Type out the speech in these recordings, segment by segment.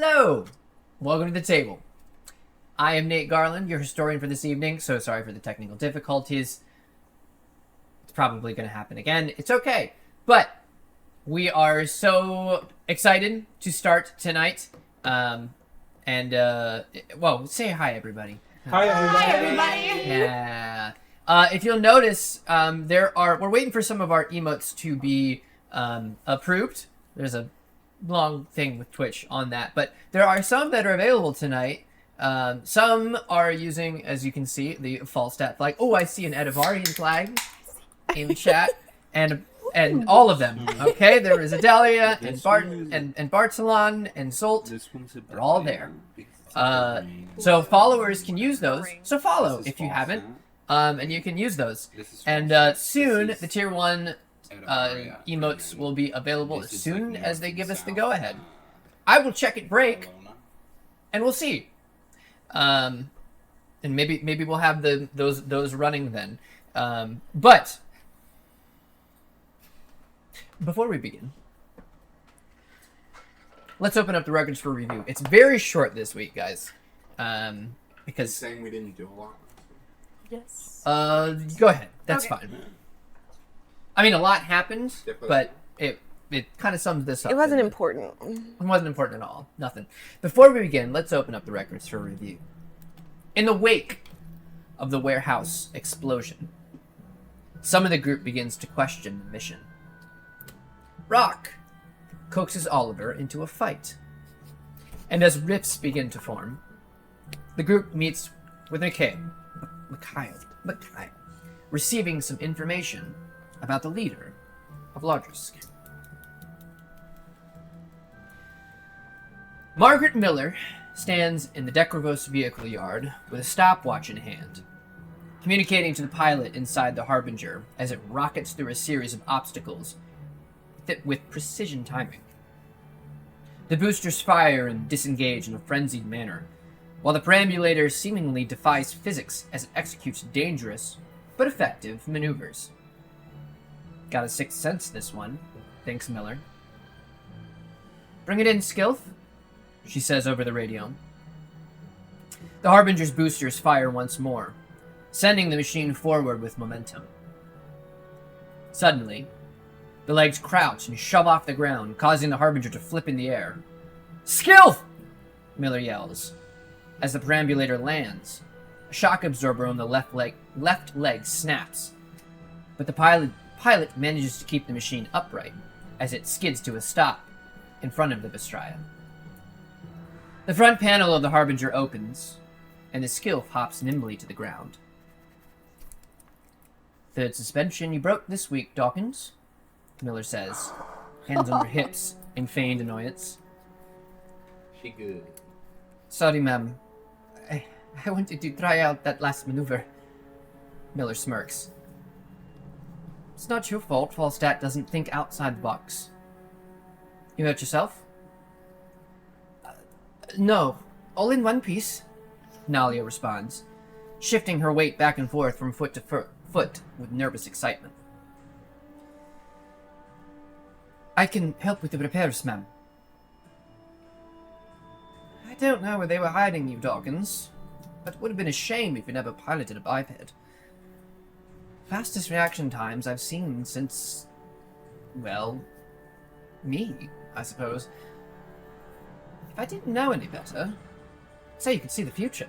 Hello! Welcome to the table. I am Nate Garland, your historian for this evening. So sorry for the technical difficulties. It's probably going to happen again. It's okay. But we are so excited to start tonight. Well, say hi, everybody. Hi, everybody. Hi, everybody. Yeah. If you'll notice, we're waiting for some of our emotes to be approved. There's a long thing with Twitch on that, but there are some that are available tonight. Some are using, as you can see, the Falstat flag. Oh, I see an Edivarian flag in the chat, and all of them. Okay, there is Adalia and Bart and Bartolon and Solt. They're all there. So followers can use those. So follow if you haven't, and you can use those. And soon the tier 1 emotes will be available as soon as they give us the go-ahead. I will check at break, and we'll see. And maybe we'll have those running then. But before we begin, let's open up the records for review. It's very short this week, guys. Because Saying we didn't do a lot. Yes. go ahead. That's Okay. fine. I mean, a lot happened, Definitely. but it kind of sums this up. It wasn't didn't important. It wasn't important at all. Nothing. Before we begin, let's open up the records for review. In the wake of the warehouse explosion, some of the group begins to question the mission. Rock coaxes Oliver into a fight. And as rifts begin to form, the group meets with Mikhail, receiving some information about the leader of Largisk. Margaret Miller stands in the Dekrovos vehicle yard with a stopwatch in hand, communicating to the pilot inside the Harbinger as it rockets through a series of obstacles with precision timing. The boosters fire and disengage in a frenzied manner, while the perambulator seemingly defies physics as it executes dangerous but effective maneuvers. Got a sixth sense, this one, thinks Miller. Bring it in, Skilf, she says over the radio. The Harbinger's boosters fire once more, sending the machine forward with momentum. Suddenly, the legs crouch and shove off the ground, causing the Harbinger to flip in the air. Skilf! Miller yells. As the perambulator lands, a shock absorber on the left leg snaps, but the pilot manages to keep the machine upright as it skids to a stop in front of the Bistraya. The front panel of the Harbinger opens, and the Skilf hops nimbly to the ground. Third suspension you broke this week, Dawkins, Miller says, hands on her hips in feigned annoyance. She good. Sorry, ma'am. I wanted to try out that last maneuver. Miller smirks. It's not your fault Falstat doesn't think outside the box. You hurt yourself? No. All in one piece, Nalia responds, shifting her weight back and forth from foot to foot with nervous excitement. I can help with the repairs, ma'am. I don't know where they were hiding you, Dawkins, but it would have been a shame if you never piloted a biped. Fastest reaction times I've seen since, well, me, I suppose. If I didn't know any better, say you could see the future,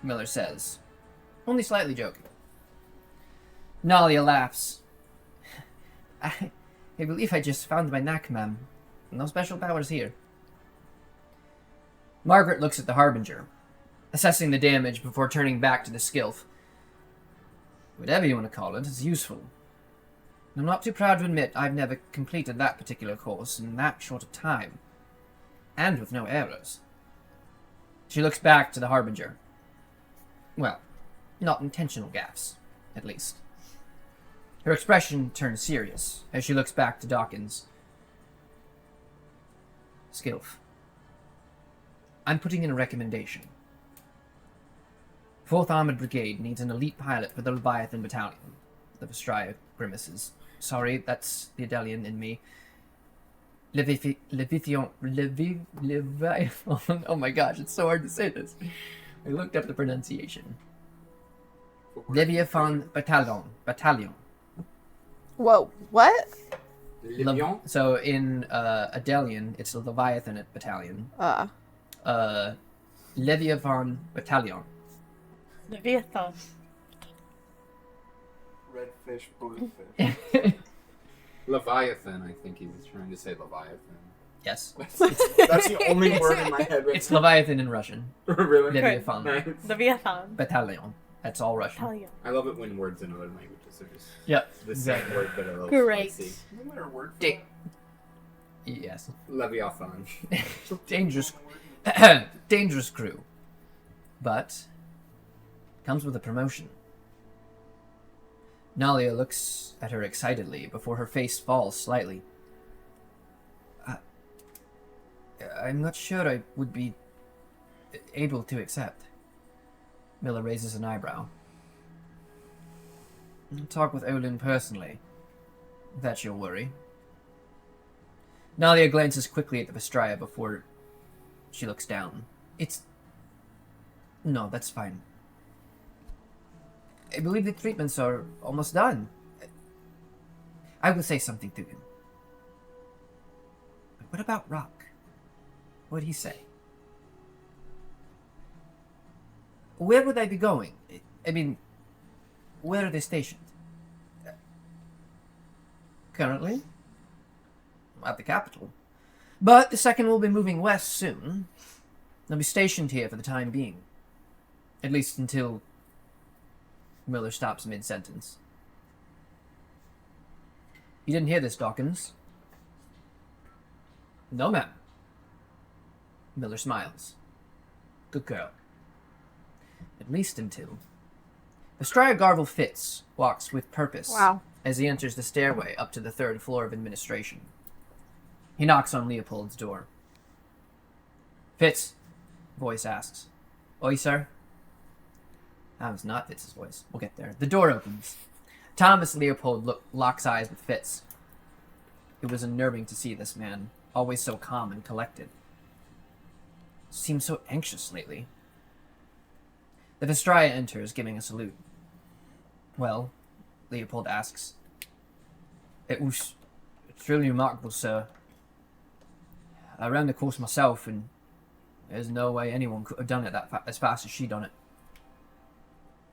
Miller says, only slightly joking. Nalia laughs. I believe I just found my knack, ma'am. No special powers here. Margaret looks at the Harbinger, assessing the damage before turning back to the Skilf. Whatever you want to call it, it's useful. I'm not too proud to admit I've never completed that particular course in that short a time, and with no errors. She looks back to the Harbinger. Well, not intentional gaffes, at least. Her expression turns serious as she looks back to Dawkins. Skilf, I'm putting in a recommendation. 4th Armored Brigade needs an elite pilot for the Leviathan Battalion. The Bistraya grimaces. Sorry, that's the Adelian in me. Leviathan. Oh my gosh, it's so hard to say this. I looked up the pronunciation. Leviathan Battalion. Whoa, what? Livion? So in Adelian, it's the Leviathan Battalion. Leviathan Battalion. Leviathan. Red fish, blue fish. Leviathan, I think he was trying to say Leviathan. Yes. That's the only word in my head right It's Leviathan in Russian. Really? Leviathan. Nice. Leviathan. Battalion. That's all Russian. Italian. I love it when words in other languages are just Yep. the same Exactly. word but a little Great. spicy. Isn't there a word for Da- Yes. Leviathan. Dangerous. Dangerous crew. But comes with a promotion. Nalia looks at her excitedly before her face falls slightly. I'm not sure I would be able to accept. Miller raises an eyebrow. I'll talk with Olin personally. That's your worry. Nalia glances quickly at the Vestria before she looks down. No, that's fine. I believe the treatments are almost done. I will say something to him. But what about Rock? What'd he say? Where would I be going? I mean, where are they stationed? Currently? At the capital. But the second will be moving west soon. They'll be stationed here for the time being. At least until... Miller stops mid-sentence. You didn't hear this, Dawkins? No, ma'am. Miller smiles. Good girl. At least until... Vestria Garvel Fitz walks with purpose as he enters the stairway up to the third floor of administration. He knocks on Leopold's door. Fitz, voice asks. Oi, sir? That was not Fitz's voice. We'll get there. The door opens. Thomas Leopold locks eyes with Fitz. It was unnerving to see this man, always so calm and collected. Seems so anxious lately. The Vestria enters, giving a salute. Well, Leopold asks. It's truly remarkable, sir. I ran the course myself, and there's no way anyone could have done it as fast as she done it.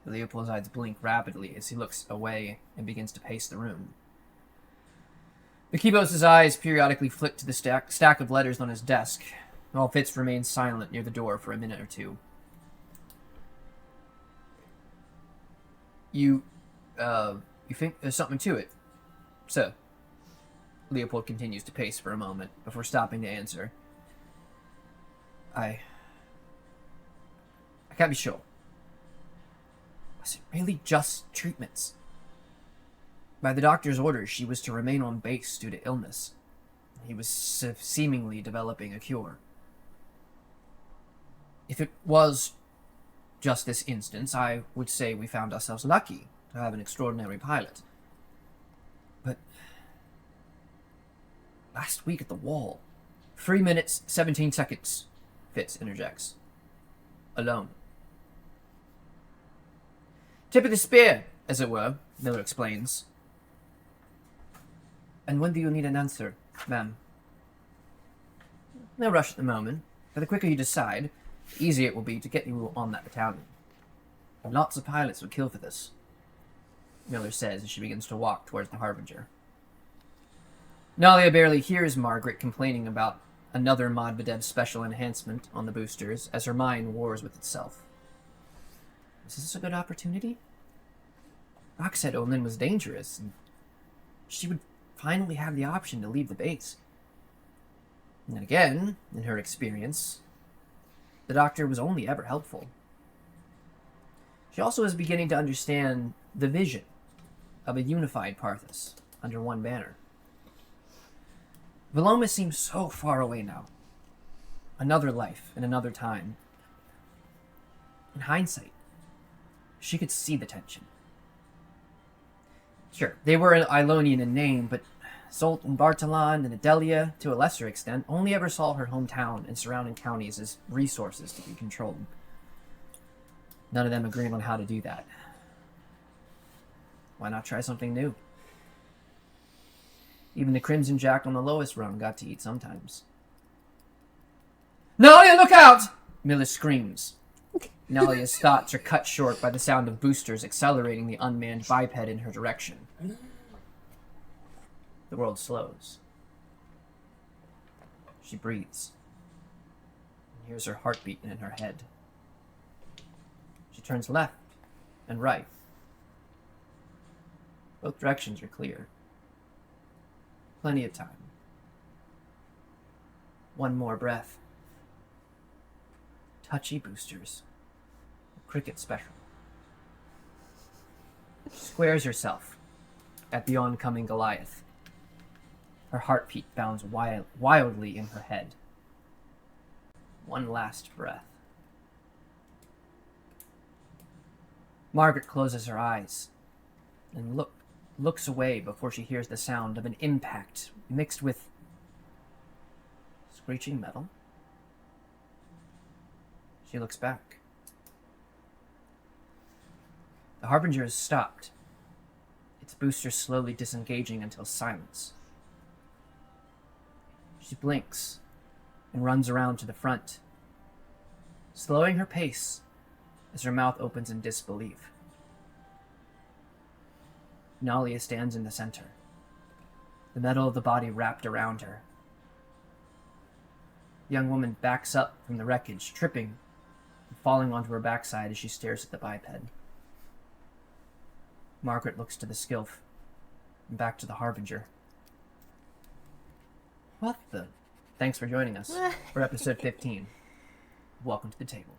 Leopold's eyes blink rapidly as he looks away and begins to pace the room. Bekibos' eyes periodically flick to the stack of letters on his desk, while Fitz remains silent near the door for a minute or two. You think there's something to it, sir? Leopold continues to pace for a moment before stopping to answer. I can't be sure. Was it really just treatments? By the doctor's orders, she was to remain on base due to illness. He was seemingly developing a cure. If it was just this instance, I would say we found ourselves lucky to have an extraordinary pilot. But last week at the wall, 3 minutes, 17 seconds, Fitz interjects. Alone. Tip of the spear, as it were, Miller explains. And when do you need an answer, ma'am? No rush at the moment, but the quicker you decide, the easier it will be to get you on that battalion. Lots of pilots would kill for this, Miller says as she begins to walk towards the Harbinger. Nalia barely hears Margaret complaining about another Modvedev special enhancement on the boosters as her mind wars with itself. Is this a good opportunity? Rock said Olin was dangerous, and she would finally have the option to leave the base. And again, in her experience, the doctor was only ever helpful. She also is beginning to understand the vision of a unified Parthas under one banner. Veloma seems so far away now. Another life in another time. In hindsight, she could see the tension. Sure, they were an Ilonian in name, but Zolt and Bartolon and Adelia, to a lesser extent, only ever saw her hometown and surrounding counties as resources to be controlled. None of them agreed on how to do that. Why not try something new? Even the Crimson Jack on the lowest rung got to eat sometimes. Nalia, look out! Miller screams. Nalia's thoughts are cut short by the sound of boosters accelerating the unmanned biped in her direction. The world slows. She breathes and hears her heartbeat in her head. She turns left and right. Both directions are clear. Plenty of time. One more breath. Touchy boosters. A cricket special. She squares herself at the oncoming Goliath. Her heartbeat bounds wildly in her head. One last breath. Margaret closes her eyes and looks away before she hears the sound of an impact mixed with screeching metal. She looks back. The Harbinger has stopped, its booster slowly disengaging until silence. She blinks and runs around to the front, slowing her pace as her mouth opens in disbelief. Nalia stands in the center, the metal of the body wrapped around her. The young woman backs up from the wreckage, tripping and falling onto her backside as she stares at the biped. Margaret looks to the Skilf and back to the Harbinger. What the? Thanks for joining us for episode 15. Welcome to the table.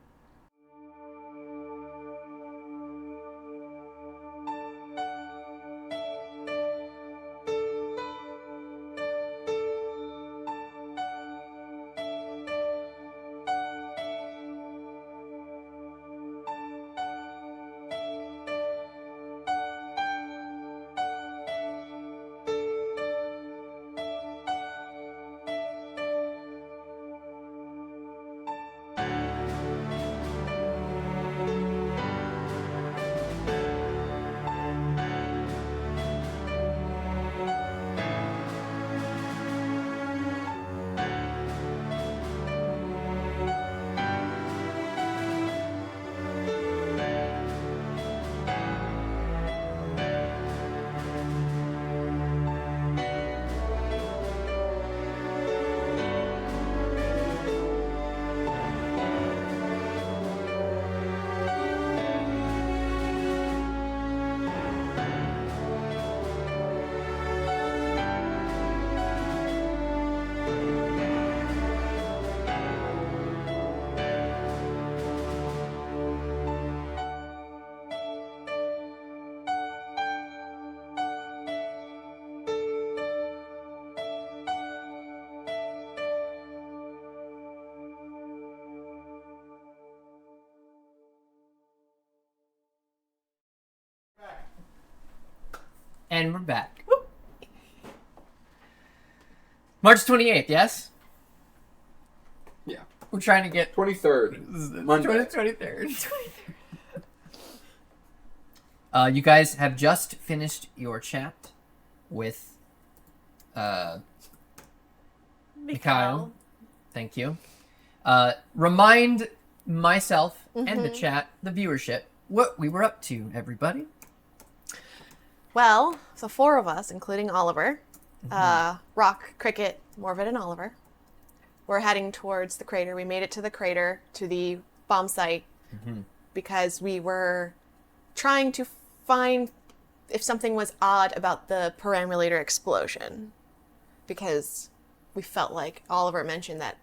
And we're back. March 28th, yes? Yeah. We're trying to get 23rd. Monday. 23rd. You guys have just finished your chat with Mikhail. Thank you. Remind myself and the chat, the viewership, what we were up to, everybody. Well, the four of us, including Oliver, Rock, Cricket, Morvid, and Oliver, we're heading towards the crater. We made it to the crater, to the bomb site, because we were trying to find if something was odd about the perambulator explosion. Because we felt like Oliver mentioned that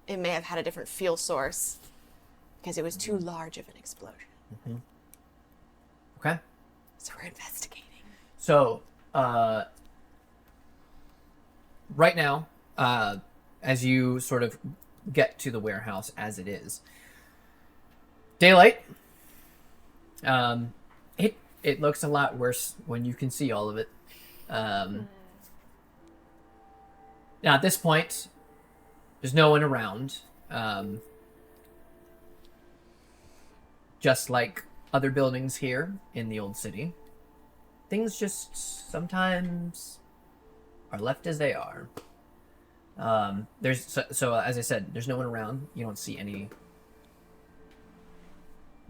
it may have had a different fuel source because it was too large of an explosion. Okay. So we're investigating. So, right now, as you sort of get to the warehouse as it is, daylight. It looks a lot worse when you can see all of it. Now, at this point, there's no one around. Just like other buildings here in the old city, things just sometimes are left as they are. So as I said, there's no one around. You don't see any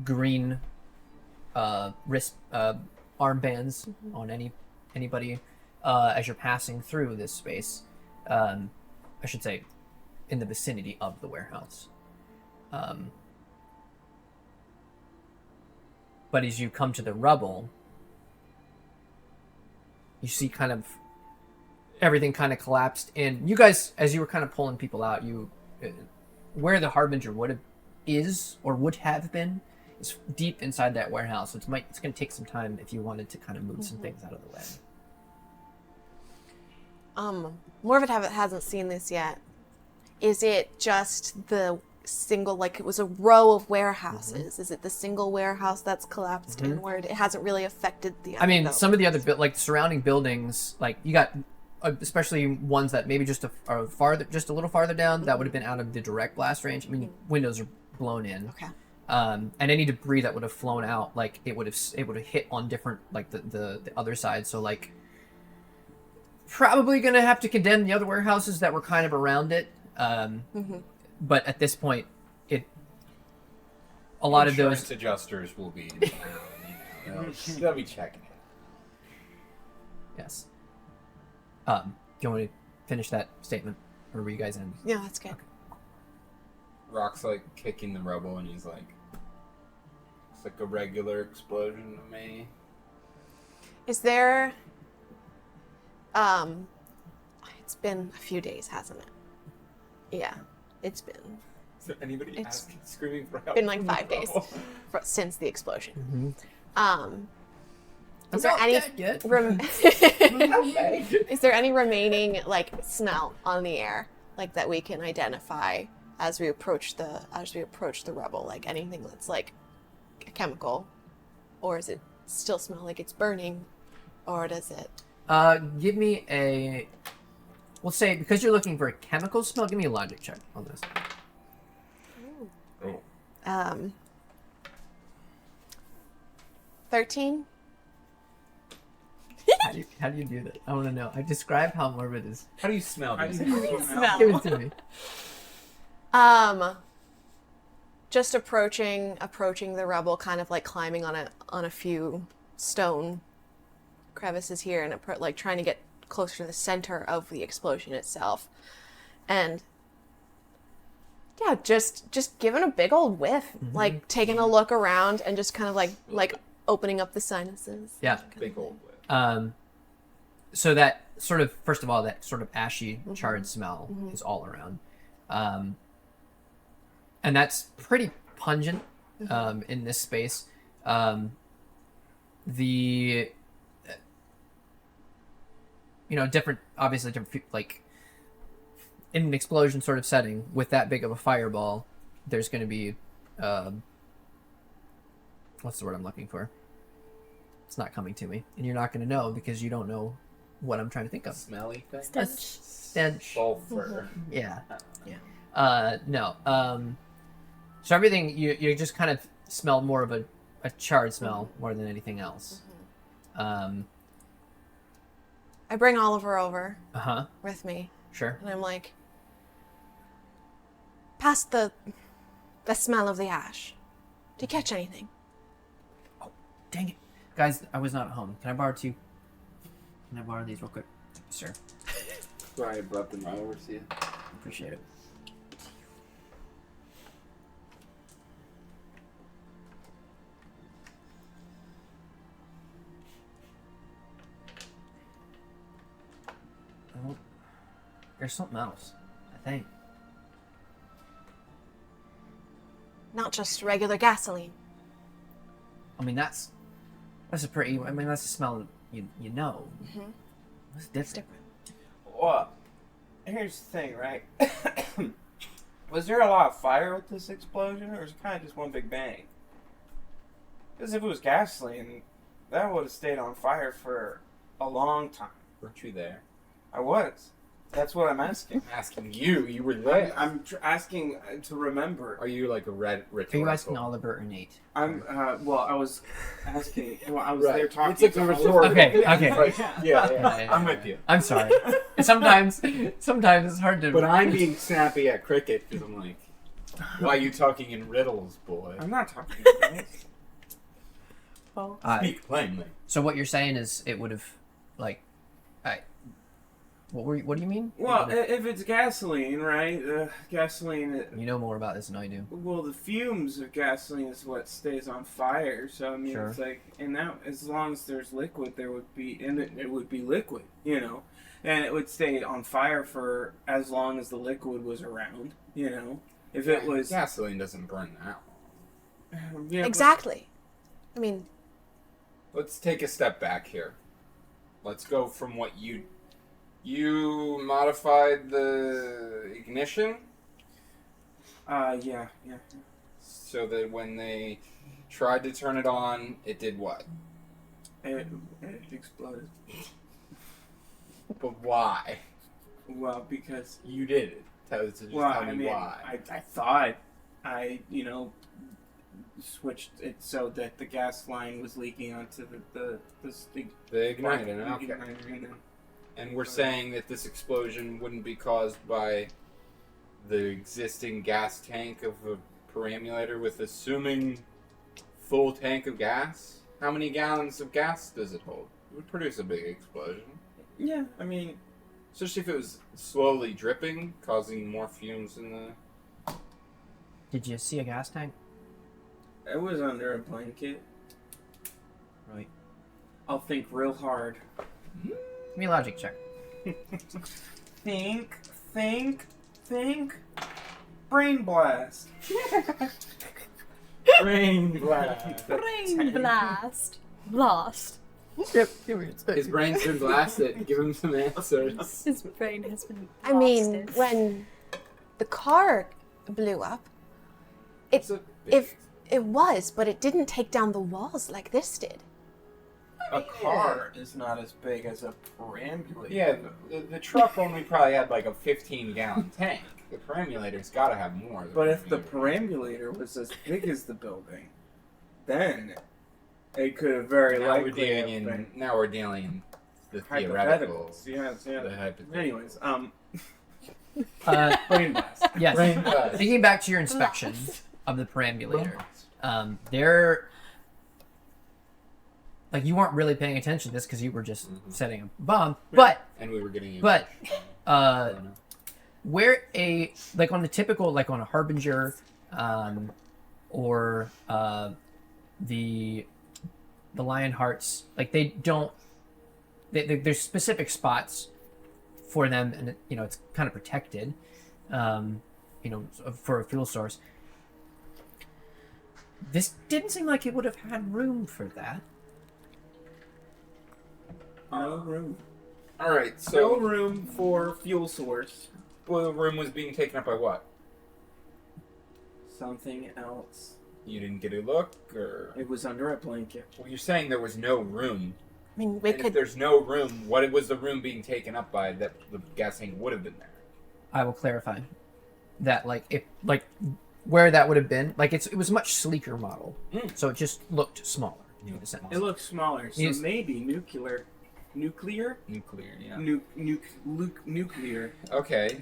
green wrist armbands on anybody as you're passing through this space. I should say, in the vicinity of the warehouse. But as you come to the rubble, you see kind of everything kind of collapsed in. You guys, as you were kind of pulling people out, where the Harbinger would have been is deep inside that warehouse. So it's going to take some time if you wanted to kind of move some things out of the way. Morvid hasn't seen this yet. Is it just the single, like it was a row of warehouses? Is it the single warehouse that's collapsed inward? It hasn't really affected the other buildings. Some of the other surrounding buildings, like you got especially ones that maybe just a little farther down, that would have been out of the direct blast range. I mean, windows are blown in. Okay. And any debris that would have flown out, like it would have hit on different, like the other side. So like probably gonna have to condemn the other warehouses that were kind of around it. But at this point, a lot of those adjusters will be. They'll be checking it. Yes. Do you want to finish that statement, or were you guys in? Yeah, that's good. Okay. Rock's like kicking the rubble, and he's like, "It's like a regular explosion to me." Is there? It's been a few days, hasn't it? Yeah, it's been. Is there anybody screaming for help? Been like 5 days since the explosion. Is there not any? dead yet. Is there any remaining like smell on the air, like that we can identify as we approach the rubble? Like anything that's like a chemical, or is it still smell like it's burning, or does it? Give me a. We'll say, because you're looking for a chemical smell, give me a logic check on this. Oh. 13. How do you do that? I want to know. I describe how morbid is. How do you smell this? Smell. Give it to me. Just approaching the rubble, kind of like climbing on a few stone crevices here, and like trying to get closer to the center of the explosion itself, and yeah, just giving a big old whiff, like taking a look around and just kind of like opening up the sinuses. Yeah, big old whiff. So that sort of, first of all, that sort of ashy, charred smell is all around, and that's pretty pungent in this space. Different, like in an explosion sort of setting with that big of a fireball, there's going to be, what's the word I'm looking for? It's not coming to me, and you're not going to know because you don't know what I'm trying to think of. Smelly thing? Stench. Sulfur. Yeah. Yeah. No. So everything, you just kind of smell more of a charred smell more than anything else. I bring Oliver over with me, Sure. and I'm like, past the smell of the ash. Did you catch anything? Oh, dang it. Guys, I was not at home. Can I borrow two? Can I borrow these real quick? Sir. Sorry, I brought them right over to you. Appreciate it. Oh, there's something else, I think. Not just regular gasoline. I mean, that's a pretty. I mean, that's a smell you know. It's different. Well, here's the thing, right? Was there a lot of fire with this explosion, or was it kind of just one big bang? Because if it was gasoline, that would have stayed on fire for a long time. Weren't you there? I was. That's what I'm asking. I'm asking you. You were there. I'm asking to remember. Are you like a red Are rhetorical? you asking Oliver or Nate? I'm. Well, I was asking. Well, I was Right. there talking. It's like to a Oliver. rhetorical. Okay. Right. Yeah. Yeah. I'm with you. I'm sorry. Sometimes it's hard to. But I'm being snappy at cricket because I'm like, why are you talking in riddles, boy? I'm not talking. Well, Speak plainly. So what you're saying is it would have, like, what do you mean? Well, if it's gasoline, right? Gasoline. You know more about this than I do. Well, the fumes of gasoline is what stays on fire. So I mean, Sure. it's like, and that as long as there's liquid, there would be in it. It would be liquid, you know, and it would stay on fire for as long as the liquid was around, you know. If it was Gasoline doesn't burn that long. yeah, exactly. I mean, Let's take a step back here. Let's go from what you modified the ignition yeah. so that when they tried to turn it on, it did what? It exploded. But why? Well, because You did it. Just tell me why. I thought I switched it so that the gas line was leaking onto the The igniter, okay. igniter. And we're saying that this explosion wouldn't be caused by the existing gas tank of a perambulator with assuming full tank of gas? How many gallons of gas does it hold? It would produce a big explosion. Yeah, I mean, Especially if it was slowly dripping, causing more fumes in the... Did you see a gas tank? it was under a blanket. Right. I'll think real hard. Give me a logic check. Think. Brain blast. Brain blast. brain blast. Blast. Yep. His brain's been blasted. Give him some answers. His brain has been I mean, when the car blew up, It's a big- if it was, but it didn't take down the walls like this did. A car is not as big as a perambulator. Yeah, the truck only probably had like a 15-gallon tank. The perambulator's got to have more. But if the perambulator was as big as the building, then it could have very now we're likely dealing have in been now we're dealing in the theoretical. hypotheticals. Yes, yeah. The hypothetical. Anyways, Uh, brain blast. yes. Brain blast. Thinking back to your inspection of the perambulator, there, like, you weren't really paying attention to this because you were just setting a bomb. But And we were getting. But where like on the typical, like on a Harbinger, or the Lionhearts, like they don't. There's specific spots for them, and it's kind of protected, for a fuel source. This didn't seem like it would have had room for that. No room. All right, No so room for fuel source. well, the room was being taken up by what? Something else. You didn't get a look, or It was under a blanket. well, you're saying there was no room. I mean, we And if could. there's no room, what was the room being taken up by that the gas tank would have been there? I will clarify that, where that would have been, it was a much sleeker model, so it just looked smaller. In a sense. It looks smaller, so Yes. maybe nuclear. Nuclear, yeah. Nuclear. Okay.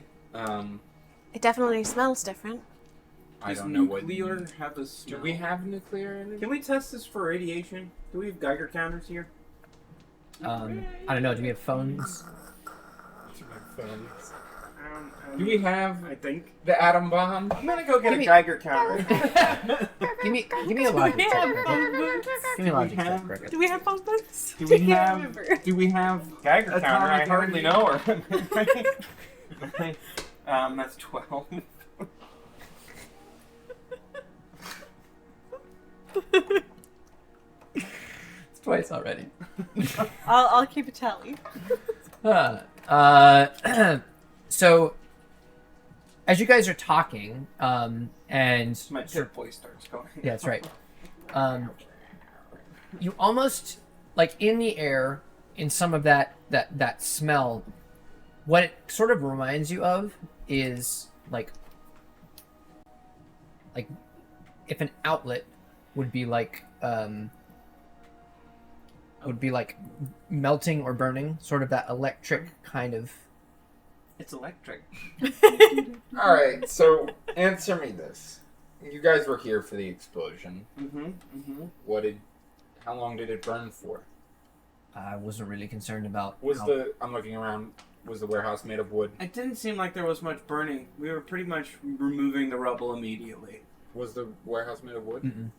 It definitely smells different. I Does don't know what. nuclear have a Do smell? we have nuclear in it? Can we test this for radiation? Do we have Geiger counters here? I don't know. Do we have phones? Do we have I think. the atom bomb? I'm gonna go get Give a me- Geiger counter. Give me a logic check. Cricket. Give me a logic check, have- Cricket. Do we have phone books? Do we have? Do we have? Geiger Atomic counter. I hardly know energy. her. That's 12. It's twice already. I'll keep a tally. So, as you guys are talking, and My pit voice starts going. yeah, that's right. You almost, like, in the air, in some of that smell, what it sort of reminds you of is like if an outlet would be like melting or burning, sort of that electric kind of. It's electric. All right, so answer me this: you guys were here for the explosion. How long did it burn for? I wasn't really concerned about. I'm looking around. Was the warehouse made of wood? It didn't seem like there was much burning. We were pretty much removing the rubble immediately. Was the warehouse made of wood? Mm-mm.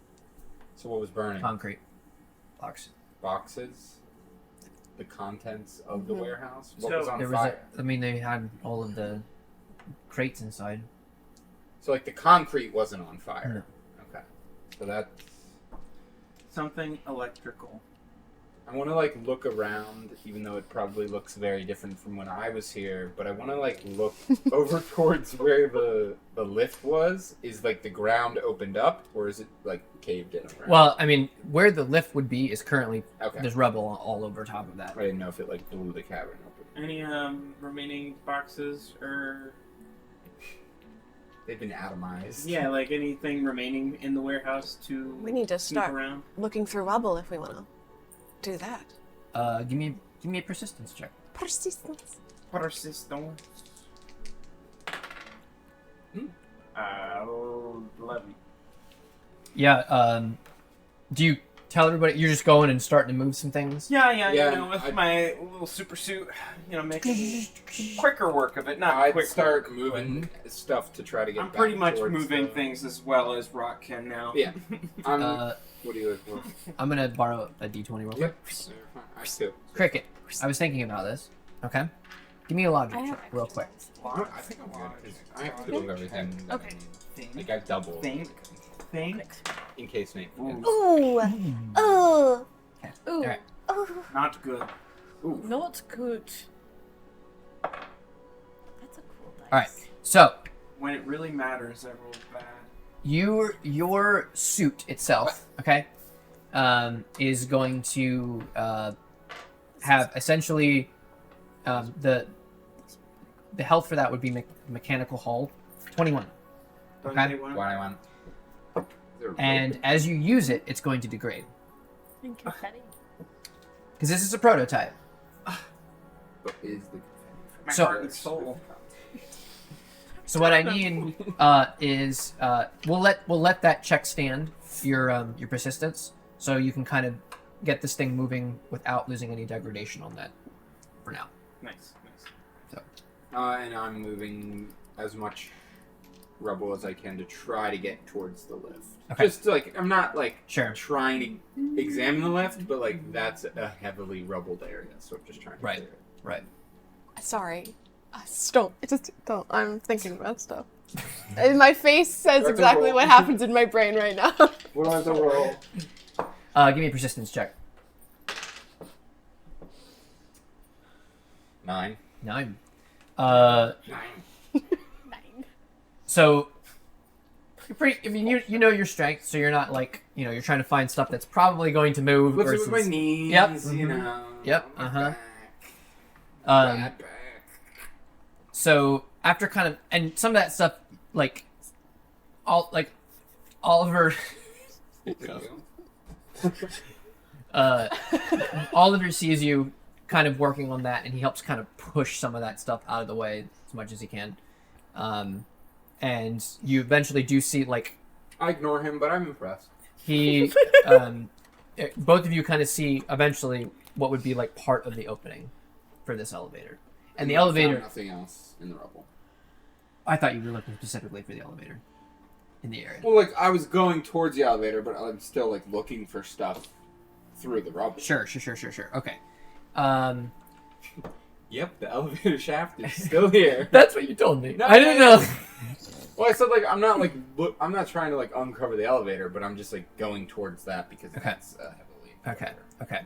So what was burning? Concrete blocks. Boxes? The contents of the warehouse? What So- was on There fire? they had all of the crates inside. So like the concrete wasn't on fire? Okay. So that's... Something electrical. I want to like look around, even though it probably looks very different from when I was here. But I want to like look over towards where the lift was. Is like the ground opened up, or is it like caved in around? Well, I mean, where the lift would be is currently Okay. there's rubble all over top of that. I didn't know if it like blew the cavern open. Any remaining boxes or They've been atomized. yeah, like anything remaining in the warehouse to We need to sneak start around? looking through rubble if we want to do that. Give me a persistence check. Persistence. Persistence. 11. Yeah. Do you tell everybody you're just going and starting to move some things? Yeah, Yeah, you know, with I- my little super suit, you know, making quicker work of it. Not I'd quick start work, moving stuff to try to but get I'm back pretty much towards moving the- things as well as Rock can now. Yeah. Uh, What do you look for? I'm gonna borrow a d20 real quick. Yep. I still. Cricket. I was thinking about this. Okay. Give me a logic check real quick. I think I'm good. 'Cause I have to do everything. that Okay. I need. Think, Like I've doubled think, think. in case Nate. forgets. Ooh. Ooh. Ooh. Alright. Ooh. Not good. Not good. That's a cool dice. All right. So When it really matters, I roll bad. your suit itself, okay, is going to have essentially the health for that would be mechanical hull, 21. Don't Okay. they want- Why I want. Is there a And rope? as you use it, it's going to degrade And confetti. because this is a prototype. But is the My So- heart and soul. So what I need is we'll let that check stand, your persistence, so you can kind of get this thing moving without losing any degradation on that for now. Nice, nice. and I'm moving as much rubble as I can to try to get towards the lift. Okay. Just like I'm not like Sure. trying to examine the lift, but like that's a heavily rubbled area, so I'm just trying to Right. clear it. Right. Sorry. Just don't. I'm thinking about stuff. And my face says That's a exactly roll. what happens in my brain right now. What was the roll? Give me a persistence check. 9. 9. 9. So you're pretty. I mean, you know your strength, so you're not like you're trying to find stuff that's probably going to move. What's it with versus- my knees? Yep, You mhm. know. Yep, my uh-huh. back, Um, bad back. So after kind of and some of that stuff Oliver. Oliver sees you kind of working on that, and he helps kind of push some of that stuff out of the way as much as he can. And you eventually do see I ignore him, but I'm impressed. he, both of you kind of see eventually what would be like part of the opening for this elevator. And the I found elevator, nothing else in the rubble. I thought you were looking specifically for the elevator in the area. Well, like I was going towards the elevator, but I'm still like looking for stuff through the rubble. Sure. Okay. Yep, the elevator shaft is still here. That's what you told me. No, I didn't know. Well, I said like I'm not like I'm not trying to like uncover the elevator, but I'm just like going towards that because Okay. that's heavily. Okay.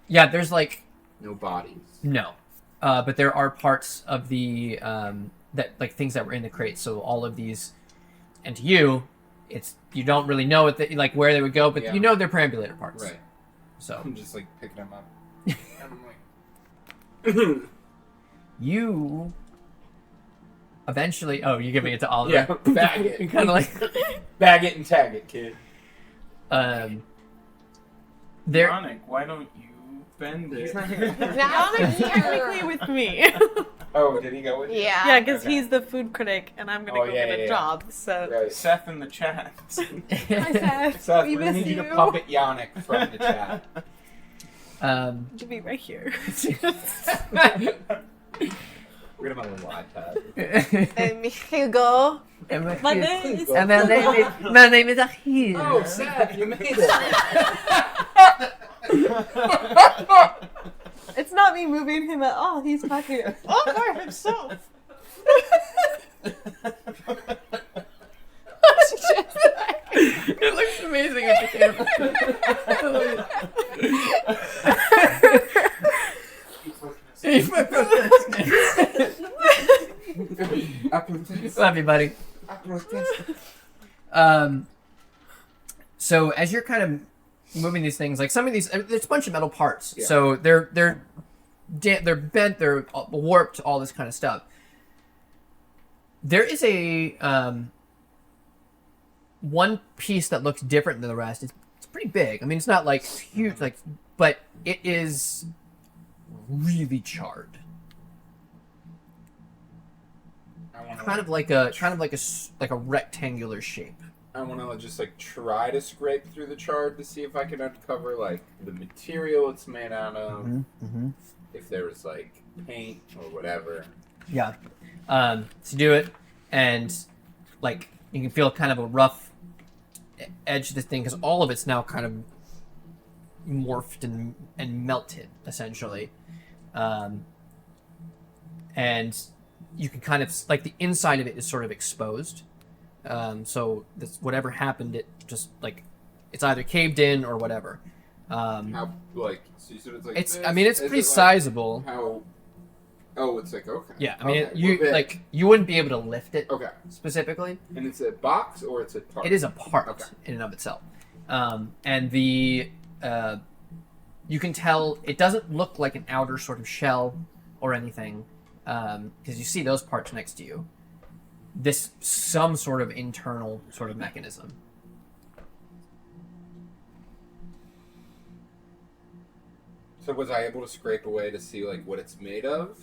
Yeah, there's No bodies. no, but there are parts of the that like things that were in the crate. So all of these, and to you, it's you don't really know what where they would go, but Yeah. you know they're perambulator parts. Right. So I'm just like picking them up. And I'm like, you eventually. Oh, you're giving it to Oliver. Yeah, bag it. Kind of like. Bag it and tag it, kid. There. Sonic, why don't you bend it? Now Sonic's technically with me. Oh, did he go with you? Yeah. Yeah, because Okay. he's the food critic, and I'm gonna Oh, go yeah, get yeah, a yeah. job. So Right. Seth in the chat. hi Seth, Seth, we we miss need you you. to puppet Yannick from the chat. To be right here. We're gonna have a little iPad. And Hugo. My name is. My name is Achille. Oh, Seth, you made it. It's not me moving him at all. He's back here. All by himself. It looks amazing at the camera. Love you, buddy. So as you're kind of moving these things, like some of these, there's a bunch of metal parts. Yeah. So they're bent, they're warped, all this kind of stuff. There is a one piece that looks different than the rest. It's pretty big. I mean, it's not like huge, like, but it is really charred. Kind of like a rectangular shape. I want to just like try to scrape through the chart to see if I can uncover like the material it's made out of. Mm-hmm. If there was like paint or whatever. Yeah. To do it, and like you can feel kind of a rough edge to this thing because all of it's now kind of morphed and melted essentially, and you can kind of like the inside of it is sort of exposed. So this whatever happened, it just like it's either caved in or whatever. How like so you said it's like It's this? I mean it's Is pretty it, like, sizable. How? Oh, it's like okay. Yeah, I mean Okay, you we're big. like you wouldn't be able to lift it Okay, specifically. and it's a box or it's a part. It is a part Okay. in and of itself, and the you can tell it doesn't look like an outer sort of shell or anything, because you see those parts next to you. This some sort of internal sort of mechanism. So was I able to scrape away to see like what it's made of?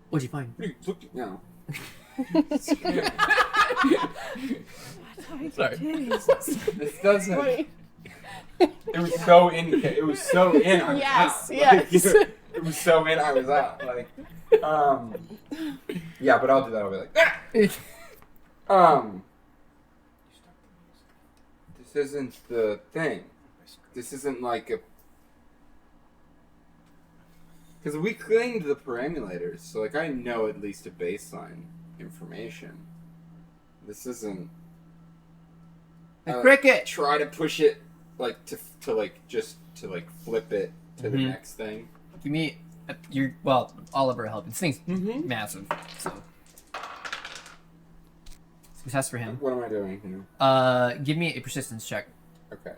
What'd you find? What are you looking now? Sorry. This doesn't. It was so in. It was so in. I was Yes, out. yes. Like, it was so in. I was out. Like, yeah, but I'll do that. I'll be like, ah! This isn't the thing. This isn't like a. Because we cleaned the perambulators, so like I know at least a baseline information. This isn't. The cricket. Try to push it like to like just to like flip it to the Mhm. next thing. Give me well Oliver help. This thing's Mm-hmm. massive. So success for him. What am I doing here? Give me a persistence check. Okay.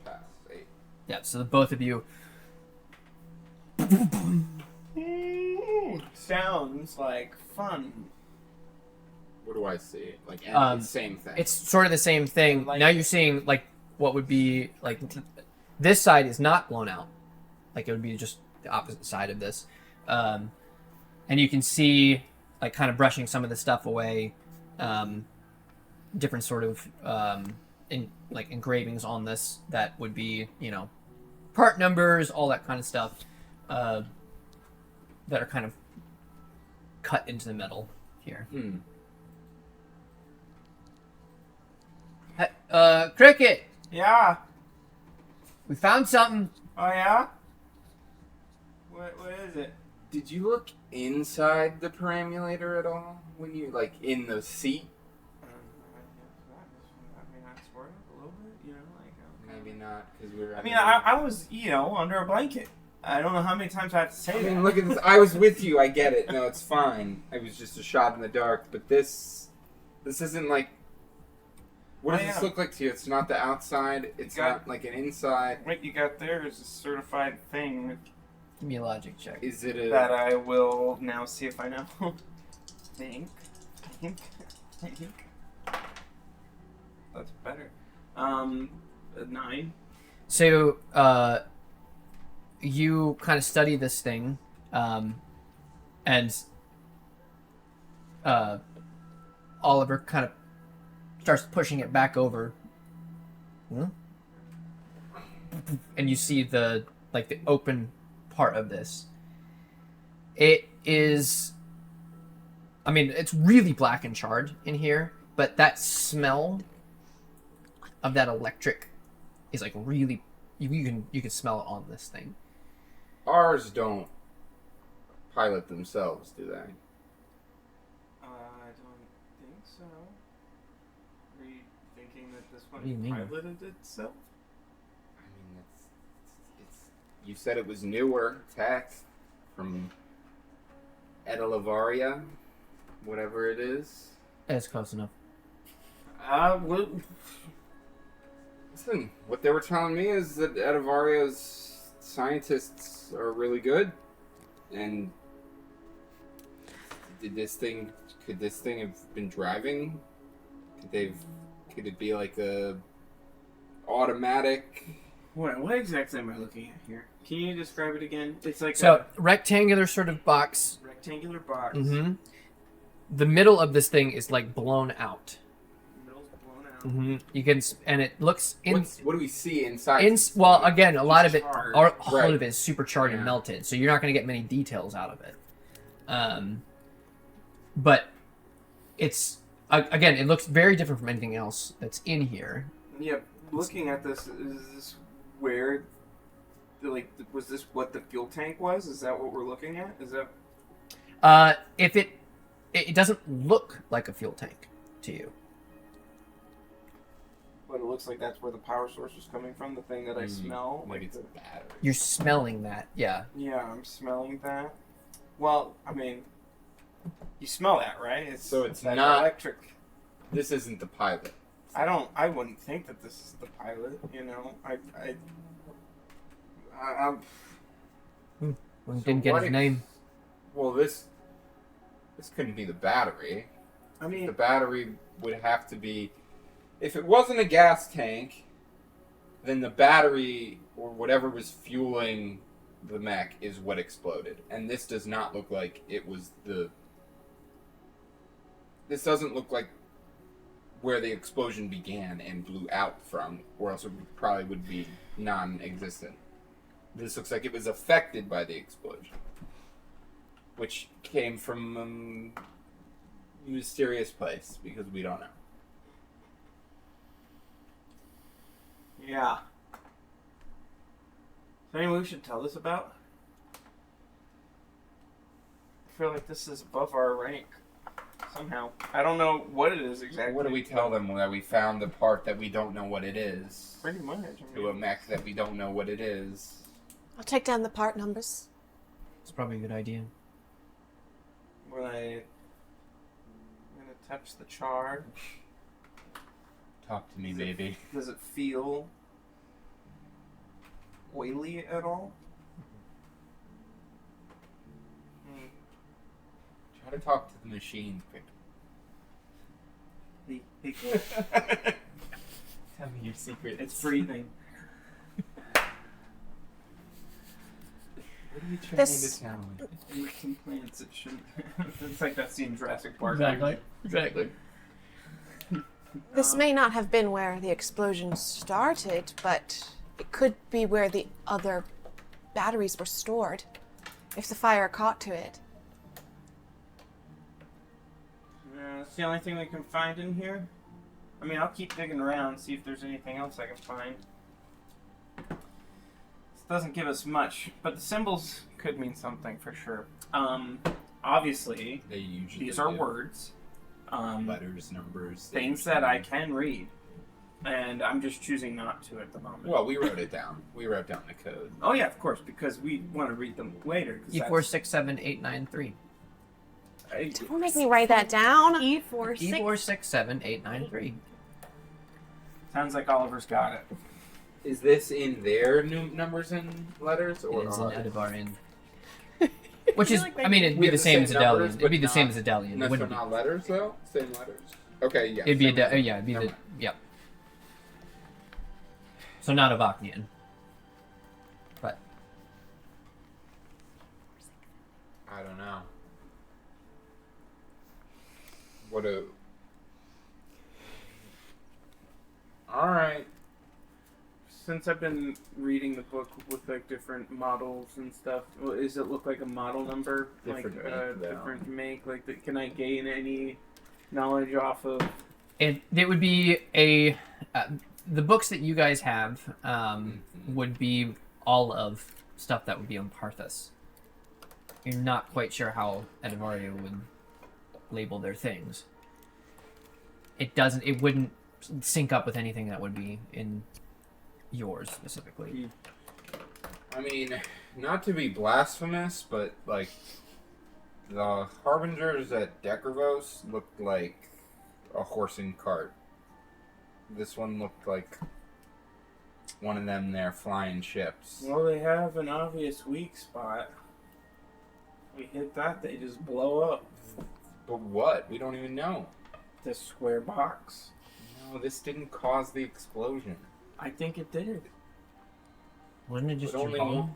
Pass 8. Yeah. So the both of you. Sounds like fun. What do I see? Like same thing. It's sort of the same thing. Like- Now you're seeing like what would be like this side is not blown out. Like it would be just the opposite side of this. And you can see like kind of brushing some of the stuff away. Different sort of like engravings on this that would be, you know, part numbers, all that kind of stuff. That are kind of cut into the metal here. Cricket, Yeah. we found something. Oh yeah. What is it? Did you look inside the perambulator at all when you like in the seat? I mean, I swear a little bit. You know, like. Maybe not because we were. I mean, I was under a blanket. I don't know how many times I have to say I that. mean, look at this. I was with you. I get it. No, it's fine. I was just a shot in the dark. But this isn't like. What does Oh, this yeah. look like to you? It's not the outside. It's got- not like an inside. What you got there is a certified thing with Give me a logic check. Is it a... That I will now see if I know. think. That's better. A 9. So, you kind of study this thing, and Oliver kind of starts pushing it back over. And you see the open part of this. It is, I mean, it's really black and charred in here, but that smell of that electric is like really, you can smell it on this thing. Ours don't pilot themselves, do they? I don't think so. Are you thinking that this What do you one mean? piloted itself? I mean, it's you said it was newer tech from Edivarians, whatever it is. That's close enough. Well, Listen, what they were telling me is that Edivarians scientists are really good, and could this thing have been driving? Could it be like a automatic? what exactly am I looking at here? Can you describe it again? It's like So, rectangular sort of box. a rectangular box. Mm-hmm. The middle of this thing is like blown out. Middle's blown out. Mm-hmm. You can, and it looks What do we see inside? well, again, a lot of it, Charred. all Right. of it is super charred and Yeah. melted, so you're not going to get many details out of it. But it's again, it looks very different from anything else that's in here. Yeah, looking at this, is this where, like, was this what the fuel tank was? Is that what we're looking at? Is that... If it doesn't look like a fuel tank to you. But it looks like that's where the power source is coming from, the thing that I smell. Like it's a battery. You're smelling that, yeah. Yeah, I'm smelling that. Well, I mean, you smell that, right? So it's that not- electric. This isn't the pilot. I wouldn't think that this is the pilot, you know? We So didn't get what his name. Well, this couldn't be the battery. I mean, The battery would have to be... If it wasn't a gas tank, then the battery, or whatever was fueling the mech, is what exploded. And this does not look like it was the... This doesn't look like where the explosion began and blew out from, or else it probably would be non-existent. This looks like it was affected by the explosion, which came from a mysterious place, because we don't know. yeah. Is there anyone we should tell this about? I feel like this is above our rank. Somehow. I don't know what it is exactly. What do we tell them? That we found the part that we don't know what it is? Pretty much. To a mech that we don't know what it is. I'll take down the part numbers. It's probably a good idea. I'm gonna touch the char. Talk to me, baby. Does it feel oily at all? Try to talk to the machine quick. Tell me your secret. It's breathing. What are you trying This- to tell me? It's implants. It shouldn't. It's like that scene in Jurassic Park. Exactly. This may not have been where the explosion started, but it could be where the other batteries were stored, if the fire caught to it. That's the only thing we can find in here. I mean, I'll keep digging around, see if there's anything else I can find. This doesn't give us much, but the symbols could mean something for sure. Obviously, They usually these are do. words. Letters, numbers. Things that I can read. And I'm just choosing not to at the moment. Well, we wrote it down. We wrote down the code. Oh yeah, of course, because we want to read them later. 'Cause E467893. Don't make me write that down. E467893. Sounds like Oliver's got it. Is this in their numbers and letters, or It's an ours? Edivarian. Which is, I mean, it'd We be have the the same same as numbers, Adelian. but It'd be the same not- as Adelian. It No, so wouldn't be. not letters though. Same letters. Okay, yeah. It'd be same letters. yeah, it'd be Never the mind. yeah. So not Avacnian. But I don't know. What a. All right. Since I've been reading the book with like different models and stuff, does it look like a model number? Different like make, yeah. different make? Like, can I gain any knowledge off of? it would be a the books that you guys have would be all of stuff that would be on Parthas. You're not quite sure how Edivaria would label their things. It wouldn't sync up with anything that would be in yours specifically. I mean, not to be blasphemous, but like the harbingers at Deckervos looked like a horse and cart. This one looked like one of them there flying ships. Well, they have an obvious weak spot. We hit that, they just blow up. But what? We don't even know. This square box. No, this didn't cause the explosion. I think it did. Wasn't it just But your only bomb? one-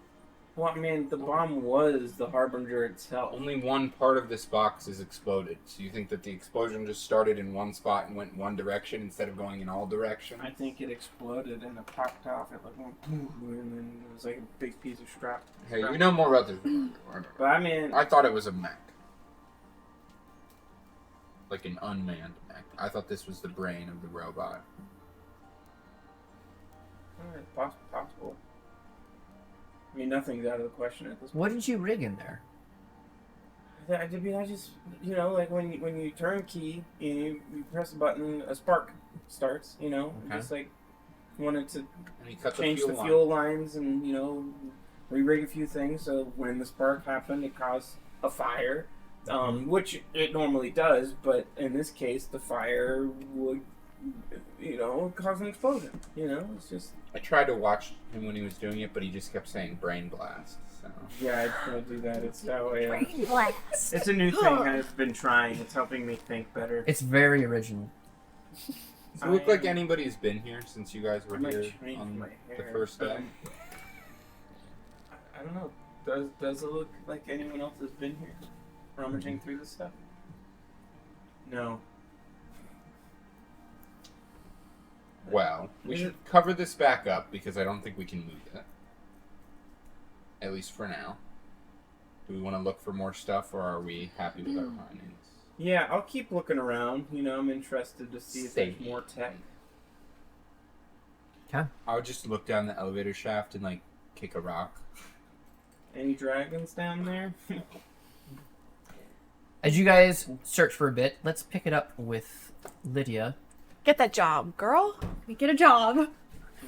Well, I mean, the bomb was the harbinger itself. Only one part of this box is exploded. So you think that the explosion just started in one spot and went one direction instead of going in all directions? I think it exploded and it popped off. It like went boom, and then it was like a big piece of strap. Hey, you know more about this than I do. But I mean, I thought it was a mech. Like an unmanned mech. I thought this was the brain of the robot. possible. I mean, nothing's out of the question at this point. What did you rig in there? I just, you know, like when you turn key, you press a button, a spark starts, you know. Okay. Just like wanted to And he cut change the line. fuel lines and, you know, re-rig a few things. So when the spark happened, it caused a fire, which it normally does. But in this case, the fire would, you know, cause an explosion. You know, it's just. I tried to watch him when he was doing it, but he just kept saying brain blast. So. Yeah, I don't do that. It's that way. Brain blast. It's a new thing I've been trying. It's helping me think better. It's very original. Does it look like anybody who's been here since you guys were I might here change on my the hair. first day? I don't know. Does it look like anyone else has been here, rummaging through this stuff? No. Well, we Is should it- cover this back up because I don't think we can move it. At least for now. Do we want to look for more stuff or are we happy with our findings? Yeah, I'll keep looking around. You know, I'm interested to see if there's Same. more tech. I would just look down the elevator shaft and like kick a rock. Any dragons down there? As you guys search for a bit, let's pick it up with Lydia. Get that job, girl. We get a job.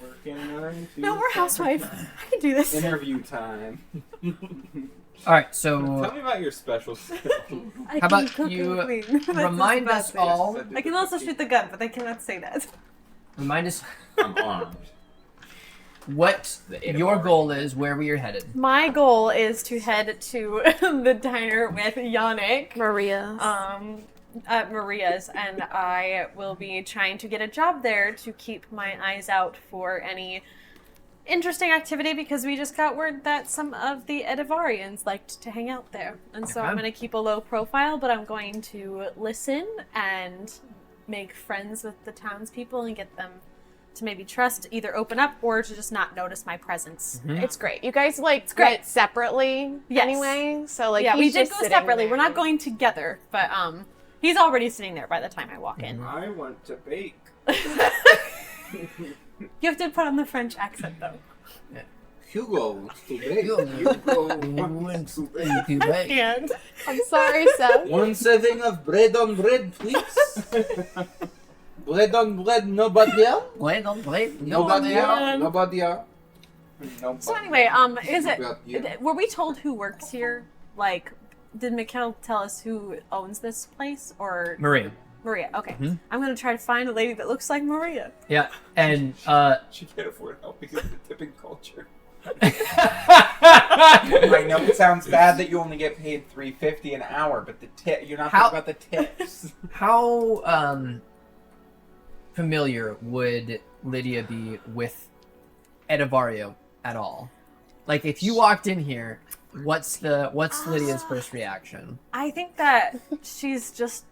Working on. No, we're housewife. I can do this. Interview time. All right, Tell so me about your special skill. I How can about cook you and clean. That's remind about us it. all. I can also shoot the gun, but I cannot say that. Remind us I'm armed. what your goal is, where we are headed. My goal is to head to the diner with Yannick. Maria. At Maria's, and I will be trying to get a job there to keep my eyes out for any interesting activity because we just got word that some of the Edivarians liked to hang out there. And so I'm Okay. going to keep a low profile, but I'm going to listen and make friends with the townspeople and get them to maybe trust, either open up or to just not notice my presence. It's great. You guys like great. went separately Yes. anyway, so like Yeah, we he's did just go sitting separately. there. We're not going together, but he's already sitting there by the time I walk in. I want to bake. You have to put on the French accent though. Hugo wants to bake. And I'm sorry, Seth. One serving of bread on bread, please. Bread on bread, nobody else? Wait, don't wait. Nobody else? man. Nobody else? so anyway, is it? About you. Were we told who works here? Like, did Mikkel tell us who owns this place or Maria. Maria? Okay, Mhm. I'm gonna try to find a lady that looks like Maria. Yeah, and She can't afford help because of the tipping culture. I know it sounds bad that you only get paid $3.50 an hour, but you're not thinking about the tips. How familiar would Lydia be with Edivario at all? Like, if you walked in here, what's Lydia's first reaction? I think that she's just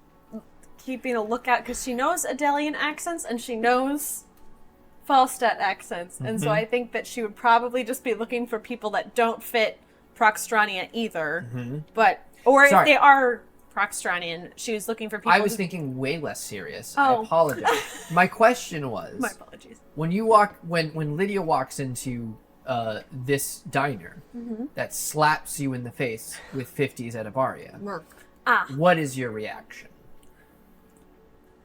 keeping a lookout because she knows Adelian accents and she knows Falstat accents, and so I think that she would probably just be looking for people that don't fit Proxtrania either. If they are Proxtranian, she was looking for people. I was thinking way less serious. Oh. I apologize. My question was, My apologies. when Lydia walks into this diner that slaps you in the face with 50s Edivaria, what is your reaction?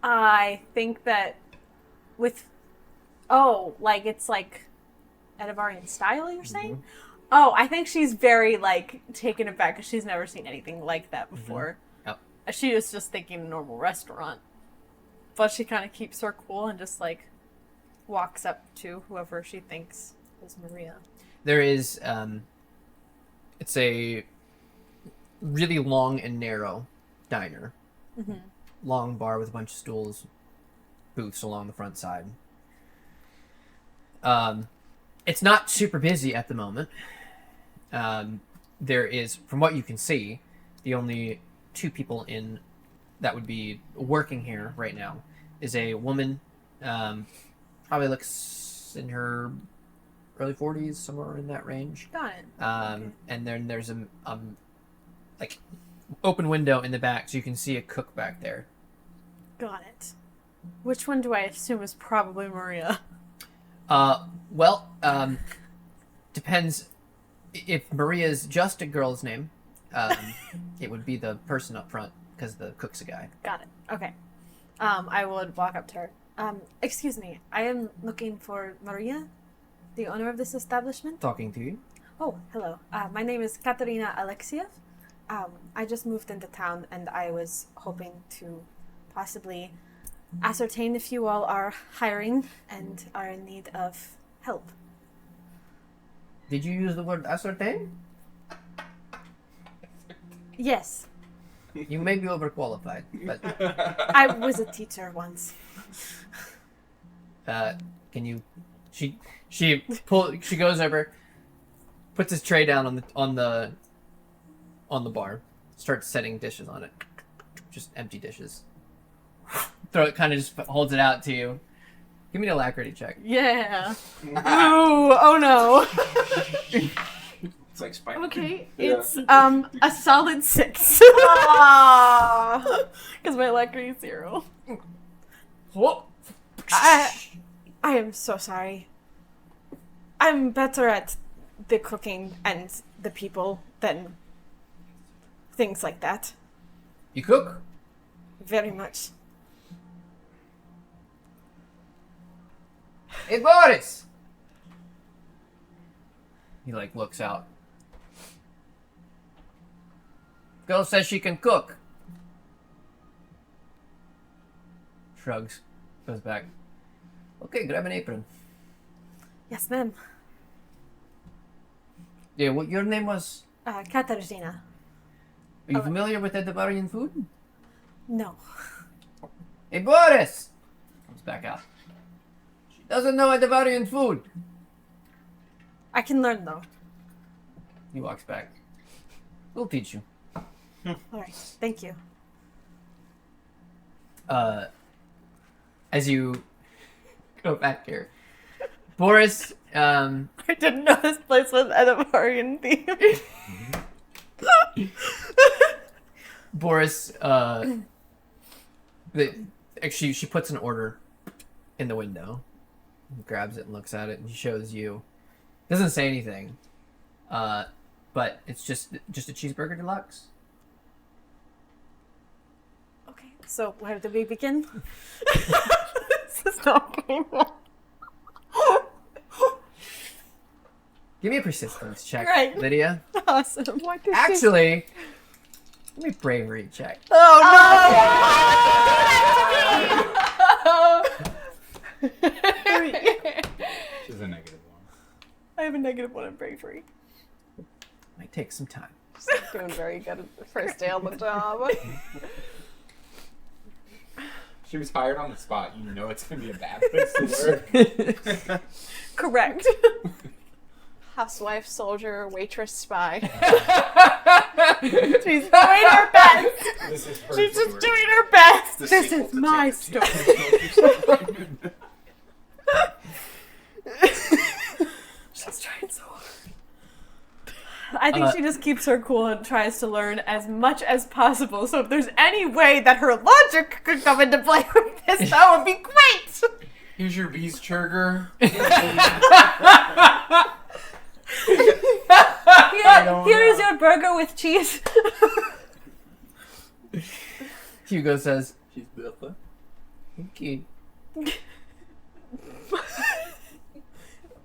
I think that it's like Edivarian style, you're saying? Oh, I think she's very, like, taken aback because she's never seen anything like that before. Yep. She was just thinking a normal restaurant. But she kind of keeps her cool and just, like, walks up to whoever she thinks is Maria. There is, it's a really long and narrow diner. Long bar with a bunch of stools, booths along the front side. It's not super busy at the moment. There is, from what you can see, the only two people in that would be working here right now is a woman, probably looks in her early 40s, somewhere in that range. Got it. And then there's a like open window in the back, so you can see a cook back there. Got it. Which one do I assume is probably Maria? Depends. If Maria's just a girl's name, it would be the person up front, because the cook's a guy. Got it. Okay. I would walk up to her. Excuse me, I am looking for Maria, the owner of this establishment. Talking to you. Oh, hello. My name is Katerina Alexiev. I just moved into town and I was hoping to possibly ascertain if you all are hiring and are in need of help. Did you use the word ascertain? Yes, You may be overqualified, but I was a teacher once. can you? She goes over, puts his tray down on the bar, starts setting dishes on it, just empty dishes. Kind of just holds it out to you. Give me an alacrity check. Yeah. Ooh, oh no. It's like Spider-Man. Okay, Yeah. it's a solid 6. Because my alacrity is 0. Whoa. I am so sorry. I'm better at the cooking and the people than things like that. You cook? Very much. Hey, Boris! He, looks out. Girl says she can cook. Shrugs. Goes back. Okay, grab an apron. Yes, ma'am. Yeah, what your name was? Katarzyna. Are you familiar with Edivarian food? No. Hey, Boris! Comes back out. She doesn't know Edivarian food. I can learn, though. He walks back. We'll teach you. Alright, thank you. As you go back here, Boris, I didn't know this place was Edivarian themed. Boris, actually, she puts an order in the window, grabs it and looks at it, and shows you. Doesn't say anything, but it's just a cheeseburger deluxe. Okay, so where do we begin? This is not going well. Give me a persistence check, Right. Lydia. Awesome. Actually, give me a bravery check. Oh no! Which is a negative one. I have a a -1 in bravery. Might take some time. Doing very good at the first day on the job. She was hired on the spot. You know it's going to be a bad place to work. Correct. Housewife, soldier, waitress, spy. She's doing her best. This is her She's just story. doing her best. The This sequel is to my Ticket. story. She's trying so hard. I think she just keeps her cool and tries to learn as much as possible. So if there's any way that her logic could come into play with this, that would be great. Here's your beast churger. Here's your burger with cheese. Hugo says, She's Bella. okay.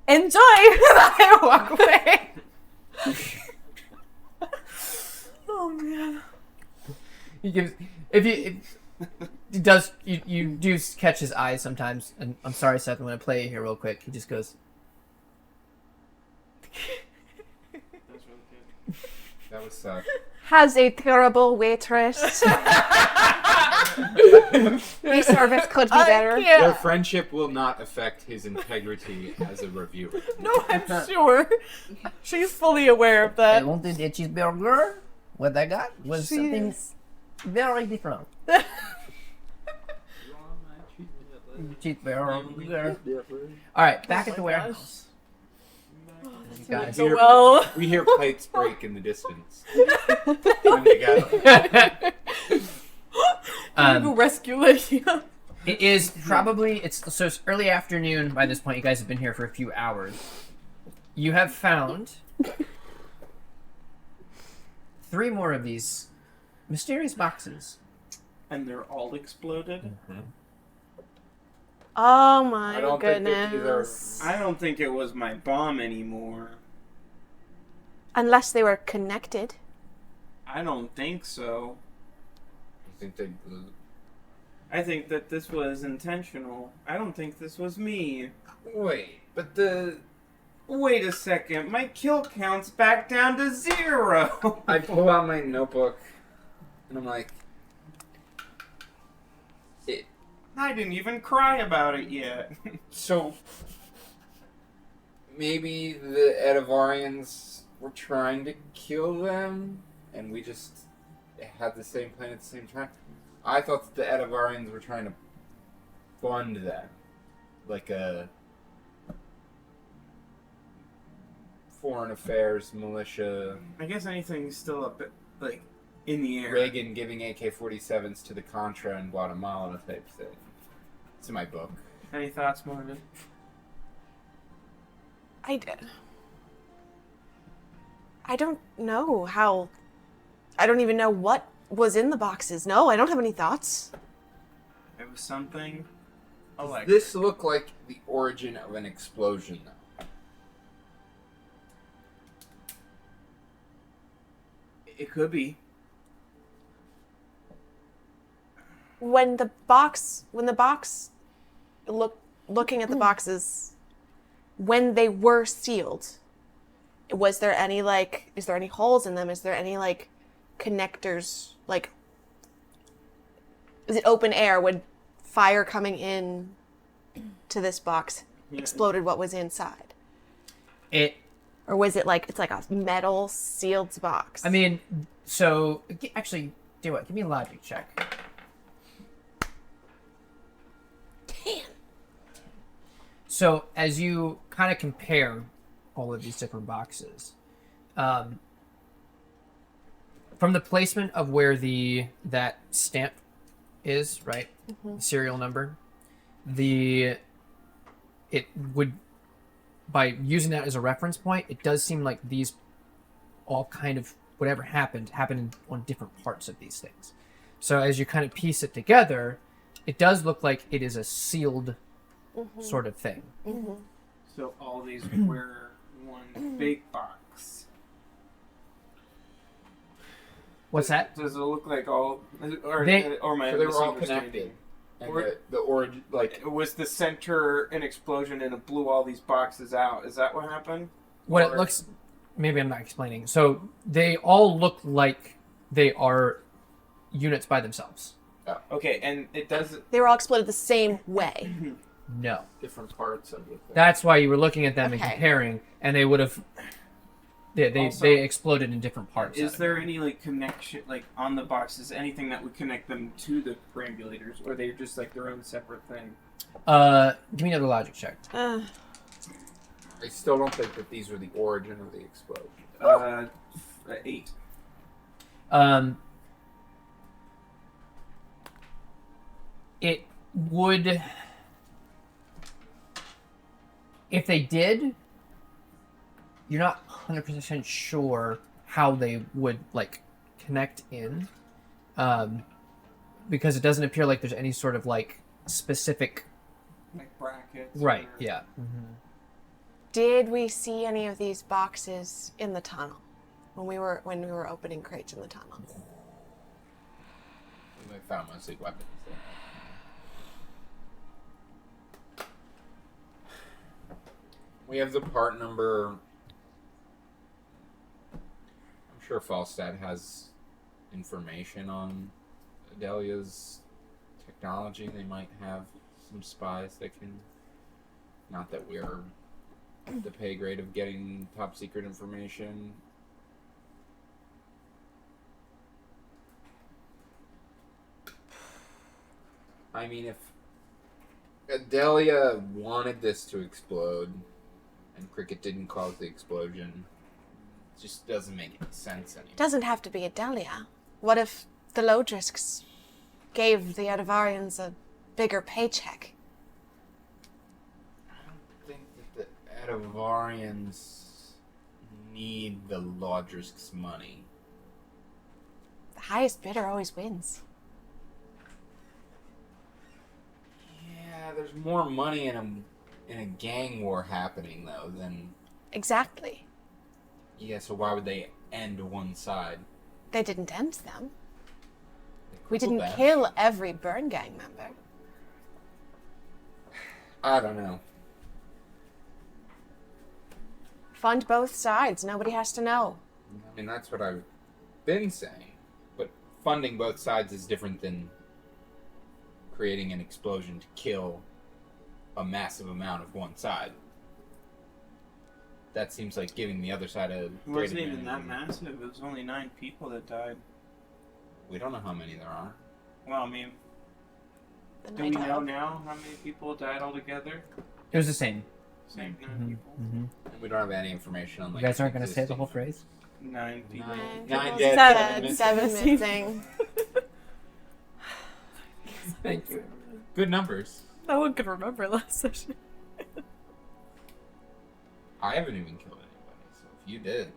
Enjoy. I walk away. Oh man. He gives, if he does, you do catch his eyes sometimes, and I'm sorry, Seth, I'm going to play it here real quick. He just goes, That was Has a terrible waitress. The service could be better. Their friendship will not affect his integrity as a reviewer. No, I'm sure. She's fully aware of I that. wanted a cheeseburger. What I got was something Jeez. very different. Cheeseburger. Alright, back at the warehouse. You guys. So well. We hear plates break in the distance. Time to go. Go rescue Lydia. It is probably it's early afternoon by this point. You guys have been here for a few hours. You have found 3 more of these mysterious boxes. And they're all exploded? Oh my I don't think that these are- goodness. I don't think it was my bomb anymore. Unless they were connected. I don't think so. I think they blew. I think that this was intentional. I don't think this was me. Wait, but the... Wait a second, my kill count's back down to 0! I pull out my notebook, and I'm like... I didn't even cry about it yet. So... Maybe the Edivarians were trying to kill them, and we just had the same plan at the same time. I thought that the Edivarians were trying to fund them. Like a foreign affairs militia. I guess anything's still up, like, in the air. Reagan giving AK-47s to the Contra in Guatemala type thing. It's in my book. Any thoughts, Morgan? I don't know how. I don't even know what was in the boxes. No, I don't have any thoughts. It was something. Oh, Does like this look like the origin of an explosion, though? it could be. When the box looking at the boxes, when they were sealed, was there any is there any holes in them? Is there any connectors? Is it open air? Would fire coming in to this box exploded what was inside? Or was it it's like a metal sealed box? I mean, so actually, do what? Give me a logic check. Damn. So as you kind of compare all of these different boxes, from the placement of where that stamp is, right, the serial number, it would, by using that as a reference point, it does seem like these all kind of whatever happened on different parts of these things. So as you kind of piece it together, it does look like it is a sealed sort of thing. Mm-hmm. So all these were one big box. What's that? Does it look like all, or They- or my So they were all misunderstanding? connected. And Or- the origin, It was the center an explosion and it blew all these boxes out. Is that what happened? what it looks. Maybe I'm not explaining. So they all look like they are units by themselves. Okay, and it doesn't. They were all exploded the same way. No. Different parts of it. That's why you were looking at them and Okay. comparing, and they would have. Yeah, Also, they exploded in different parts. Is there any like connection, like on the boxes, anything that would connect them to the perambulators, or they're just like their own separate thing? Give me another logic check. I still don't think that these were the origin of the explosion. 8. It would, if they did, you're not 100% sure how they would like connect in, because it doesn't appear like there's any sort of like specific. Like brackets. Right. or- Yeah. Did we see any of these boxes in the tunnel when we were opening crates in the tunnel? We found mostly weapons. We have the part number. I'm sure Falstat has information on Adelia's technology. They might have some spies that can. Not that we're the pay grade of getting top secret information. I mean, if Adelia wanted this to explode and Cricket didn't cause the explosion, it just doesn't make any sense anymore. It doesn't have to be a Delia. What if the Lodrisks gave the Edivarians a bigger paycheck? I don't think that the Edivarians need the Lodrisk's money. The highest bidder always wins. Yeah, there's more money in a gang war happening though than Exactly. yeah. So why would they end one side? They didn't end them. They We crippled didn't them. kill every Burn Gang member. I don't know. Fund both sides. Nobody has to know. I mean, that's what I've been saying. But funding both sides is different than creating an explosion to kill a massive amount of one side. That seems like giving the other side a It great wasn't even advantage. that massive. It was only 9 people that died. We don't know how many there are. Well, I mean, The do we night know of. now how many people died altogether? It was the same. Same 9 Mm-hmm. people. And we don't have any information on You like. guys aren't going to say the existing- whole phrase. 9 people. Nine people dead, said, seven 7 missing. Thank you. Good numbers. No one could remember last session. I haven't even killed anybody, so if you did,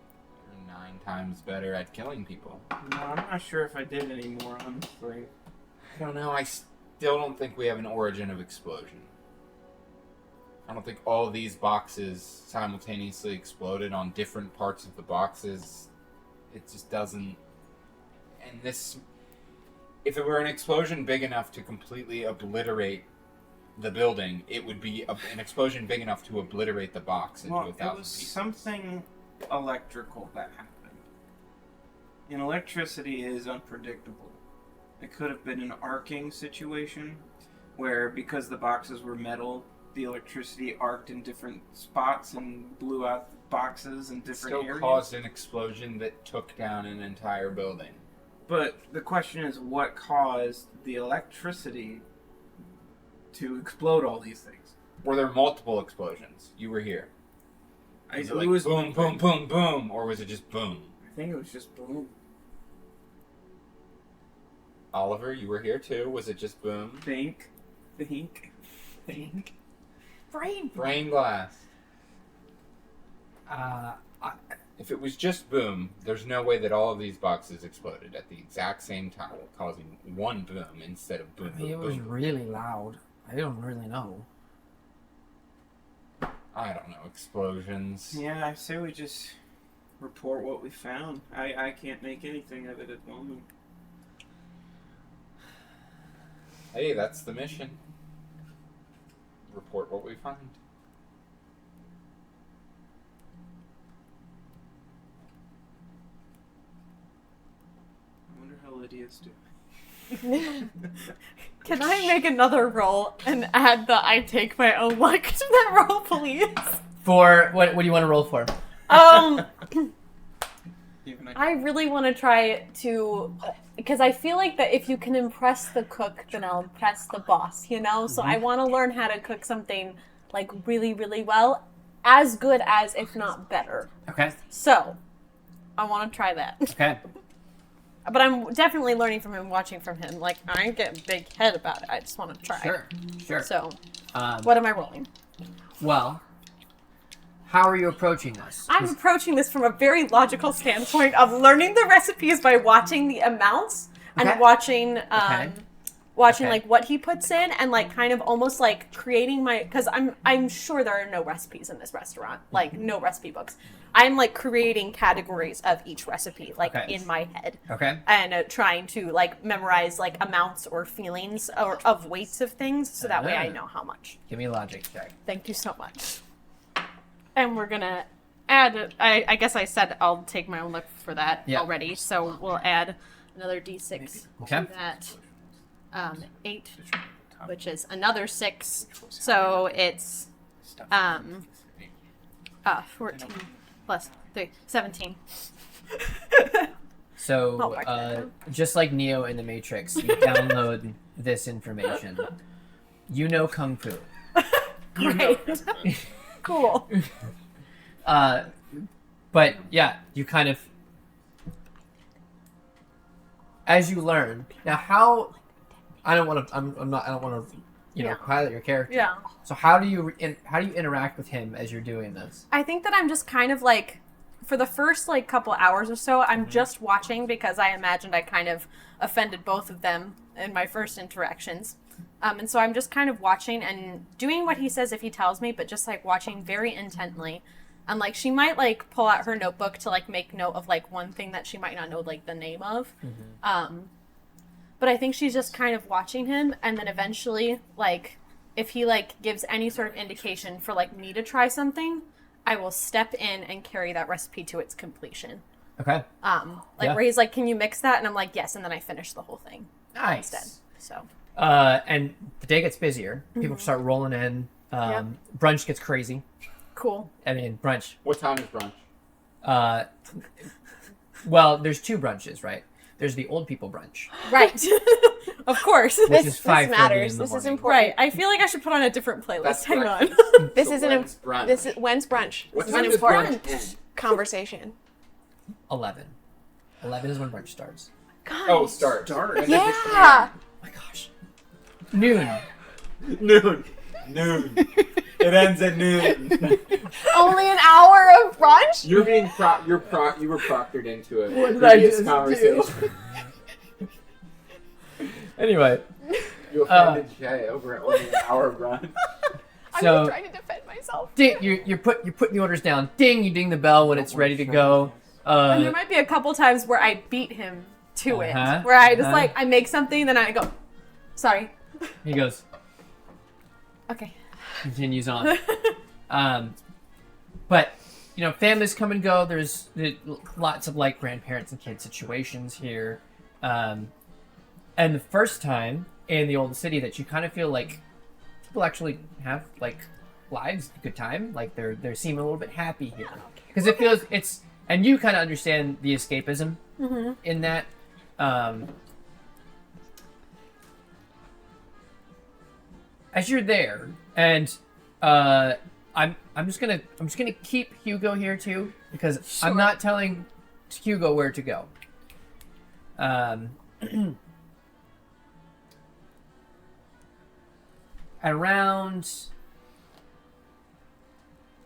you're 9 times better at killing people. No, I'm not sure if I did anymore, honestly. I don't know. I still don't think we have an origin of explosion. I don't think all of these boxes simultaneously exploded on different parts of the boxes. It just doesn't. And this. If it were an explosion big enough to completely obliterate the building, it would be an explosion big enough to obliterate the box into Well, 1,000 it was pieces. something electrical that happened. And electricity is unpredictable. It could have been an arcing situation where, because the boxes were metal, the electricity arced in different spots and blew out the boxes in different Still areas. caused an explosion that took down an entire building. But the question is, what caused the electricity to explode all these things? Were there multiple explosions? You were here. Was it like it was boom, boom, boom, boom, or was it just boom? I think it was just boom. Oliver, you were here too. Was it just boom? Think. Brain. Brain blast. I, If it was just boom, there's no way that all of these boxes exploded at the exact same time, causing one boom instead of boom, I mean, boom, it was boom. really loud. I don't really know. I don't know, explosions. Yeah, I say we just report what we found. I can't make anything of it at the moment. Hey, that's the mission. Report what we find. wonder how Lydia's doing. Can I make another roll and add the I take my own luck to that roll, please? For what do you want to roll for? Even I really want to try to, because I feel like that if you can impress the cook, then I'll impress the boss, you know? So I want to learn how to cook something like really, really well, as good as, if not better. Okay. So I want to try that. Okay. But I'm definitely learning from him, watching from him. Like, I ain't getting big head about it. I just want to try. Sure. So, what am I rolling? Well, how are you approaching this? I'm approaching this from a very logical standpoint of learning the recipes by watching the amounts and Okay. watching Okay. like what he puts in and like kind of almost like creating my, because I'm sure there are no recipes in this restaurant, like no recipe books. I'm like creating categories of each recipe like Okay. in my head. Okay. And trying to like memorize like amounts or feelings or of weights of things so that way I know how much. Give me a logic check. Thank you so much. And we're gonna add, I guess I said I'll take my own look for that Yeah. already, so we'll add another d6 Okay. to that. 8, which is another 6, so it's 14 plus 3, 17. So, I'll write that down. just like Neo in the Matrix, you download this information. You know Kung Fu. Great. Cool. But yeah, you kind of, as you learn now, how I don't want to. I don't want to, Yeah. pilot your character. Yeah. So how do you interact with him as you're doing this? I think that I'm just kind of like, for the first like couple hours or so, I'm just watching because I imagined I kind of offended both of them in my first interactions. And so I'm just kind of watching and doing what he says if he tells me, but just like watching very intently. And like she might like pull out her notebook to like make note of like one thing that she might not know like the name of. But I think she's just kind of watching him, and then eventually like if he like gives any sort of indication for like me to try something, I will step in and carry that recipe to its completion. Okay. Like where he's like, "Can you mix that?" And I'm like, "Yes," and then I finish the whole thing Nice. instead. So And the day gets busier. People start rolling in. Yep. Brunch gets crazy. cool. I mean, brunch. What time is brunch? Well, there's two brunches, right? There's the old people brunch, Right. Of course. which This is 5:30 matters. in the This is morning. important. Right. I feel like I should put on a different playlist. That's Hang on. breakfast. This So isn't when's brunch? This is when's brunch. What This is time an does important brunch end? conversation. 11. 11 is when brunch starts. God. Oh, start. Yeah. Oh my gosh. Noon. Noon. It ends at noon. Only an hour of brunch? You're being you were proctored into it. What did I Previous just conversation. Anyway, You offended Jay over only an hour of brunch. I'm So- just trying to defend myself. ding, you're putting the orders down. Ding, you ding the bell when it's ready to go. And there might be a couple times where I beat him to Uh-huh, it. Where I just uh-huh. like, I make something, then I go, sorry. He goes, Okay. continues on. But families come and go. There's lots of like grandparents and kid situations here. And the first time in the old city that you kind of feel like people actually have like lives, a good time, like they're seeming a little bit happy here, because it feels and you kind of understand the escapism in that. As you're there, and I'm just gonna keep Hugo here too, because I'm not telling Hugo where to go. At around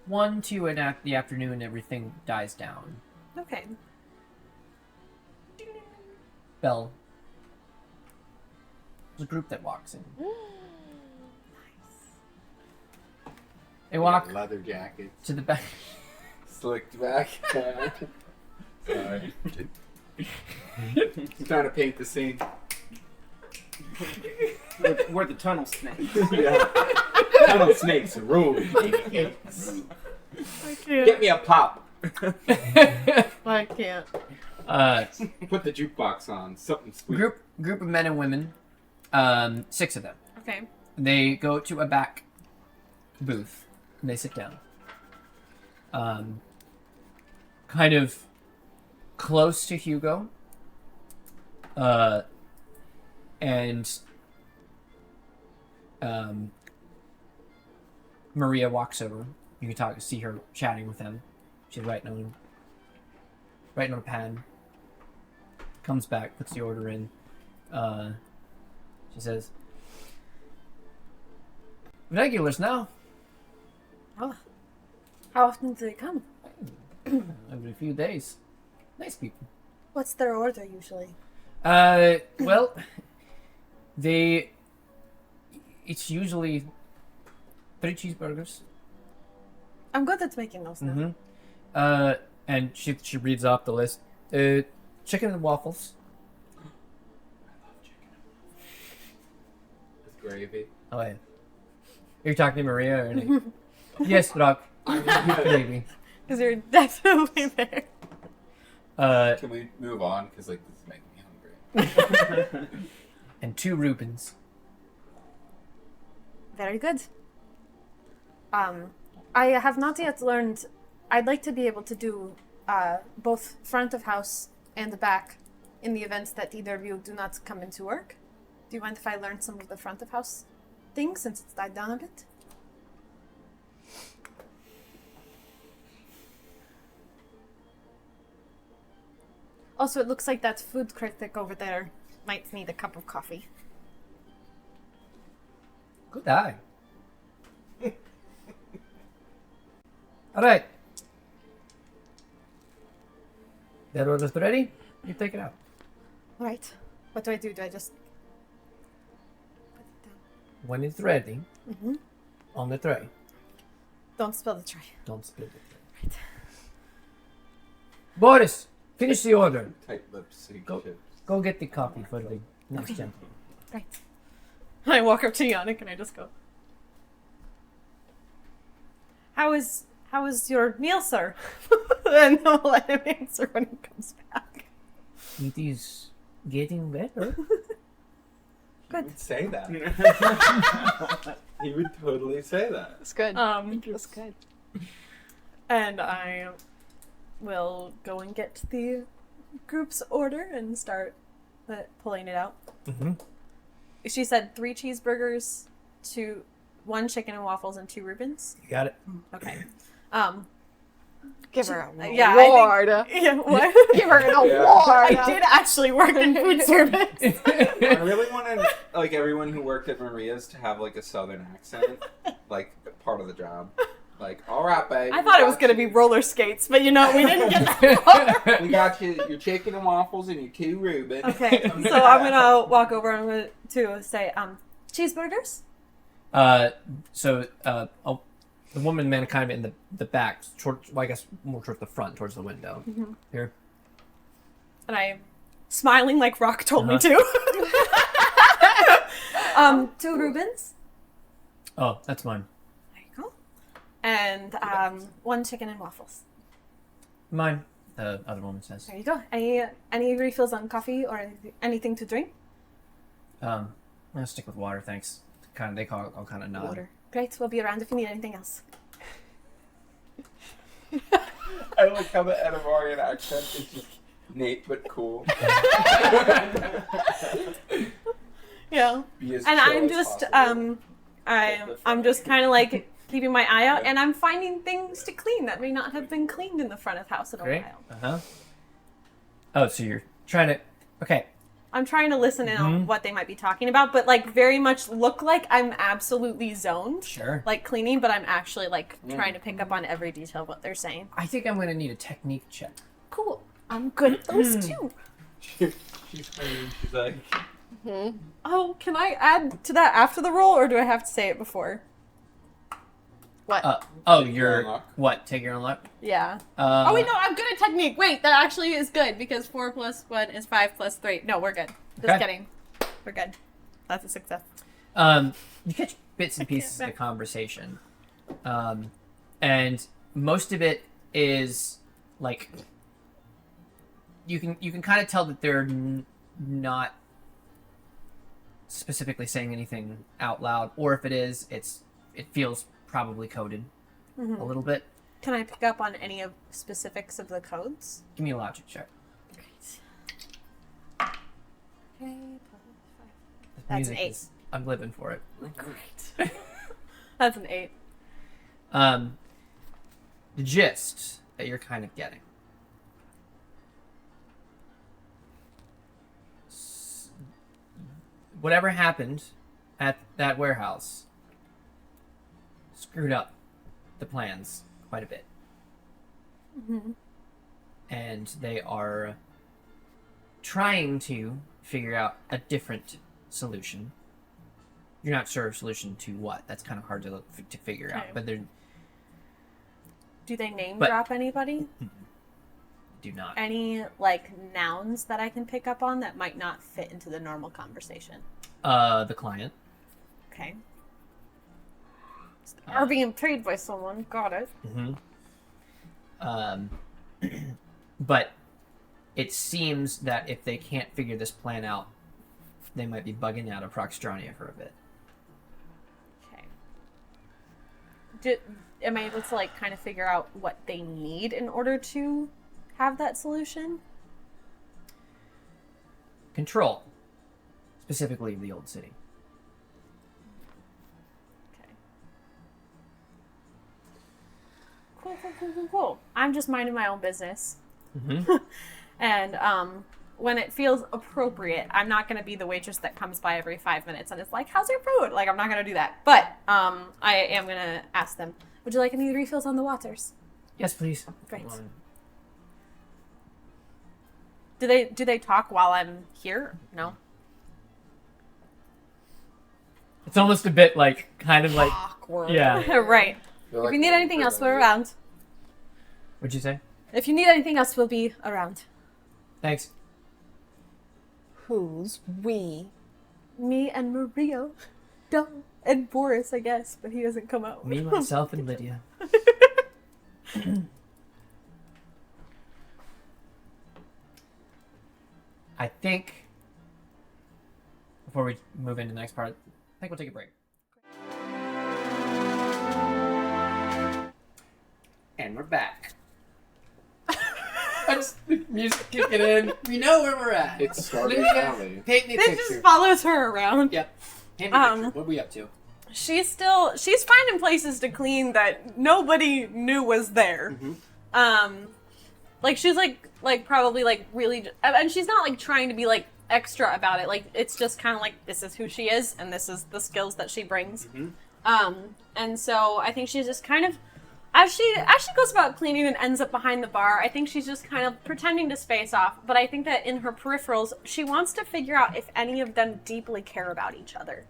1, 2 in the afternoon, everything dies down. Okay. Bell. There's a group that walks in. They walk Leather jackets. to the back. Slicked back. Sorry. Trying to paint the scene. We're the tunnel snakes. Yeah. Tunnel snakes rule. I can't. Get me a pop. I can't. Put the jukebox on. Something sweet. Group of men and women. 6 of them. Okay. They go to a back booth and they sit down. Kind of close to Hugo. And Maria walks over. You can see her chatting with him. She's writing on a pad. Comes back, puts the order in. She says, "Regulars now. Oh. How often do they come? Every few days. Nice people. What's their order usually? Well, it's usually 3 cheeseburgers. I'm good at making those now. And she reads off the list. Chicken and waffles. With gravy. Oh yeah. You're talking to Maria or Nick? Yes, Rock. Gravy. Because you're definitely there. Can we move on? Because this is making me hungry. And 2 Reubens. Very good. I have not yet learned. I'd like to be able to do both front of house and the back in the event that either of you do not come into work. Do you mind if I learn some of the front of house things since it's died down a bit? Also, it looks like that food critic over there might need a cup of coffee. Good eye. All right. That order's ready. You take it out. All right. What do I do? Do I just put it down? When it's ready, Mm-hmm. on the tray. Don't spill the tray. Don't spill it. Right. Boris, finish the order. Tight lips. So you Go. should- Go get the coffee for the next Okay. gentleman. Right. I walk up to Yannick and I just go, How is your meal, sir? And I'll let him answer when he comes back. It is getting better. He would say that. He would totally say that. It's good. That's good. And I will go and get the group's order and start pulling it out. Mm-hmm. She said 3 cheeseburgers, 1 chicken and waffles, and 2 Reubens. You got it. Okay. Give her an Yeah, I award. Yeah, what? Give her an award. I did actually work in food service. I really wanted everyone who worked at Maria's to have a southern accent, part of the job. All right, babe. I thought it was going to be roller skates, but we didn't get that far. We got your chicken and waffles and your 2 Reubens. Okay, so I'm going to walk over and I'm going to say, cheeseburgers? The woman and man kind of in the back, I guess more towards the front, towards the window. Mm-hmm. Here. And I'm smiling like Rock told me to. 2 Reubens. Oh, that's mine. There you go. And 1 chicken and waffles. Mine. The other woman says. There you go. Any refills on coffee or anything to drink? I'll stick with water, thanks. They call I'll kind of nod. Water. Great. We'll be around if you need anything else. I like how the Edivarian accent is just Nate but cool. Yeah. Be as And chill I'm as just possible. I'm just kind of keeping my eye out, and I'm finding things to clean that may not have been cleaned in the front of house in a Great. while. Oh, so you're trying to. Okay. I'm trying to listen in on what they might be talking about, but very much look like I'm absolutely zoned, Sure. cleaning, but I'm actually trying to pick up on every detail of what they're saying. I think I'm gonna need a technique check. Cool. I'm good at those too. She's clean. She's like, Oh, can I add to that after the roll, or do I have to say it before? What? Take your You're own luck. what? Take your own luck. Yeah. Oh wait, no, I'm good at technique. Wait, that actually is good because 4 + 1 is 5 + 3. No, we're good. Just Okay. kidding. We're good. That's a success. You catch bits and pieces of the conversation, and most of it is you can kind of tell that they're not specifically saying anything out loud, or if it is, it feels probably coded a little bit. Can I pick up on any of specifics of the codes? Give me a logic check. Okay. The That's music an 8. I'm living for it. Great. That's an 8. The gist that you're kind of getting. Whatever happened at that warehouse screwed up the plans quite a bit. And they are trying to figure out a different solution. You're not sure of solution to what. That's kind of hard to figure out. Okay. But they're Do they name But- drop anybody? do not. Any like nouns that I can pick up on that might not fit into the normal conversation? The client. Okay. Are being paid by someone. Got it. But it seems that if they can't figure this plan out, they might be bugging out of Proxtrania for a bit. Okay. Am I able to like kind of figure out what they need in order to have that solution? Control. Specifically the old city. Okay. Cool. I'm just minding my own business. And when it feels appropriate, I'm not going to be the waitress that comes by every 5 minutes and it's like, how's your food? Like, I'm not going to do that. But I am going to ask them, would you like any refills on the waters? Yes, please. Great. Hold on. Do they talk while I'm here? No. It's almost a bit like, kind of like, Awkward. yeah. Right. Feel If like you need waiting anything for else, them we're to- around. What'd you say? If you need anything else, we'll be around. Thanks. Who's we? Me and Mario. Duh. And Boris, I guess, but he doesn't come out. Me, myself, and Lydia. I think, before we move into the next part, I think we'll take a break. And we're back. The music kicking in. We know where we're at. It's Stardew Lydia, Valley. paint me a It picture. just follows her around. Yep. Paint me a picture. Um, What are we up to? She's finding places to clean that nobody knew was there. Like she's like probably like really, and she's not like trying to be like extra about it. Like it's just kind of like this is who she is and this is the skills that she brings. And so I think she's just kind of as she goes about cleaning and ends up behind the bar. I think she's just kind of pretending to space off. But I think that in her peripherals, she wants to figure out if any of them deeply care about each other.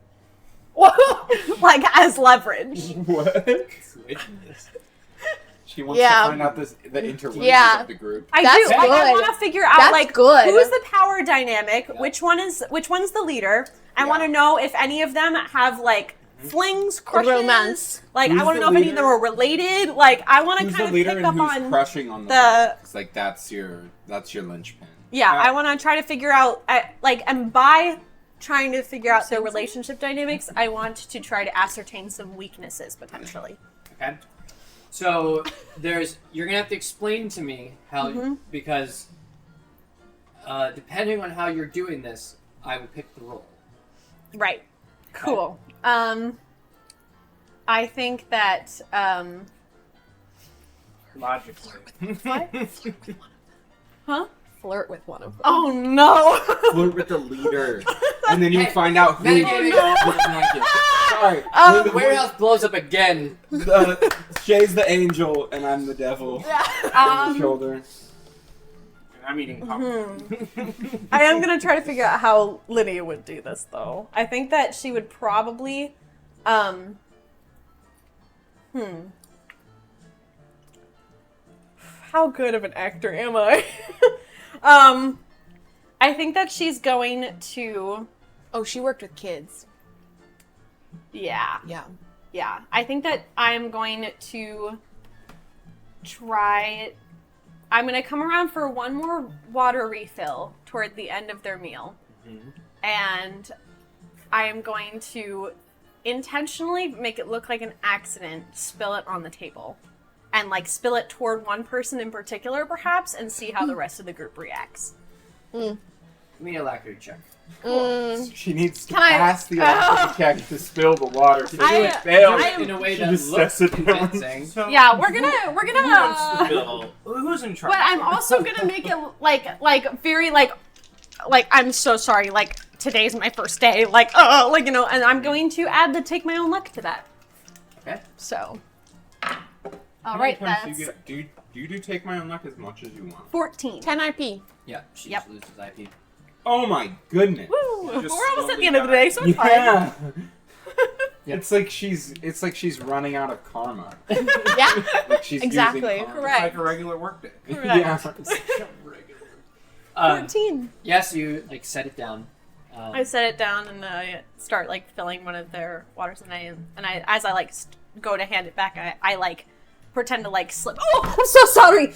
Like as leverage. What? She wants Yeah. to find out the interrelations Yeah. of the group. I That's do. I good. want to figure out That's like good. who's the power dynamic, which one's the leader. I want to know if any of them have like flings, crushes, Romance. Like Who's I want to the know if any of them leader? are related. Like I want to Who's kind the of leader pick and up who's on crushing on the- It's like that's your linchpin. Yeah, I want to try to figure out, and by trying to figure out their relationship dynamics, I want to try to ascertain some weaknesses potentially. Okay. So you're gonna have to explain to me how because depending on how you're doing this, I will pick the role. Right. Cool. I think that Logically. huh? Flirt with one of them. Oh no. Flirt with the leader, and then you find out who. Sorry. The warehouse blows up again. Shay's the angel, and I'm the devil. On the shoulder. And I'm eating popcorn. I am gonna try to figure out how Lydia would do this, though. I think that she would probably, How good of an actor am I? I think that she's going to, Oh, she worked with kids. yeah. Yeah. I think that I am going to try I'm gonna come around for one more water refill toward the end of their meal. And I am going to intentionally make it look like an accident, spill it on the table. And, like, spill it toward one person in particular, perhaps, and see how the rest of the group reacts. Give me a alacrity check. She needs to Can I- pass the alacrity check to spill the water. So I- it fails. I- In a way She that just looks sets it down. convincing. So, Yeah, we're gonna... who wants the bill? Who's in charge? But I'm also gonna make it, like, very, like, I'm so sorry, like, today's my first day, like, you know, and I'm going to add the take my own luck to that. Okay. So... How All many right, times that's do you do take my own luck as much as you want? 14. 10 IP. Yeah, she Yep. just loses IP. Oh my goodness. Woo! We're Just almost at slowly the end of the day, so it's fine. Yeah. Yep. It's like she's running out of karma. Yeah. Like she's Exactly. using karma. Correct. It's like a regular workday. Yeah. 14. Yes, you like set it down. I set it down and I start like filling one of their waters, and I as I like go to hand it back, I like pretend to like slip. Oh, I'm so sorry.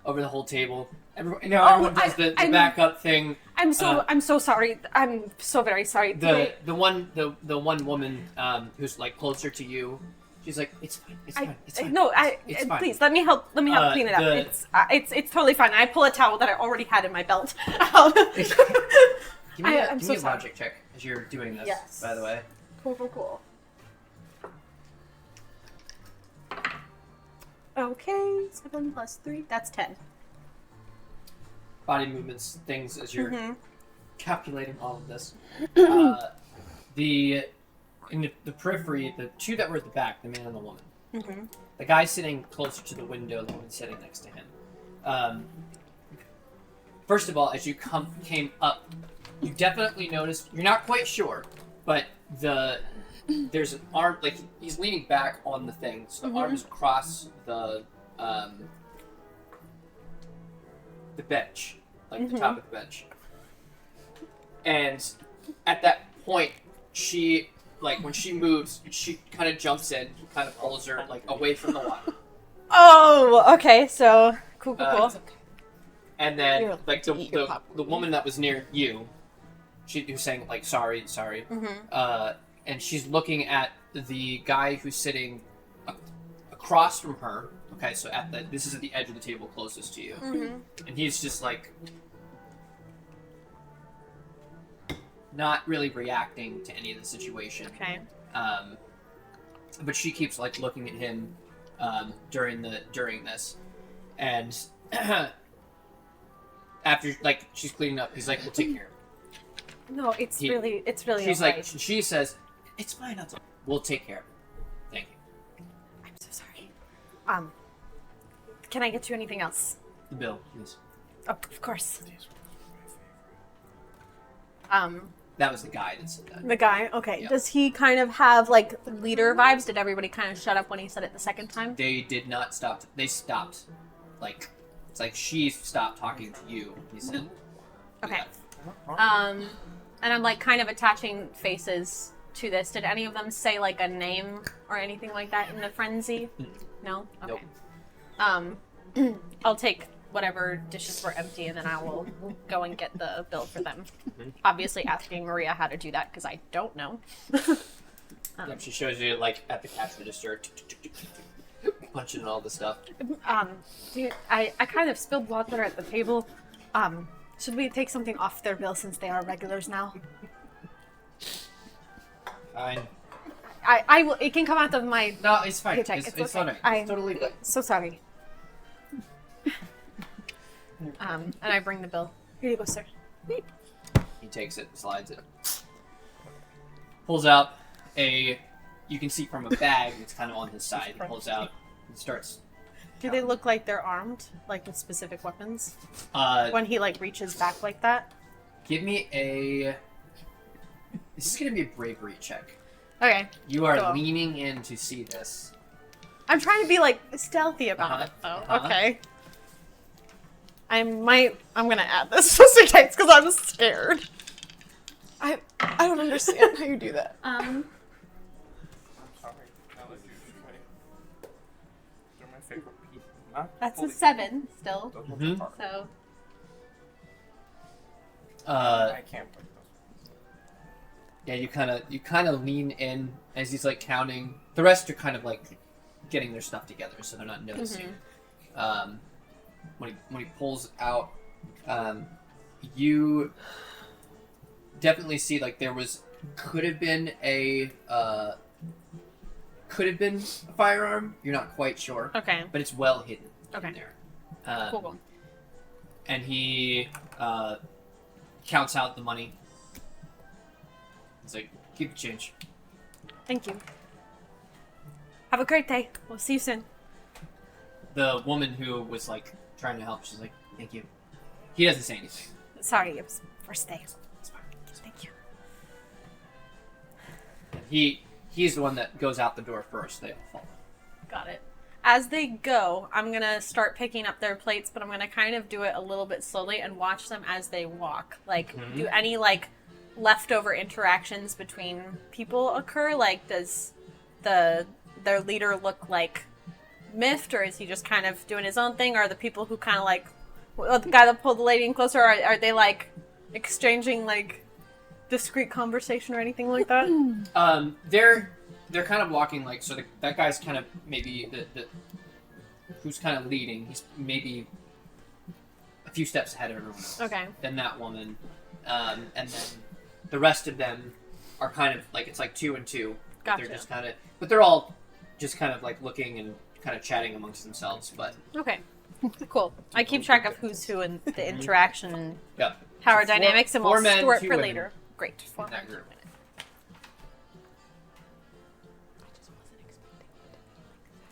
Over the whole table. Everyone does the backup thing. I'm so sorry. I'm so very sorry. The one woman who's like closer to you, she's like, it's fine, it's fine, it's fine. No, It's fine. please let me help clean it up. It's totally fine. I pull a towel that I already had in my belt out. Give me I'm a so sorry. logic check as you're doing this. Yes. By the way. Cool. Okay, 7 plus 3. That's 10. Body movements, things as you're Mm-hmm. calculating all of this. In the periphery, the two that were at the back, the man and the woman. Mm-hmm. The guy sitting closer to the window, the woman sitting next to him. First of all, as you came up, you definitely noticed. You're not quite sure, but there's an arm, like he's leaning back on the thing, so the arm is across the bench, like the top of the bench. And at that point, she, like when she moves, she kind of jumps in, kind of pulls her like away from the water. Oh, okay. So cool. And then You're like to eat your the woman that was near you, she was saying like sorry, and she's looking at the guy who's sitting across from her. Okay, so this is at the edge of the table closest to you, and he's just like not really reacting to any of the situation. Okay. But she keeps like looking at him during this, and after like she's cleaning up, he's like, "We'll take care of it." No, it's really. She's okay. like, she says, "It's fine. We'll take care of it. Thank you." I'm so sorry. Can I get you anything else? The bill, please. Oh, of course. That was the guy that said that. The guy. Okay. Yeah. Does he kind of have like leader vibes? Did everybody kind of shut up when he said it the second time? They did not stop. They stopped. Like it's like she stopped talking to you. He said. Okay. And I'm like kind of attaching faces to this. Did any of them say like a name or anything like that in the frenzy? No? Okay. Nope. I'll take whatever dishes were empty and then I will go and get the bill for them. Obviously asking Maria how to do that because I don't know. Yep, she shows you like at the cash register, punching in all the stuff. Dude, I kind of spilled water at the table. Should we take something off their bill since they are regulars now? Fine. I will. It can come out of my. No, it's fine. Paycheck. It's It's fine. okay. It's totally good. So sorry. And I bring the bill. Here you go, sir. He takes it, slides it, pulls out you can see from a bag that's kind of on his side. He pulls out and starts. Do they look like they're armed, like with specific weapons? Uh, When he like reaches back like that. give me a. This is gonna be a bravery check. Okay. You are Cool. leaning in to see this. I'm trying to be like stealthy about it though. Okay. I'm gonna add this just in case because I'm scared. I don't understand how you do that. I'm sorry. I'll let you try. They're my favorite pieces. Not That's fully- a 7 still. Those Mhm. ones are hard. So I can't play those. Yeah, you kind of lean in as he's like counting. The rest are kind of like getting their stuff together, so they're not noticing. When he pulls out, you definitely see like there could have been a firearm. You're not quite sure, okay. but it's well hidden Okay. in there. Cool. And he counts out the money. He's like, keep the change. Thank you. Have a great day. We'll see you soon. The woman who was like trying to help, she's like, thank you. He doesn't say anything. Sorry, it was first day. It's fine. Thank you. He's the one that goes out the door first. They all follow. Got it. As they go, I'm gonna start picking up their plates, but I'm gonna kind of do it a little bit slowly and watch them as they walk. Like, do any like leftover interactions between people occur? Like, does their leader look like miffed, or is he just kind of doing his own thing? Or are the people who kind of like the guy that pulled the lady in closer? Are they like exchanging like discreet conversation or anything like that? They're kind of walking like so. That guy's kind of maybe the who's kind of leading. He's maybe a few steps ahead of everyone else. Okay. Then that woman, and then the rest of them are kind of like it's like 2 and 2. Gotcha. They're just kind of, but they're all just kind of like looking and kind of chatting amongst themselves. But Okay. Cool. I keep track of who's who and the interaction and yeah, power So four- dynamics, and four we'll men, store it 2 for women later. Great. 4 in that men, 2 group. women.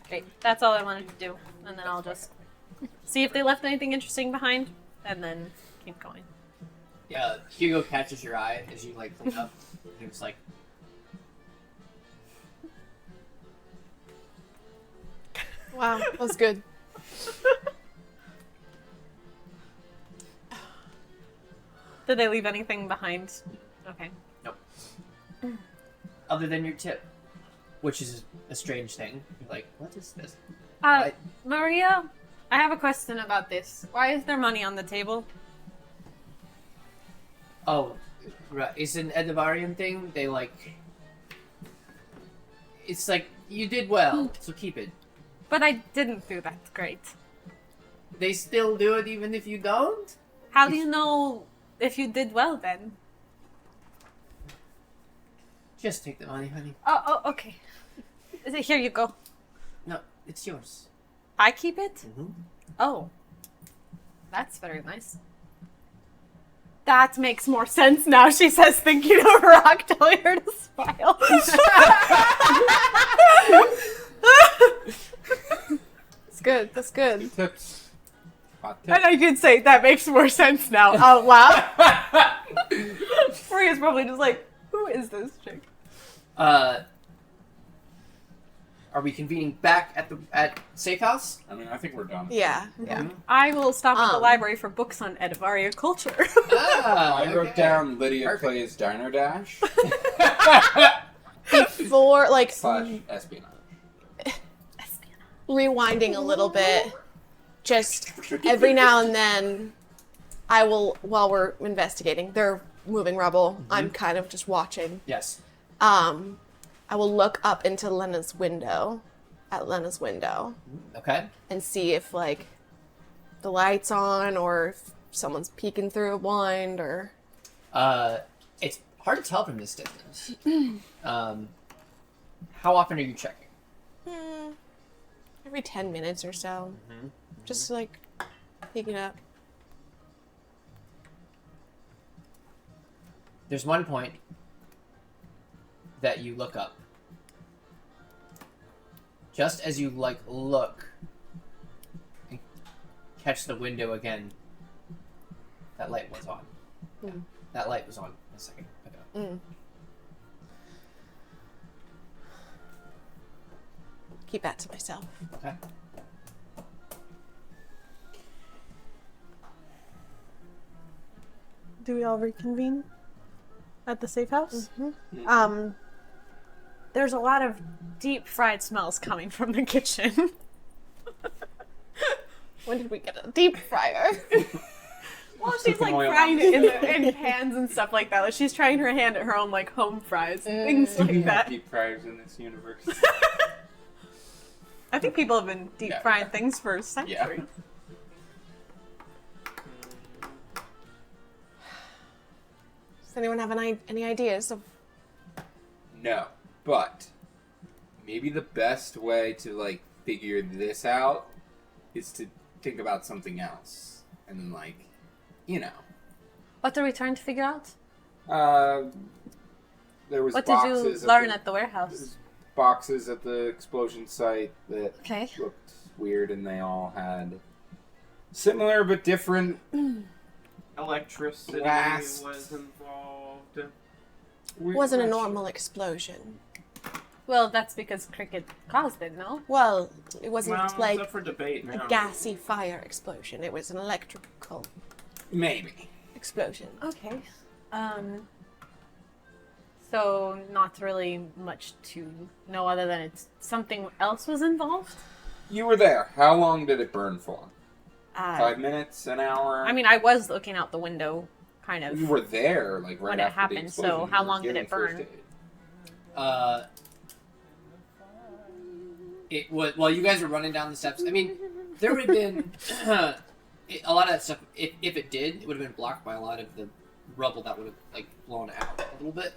Great. That's all I wanted to do, and then I'll just see if they left anything interesting behind, and then keep going. Yeah, Hugo catches your eye as you like clean up. And it's like, Wow, that was good. Did they leave anything behind? Okay. other than your tip, which is a strange thing. You're like, what is this? Maria, I have a question about this. Why is there money on the table? Oh, right. It's an Edivarian thing. They like. It's like you did well, so keep it. But I didn't do that great. They still do it even if you don't. How do you know if you did well then? Just take the money, honey. Oh, okay. Here you go. No, it's yours. I keep it? Mm-hmm. Oh. That's very nice. That makes more sense now, she says, thinking of Rock telling her to smile. It's good. That's good. Tips. Hot And tips. I did say, that makes more sense now, out loud. Maria's probably just like, who is this chick? Are we convening back at Safe House? I mean, I think we're done. Yeah. Yeah. I will stop at the Um. library for books on Edivaria culture. Ah, I wrote okay. down Lydia Perfect. plays Diner Dash Before, like, / espionage. rewinding a little bit, just every now and then, I will, while we're investigating, they're moving rubble. I'm kind of just watching. Yes. I will look up into Lena's window, Okay. and see if, like, the light's on or if someone's peeking through a blind or. It's hard to tell from this distance. How often are you checking? Every 10 minutes or so. Just, like, peeking up. There's one point that you look up. Just as you look and catch the window again, that light was on. That light was on a second ago. Keep that to myself. Okay. Do we all reconvene at the safe house? There's a lot of deep fried smells coming from the kitchen. When did we get a deep fryer? Well, she's like oil. frying it in pans and stuff like that. Like, she's trying her hand at her own like home fries, things Do we like have that. deep fryers in this universe? I think people have been deep Yeah. frying things for centuries. Does anyone have any ideas of? No, but maybe the best way to like figure this out is to think about something else, and then like, you know, What are we trying to figure out? there was What did you boxes learn at at the warehouse? boxes at the explosion site that Okay. looked weird, and they all had similar but different. Electricity Glass. was involved. Wasn't a normal explosion. Well, that's because Cricket caused it, no? Well, it wasn't Well, like it's up for debate a now. gassy fire explosion. It was an electrical Maybe. explosion. Okay. So not really much to know other than it's something else was involved. You were there. How long did it burn for? Uh, 5 minutes? An hour? I mean, I was looking out the window, kind of. you were there, like right when it after happened, the so explosion. how You were long did giving it burn? first aid. It was while you guys were running down the steps. I mean, there would have been a lot of that stuff. If it did, it would have been blocked by a lot of the rubble that would have like blown out a little bit.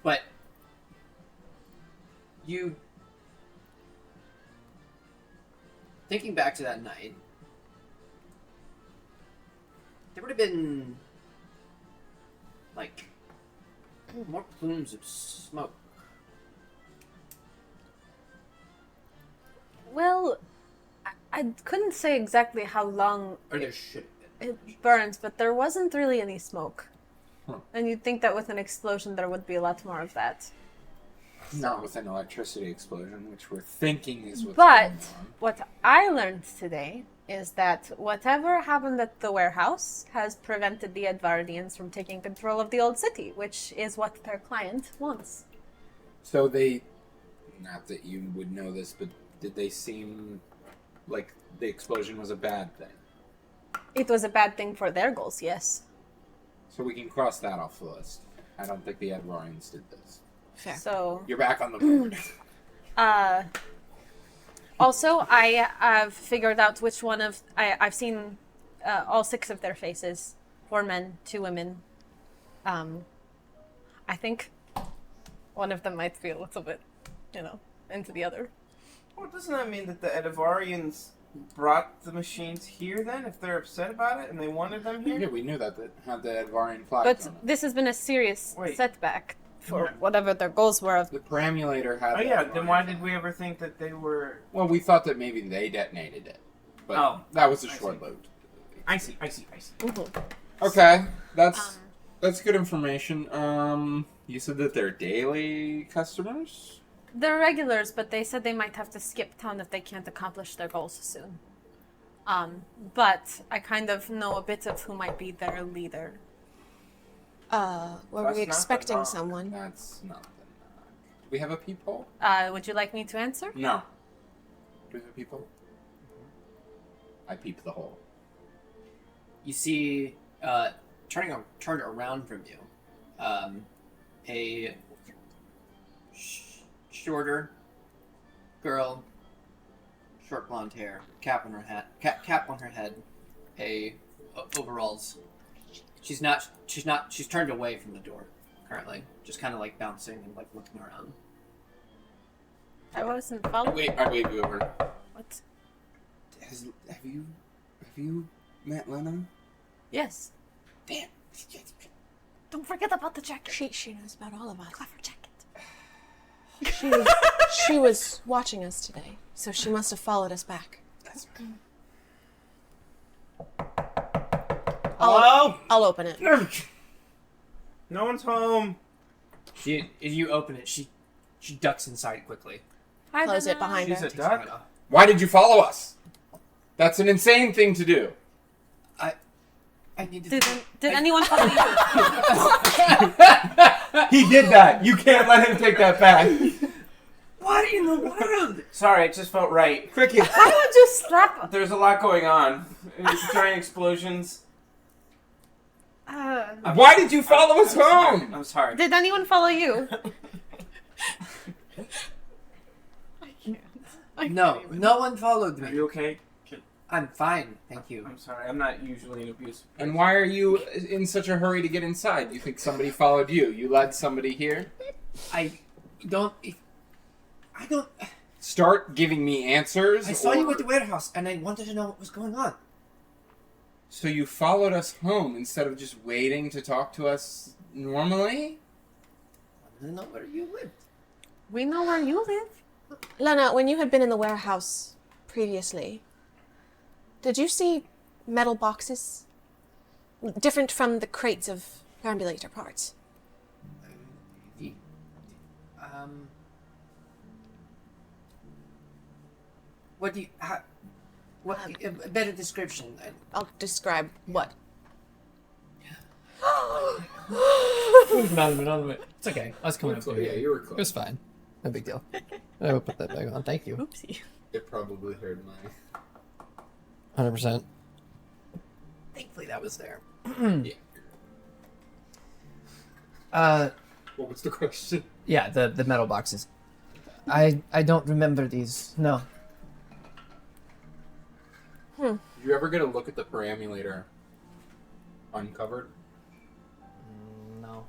But you thinking back to that night, there would have been like more plumes of smoke. Well, I couldn't say exactly how long Or there should have been. it burns, but there wasn't really any smoke. Huh. And you'd think that with an explosion there would be a lot more of that. Not with an electricity explosion, which we're thinking is what's But going on. what I learned today is that whatever happened at the warehouse has prevented the Edivarians from taking control of the old city, which is what their client wants. So they, not that you would know this, but did they seem like the explosion was a bad thing? It was a bad thing for their goals, yes. So we can cross that off the list. I don't think the Edivarians did this. Fair. So, You're back on the board. also, I have figured out which one of... I've seen all 6 of their faces. 4 men, 2 women. I think one of them might be a little bit, into the other. Well, doesn't that mean that the Edivarians brought the machines here then, if they're upset about it and they wanted them here? Yeah, we knew that had the Edivarian flag But on it. this has been a serious Wait. setback for Yeah. whatever their goals were of The perambulator had Oh the yeah, Edivarian then why flag. did we ever think that they were... Well, we thought that maybe they detonated it. But Oh, that was a I see. short-lived. I see. Okay, that's good information. You said that they're daily customers? They're regulars, but they said they might have to skip town if they can't accomplish their goals soon. But I kind of know a bit of who might be their leader. Were That's we not the expecting knock. someone? That's not the knock. Do we have a peephole? Would you like me to answer? No. Do we have a peephole? I peep the hole. You see, turned around from you, a shorter girl, short blonde hair, cap on her head, overalls. She's turned away from the door currently, just kind of like bouncing and like looking around. I wasn't following. I wave you over. What? Have you met Lena? Yes. Damn. Don't forget about the jacket. She knows about all of us. Clever jacket. She was watching us today, so she must have followed us back. That's Hello? I'll open it. No one's home. As you open it, she ducks inside quickly. Hi, Close it Lena. behind She's her. a duck. Why did you follow us? That's an insane thing to do. I need to. Did anyone follow you? He did that. You can't let him take that back. What in the world? Sorry, it just felt right. Cricket. Why would you slap? There's a lot going on. Giant explosions. Why did you follow us home? I'm sorry. Did anyone follow you? No, no one followed Are me. you okay? I'm fine, thank you. I'm sorry. I'm not usually an abusive. And why are you in such a hurry to get inside? You think somebody followed you? You led somebody here? I don't. Start giving me answers. I saw you or- at the warehouse, and I wanted to know what was going on. So you followed us home instead of just waiting to talk to us normally? I don't know where you lived. We know where you live. Lena, when you had been in the warehouse previously, did you see metal boxes? Different from the crates of perambulator parts. What do you? What a better description? I'll describe what. It's okay. I was coming up to Yeah, you were close. It was fine. No big deal. I will put that back on. Thank you. Oopsie. It probably hurt my... 100%. Thankfully, that was there. Yeah. What was the question? Yeah, the metal boxes. I don't remember these. No. Did you ever get a look at the perambulator uncovered? No.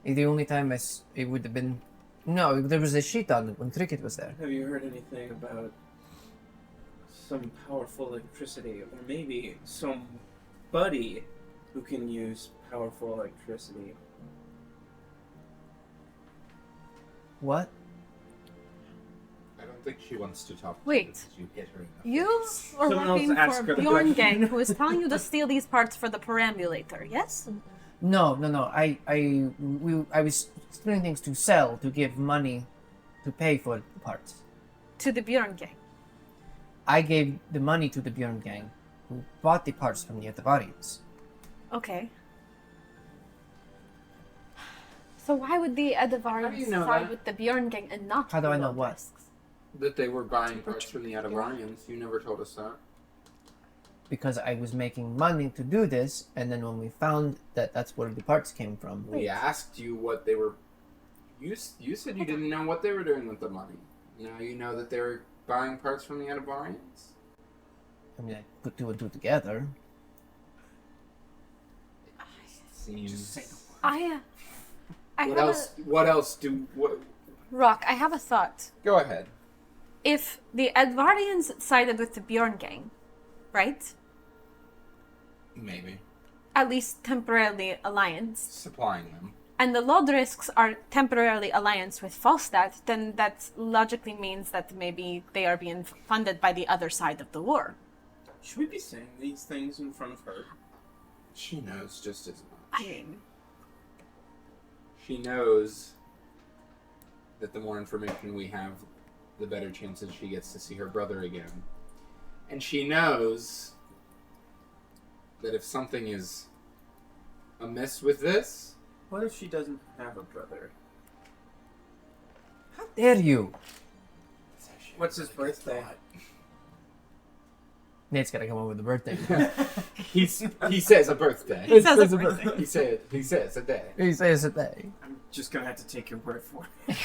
The only time it would have been... No, there was a sheet on it when Cricket was there. Have you heard anything about some powerful electricity, or maybe somebody who can use powerful electricity? What? I don't think she wants to talk to Wait. you because you hit her in the You face. are Someone else working ask for her the Bjorn question. Gang, who is telling you to steal these parts for the perambulator, yes? No. I was doing things to sell, to give money, to pay for the parts. To the Bjorn Gang. I gave the money to the Bjorn gang, who bought the parts from the Edivarians. Okay. So why would the How do Edivarians you know side that? with the Bjorn Gang and not How do the I know what? Lodrisks? That they were buying parts from the Edivarians. You never told us that. Because I was making money to do this, and then when we found that that's where the parts came from, We asked you what they were... You said you didn't know what they were doing with the money. Now you know that they were buying parts from the Edivarians? I mean, I put two and two together. Seems... I What have else? What else do... What... Rock, I have a thought. Go ahead. If the Edvarians sided with the Bjorn Gang, right? Maybe. At least temporarily alliance. Supplying them. And the Lodrisks are temporarily alliance with Falstat, then that logically means that maybe they are being funded by the other side of the war. Should we be saying these things in front of her? She knows just as much. I mean, She knows that the more information we have, the better chances she gets to see her brother again. And she knows that if something is amiss with this, What if she doesn't have a brother? How dare you? What's his birthday? Nate's gotta come up with a birthday. he says a birthday. He says a birthday. He says a day. He says a day. I'm just gonna have to take your word for it.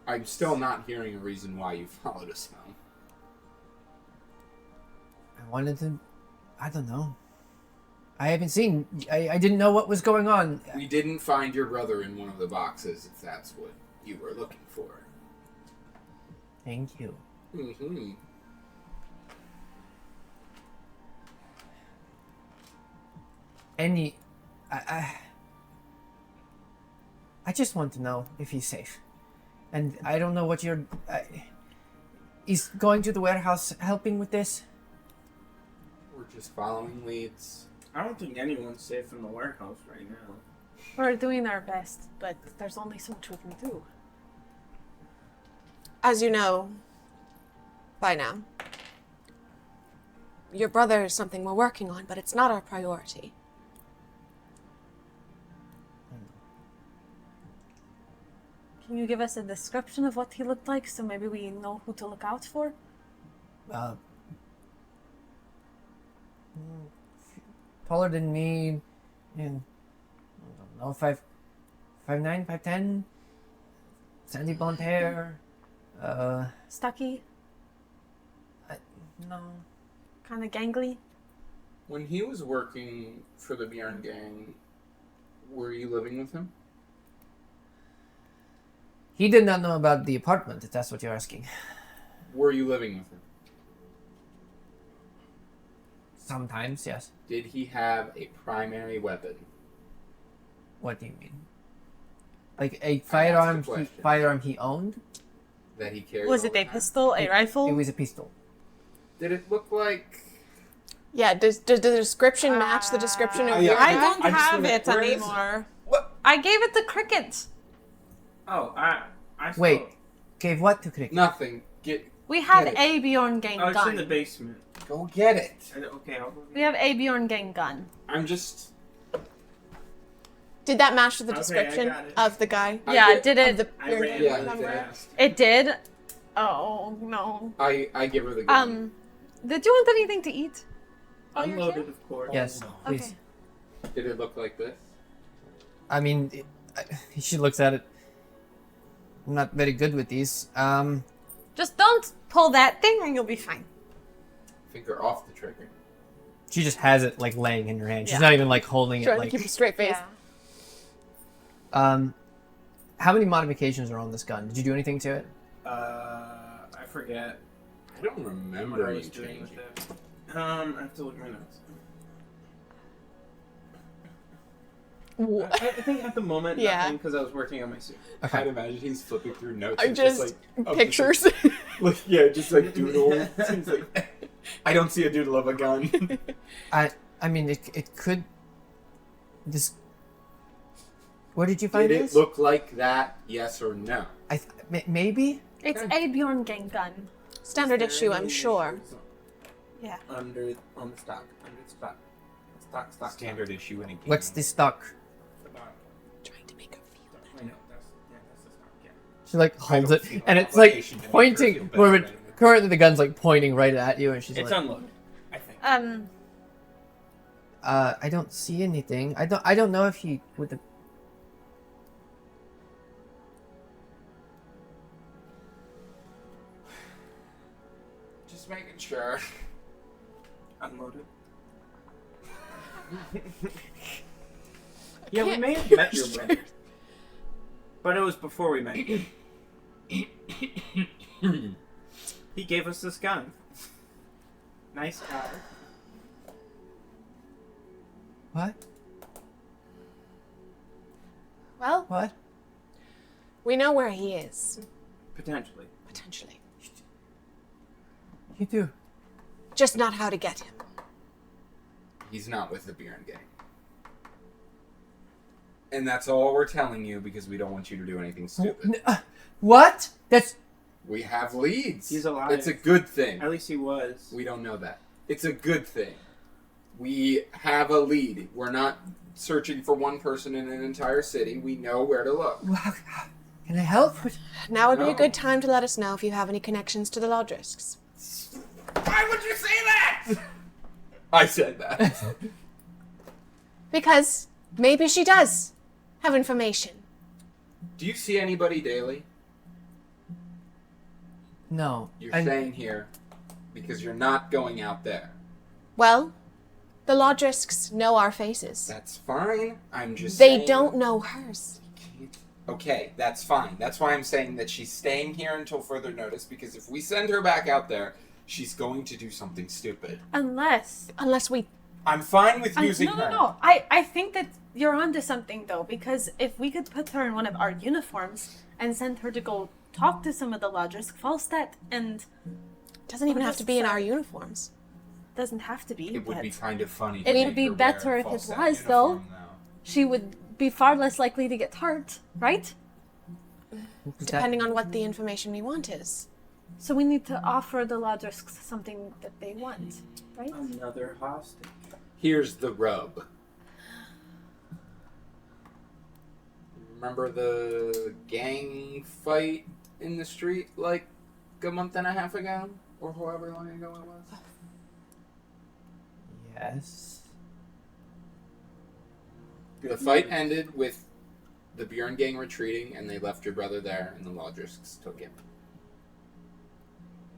I'm still not hearing a reason why you followed us home. I wanted to... I don't know. I haven't seen... I didn't know what was going on. We didn't find your brother in one of the boxes, if that's what you were looking for. Thank you. Mm-hmm. I just want to know if he's safe. And I don't know what you're... Is going to the warehouse helping with this? We're just following leads. I don't think anyone's safe in the warehouse right now. we're doing our best, but there's only so much we can do. As you know, by now, your brother is something we're working on, but it's not our priority. Can you give us a description of what he looked like so maybe we know who to look out for? Taller than me, and I don't know, 5'9", 5'10", sandy blonde hair. Stocky? No. Kind of gangly? When he was working for the Bjorn gang, were you living with him? He did not know about the apartment, if that's what you're asking. Were you living with him? Sometimes, yes. Did he have a primary weapon? What do you mean? Like a asked firearm? a question. Firearm he owned? That he carried? Was all it the a time? pistol, a rifle? It was a pistol. Did it look like? Yeah, does the description match the description of yeah, your I guy? don't I just have wanna- it where is it? anymore. What? I gave it to Cricket. Oh, I still, Wait, gave what to Cricket? Nothing. We have Get it. a Bjorn gang Oh, it's in the gun. basement. Go get it. Okay, I'll go. We have a Bjorn gang gun. I'm just. Did that match with the Okay, I description got it. of the guy? Yeah, get- did Of it? the I your ran Yeah, really number? fast. It did. Oh no. I give her the gun. Did you want anything to eat? while you're Unloaded, here? of course. Yes, please. Okay. Did it look like this? I mean, she looks at it. I'm not very good with these. Just don't pull that thing and you'll be fine. Finger off the trigger. She just has it like laying in her hand. She's Yeah. not even like holding it. Trying Like, to keep a straight face. how many modifications are on this gun? Did you do anything to it? I forget I don't what remember I you was doing with changing. it. I have to look at my notes. I think at the moment, Yeah. nothing, because I was working on my suit. Okay. I'd imagine he's flipping through notes. I and just like, of pictures. Like, yeah, just like doodle. Seems like I don't see a doodle of a gun. I mean, it could. This. Where did you Did find it this? look like that? Yes or no? Maybe. It's Okay. a Bjorn gang gun. Standard Is there issue, any I'm sure. issues Yeah. on the stock. Under the stock. Standard issue in a game. What's the stock? Trying to make her feel I know, that's the stock, yeah. She like I holds don't it, feel and an it's like obligation to make her pointing. feel better Where than anything. currently the gun's like pointing right at you, and she's It's like, unloaded, I think. I don't see anything. I don't know if he would have. Just making sure. Unloaded. Yeah, we may have met your brother. But it was before we met you. He gave us this gun. Nice guy. What? Well, What? we know where he is, Potentially. potentially. You do. Just not how to get him. He's not with the Bjorn gang. And that's all we're telling you because we don't want you to do anything stupid. What? That's. We have leads. He's alive. It's a good thing. At least he was. We don't know that. It's a good thing. We have a lead. We're not searching for one person in an entire city. We know where to look. Can I help? Now would be No. a good time to let us know if you have any connections to the Lodrisks. Why would you say that? I said that. Because maybe she does have information. Do you see anybody daily? No. You're I- staying here because you're not going out there. Well, the Lodrisks know our faces. That's fine. I'm just They saying. don't know hers. Okay, that's fine. That's why I'm saying that she's staying here until further notice, because if we send her back out there, she's going to do something stupid. Unless. Unless we... I'm fine with using no, her. no. I think that you're onto something though, because if we could put her in one of our uniforms and send her to go talk to some of the Lodrisk, Falstat, and Doesn't even have to be in our Unnecessary. uniforms. doesn't have to be. It would but be kind of funny. It to would make be her wear better a if it Falstat was, though. uniform, she would be far less likely to get hurt, right? Depending on what the information we want is. So we need to offer the Lodrisks something that they want, right? Another hostage. Here's the rub. Remember the gang fight in the street like a month and a half ago? Or however long ago it was? Yes. The fight ended with the Bjorn gang retreating, and they left your brother there, and the Lodrisks took him.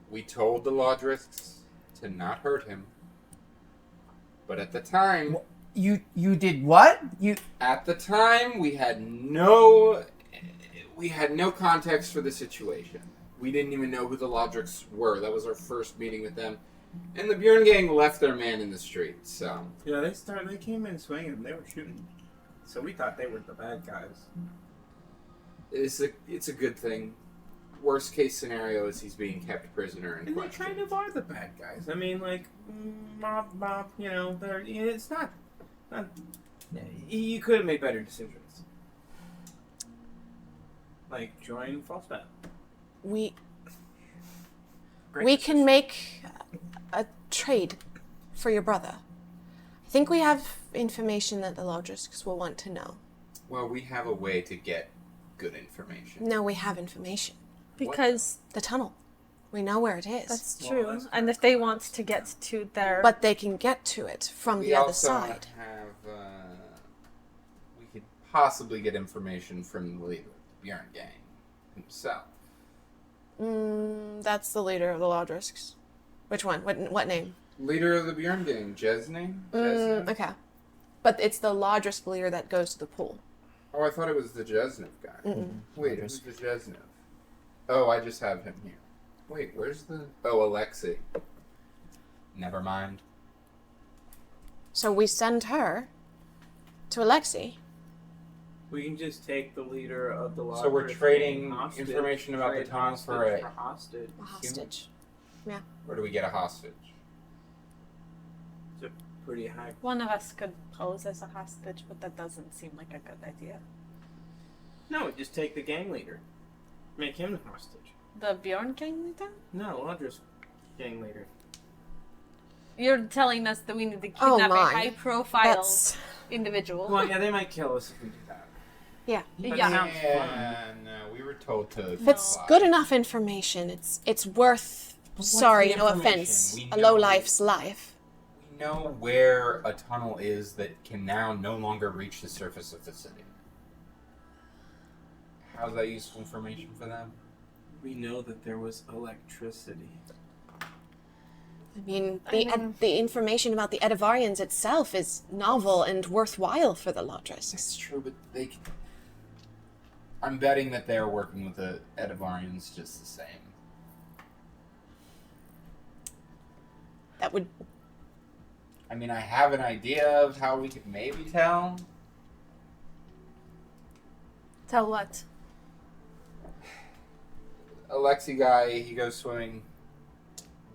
We told the Lodrisks to not hurt him, but at the time... You did what? At the time, we had no context for the situation. We didn't even know who the Lodrics were. That was our first meeting with them. And the Bjorn gang left their man in the street, so... Yeah, they came in swinging. They were shooting. So we thought they were the bad guys. It's a good thing. Worst case scenario is he's being kept prisoner and they questioned. kind of are the bad guys. I mean, like, mob, you know, it's not... You could have made better decisions. Like, join Falstat. We Great can make a trade for your brother. I think we have information that the Lodrisks will want to know. Well, we have a way to get good information. No, we have information. Because The tunnel. We know where it is. that's Well, true. that's And if they want to get to their... But they can get to it from We the other also side. have, we could possibly get information from the leader of the Bjorn gang himself. That's the leader of the Lodrisks. Which one? What name? Leader of the Bjorn gang, Jesney? Jesney? Okay. But it's the Lodrisk leader that goes to the pool. Oh, I thought it was the Jesnev guy. Wait, who's the Jesnev? Oh, I just have him here. Wait, where's the... Oh, Alexei. Never mind. So we send her to Alexei. We can just take the leader of the Lodric. So we're trading hostage, information about the trade tunnel for a... hostage. A hostage. Where do we get a hostage? It's a pretty high. One of us could pose as a hostage, but that doesn't seem like a good idea. No, just take the gang leader. Make him the hostage. The Bjorn gang leader? No, Lodric gang leader. You're telling us that we need to Oh kidnap a my. high-profile That's... individual. Well, yeah, they might kill us if we do that. Yeah. But Yeah. it sounds fun. No, we were told to... If it's good enough information, it's worth, what's sorry, the no information? offense, We a know- lowlife's life. We know where a tunnel is that can now no longer reach the surface of the city. How's that useful information for them? We know that there was electricity. I mean, the information about the Edivarians itself is novel and worthwhile for the Lodrisks. That's true, but they can... I'm betting that they're working with the Edivarians just the same. That would... I mean, I have an idea of how we could maybe tell. Tell what? Alexei guy, he goes swimming,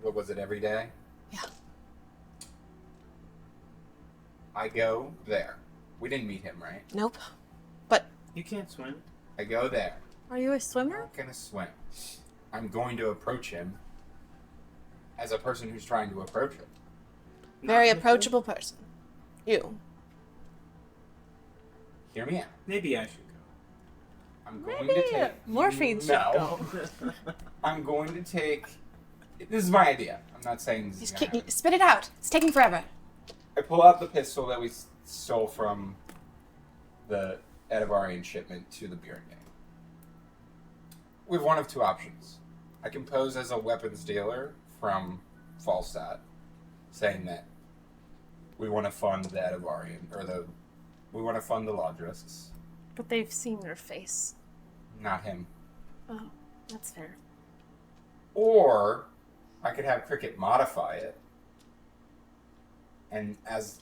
what was it, every day? Yeah. I go there. We didn't meet him, right? Nope. But You can't swim. I go there. Are you a I'm swimmer? not gonna swim. I'm going to approach him as a person who's trying to approach him. very Not approachable person. You. Hear me out. Maybe I should I'm going Maybe to take... Morphine should No. go. I'm going to take... This is my idea. I'm not saying this is Just gonna happen. spit it out. It's taking forever. I pull out the pistol that we stole from the Edivarian shipment to the Bjorn gang. We have one of two options. I can pose as a weapons dealer from Falstat, saying that we want to fund the Edivarian, we want to fund the Lodrisks, But they've seen your face. not him. Oh, that's fair. Or I could have Cricket modify it, and as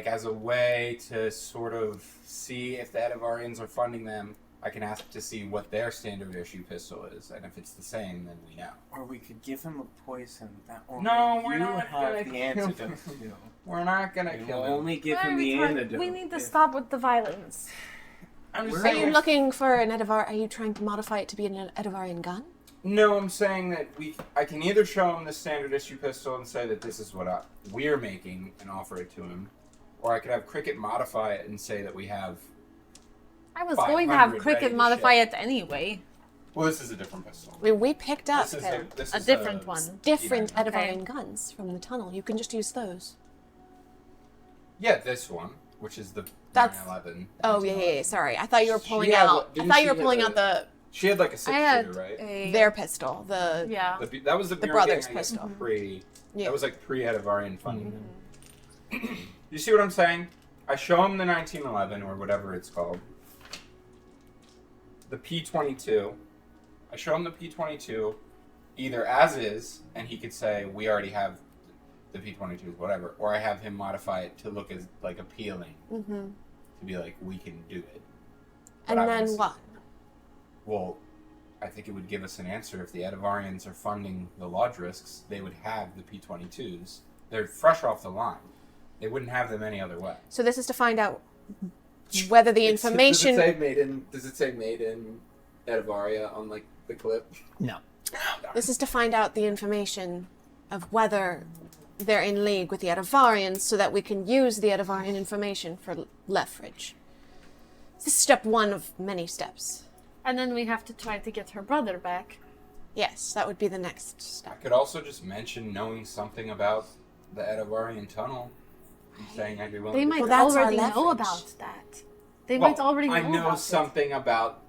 as a way to sort of see if the Edivarians are funding them, I can ask to see what their standard issue pistol is, and if it's the same, then we know. Or we could give him a poison that only No, we're you not have gonna the kill antidote him. to. We're not gonna We'll kill him. only give Why him are the we trying- antidote. We need to if- stop with the violence. I'm just We're Are saying. you looking for an Edivar? Are you trying to modify it to be an Edivarian gun? No, I'm saying that I can either show him the standard issue pistol and say that this is what we're making and offer it to him, or I could have Cricket modify it and say that we have I was going to have 500 Cricket ready to modify ship. it anyway. Well, this is a different pistol. We picked up This A is different one. different Yeah. Edivarian guns from the tunnel. You can just use those. Yeah, this one, which is the That's- 911. Oh yeah. Sorry, I thought you were pulling She had out. what- I didn't thought she you were have pulling a- out the She had like a I 6-shooter, had right? their pistol. The Yeah. That was the brother's thing, I guess, pistol. Pre. Yeah. That was like pre-Edivarian funding. You see what I'm saying? I show him the 1911 or whatever it's called. The P22. I show him the P22 either as is, and he could say, we already have the P22s, whatever. Or I have him modify it to look as like appealing. Mhm. To be like, we can do it. And But I then wanna see- what? Well, I think it would give us an answer. If the Edivarians are funding the lodge risks, they would have the P22s. They're fresh off the line. They wouldn't have them any other way. So this is to find out whether the information. Does it say made in Edivaria on like the clip? No. This is to find out the information of whether they're in league with the Edivarians, so that we can use the Edivarian information for leverage. This is step one of many steps. And then we have to try to get her brother back. Yes, that would be the next I step. could also just mention knowing something about the Edivarian tunnel. And saying I'd be willing They to might Well, that's our already know leverage. about that. They Well, might already know I know about something about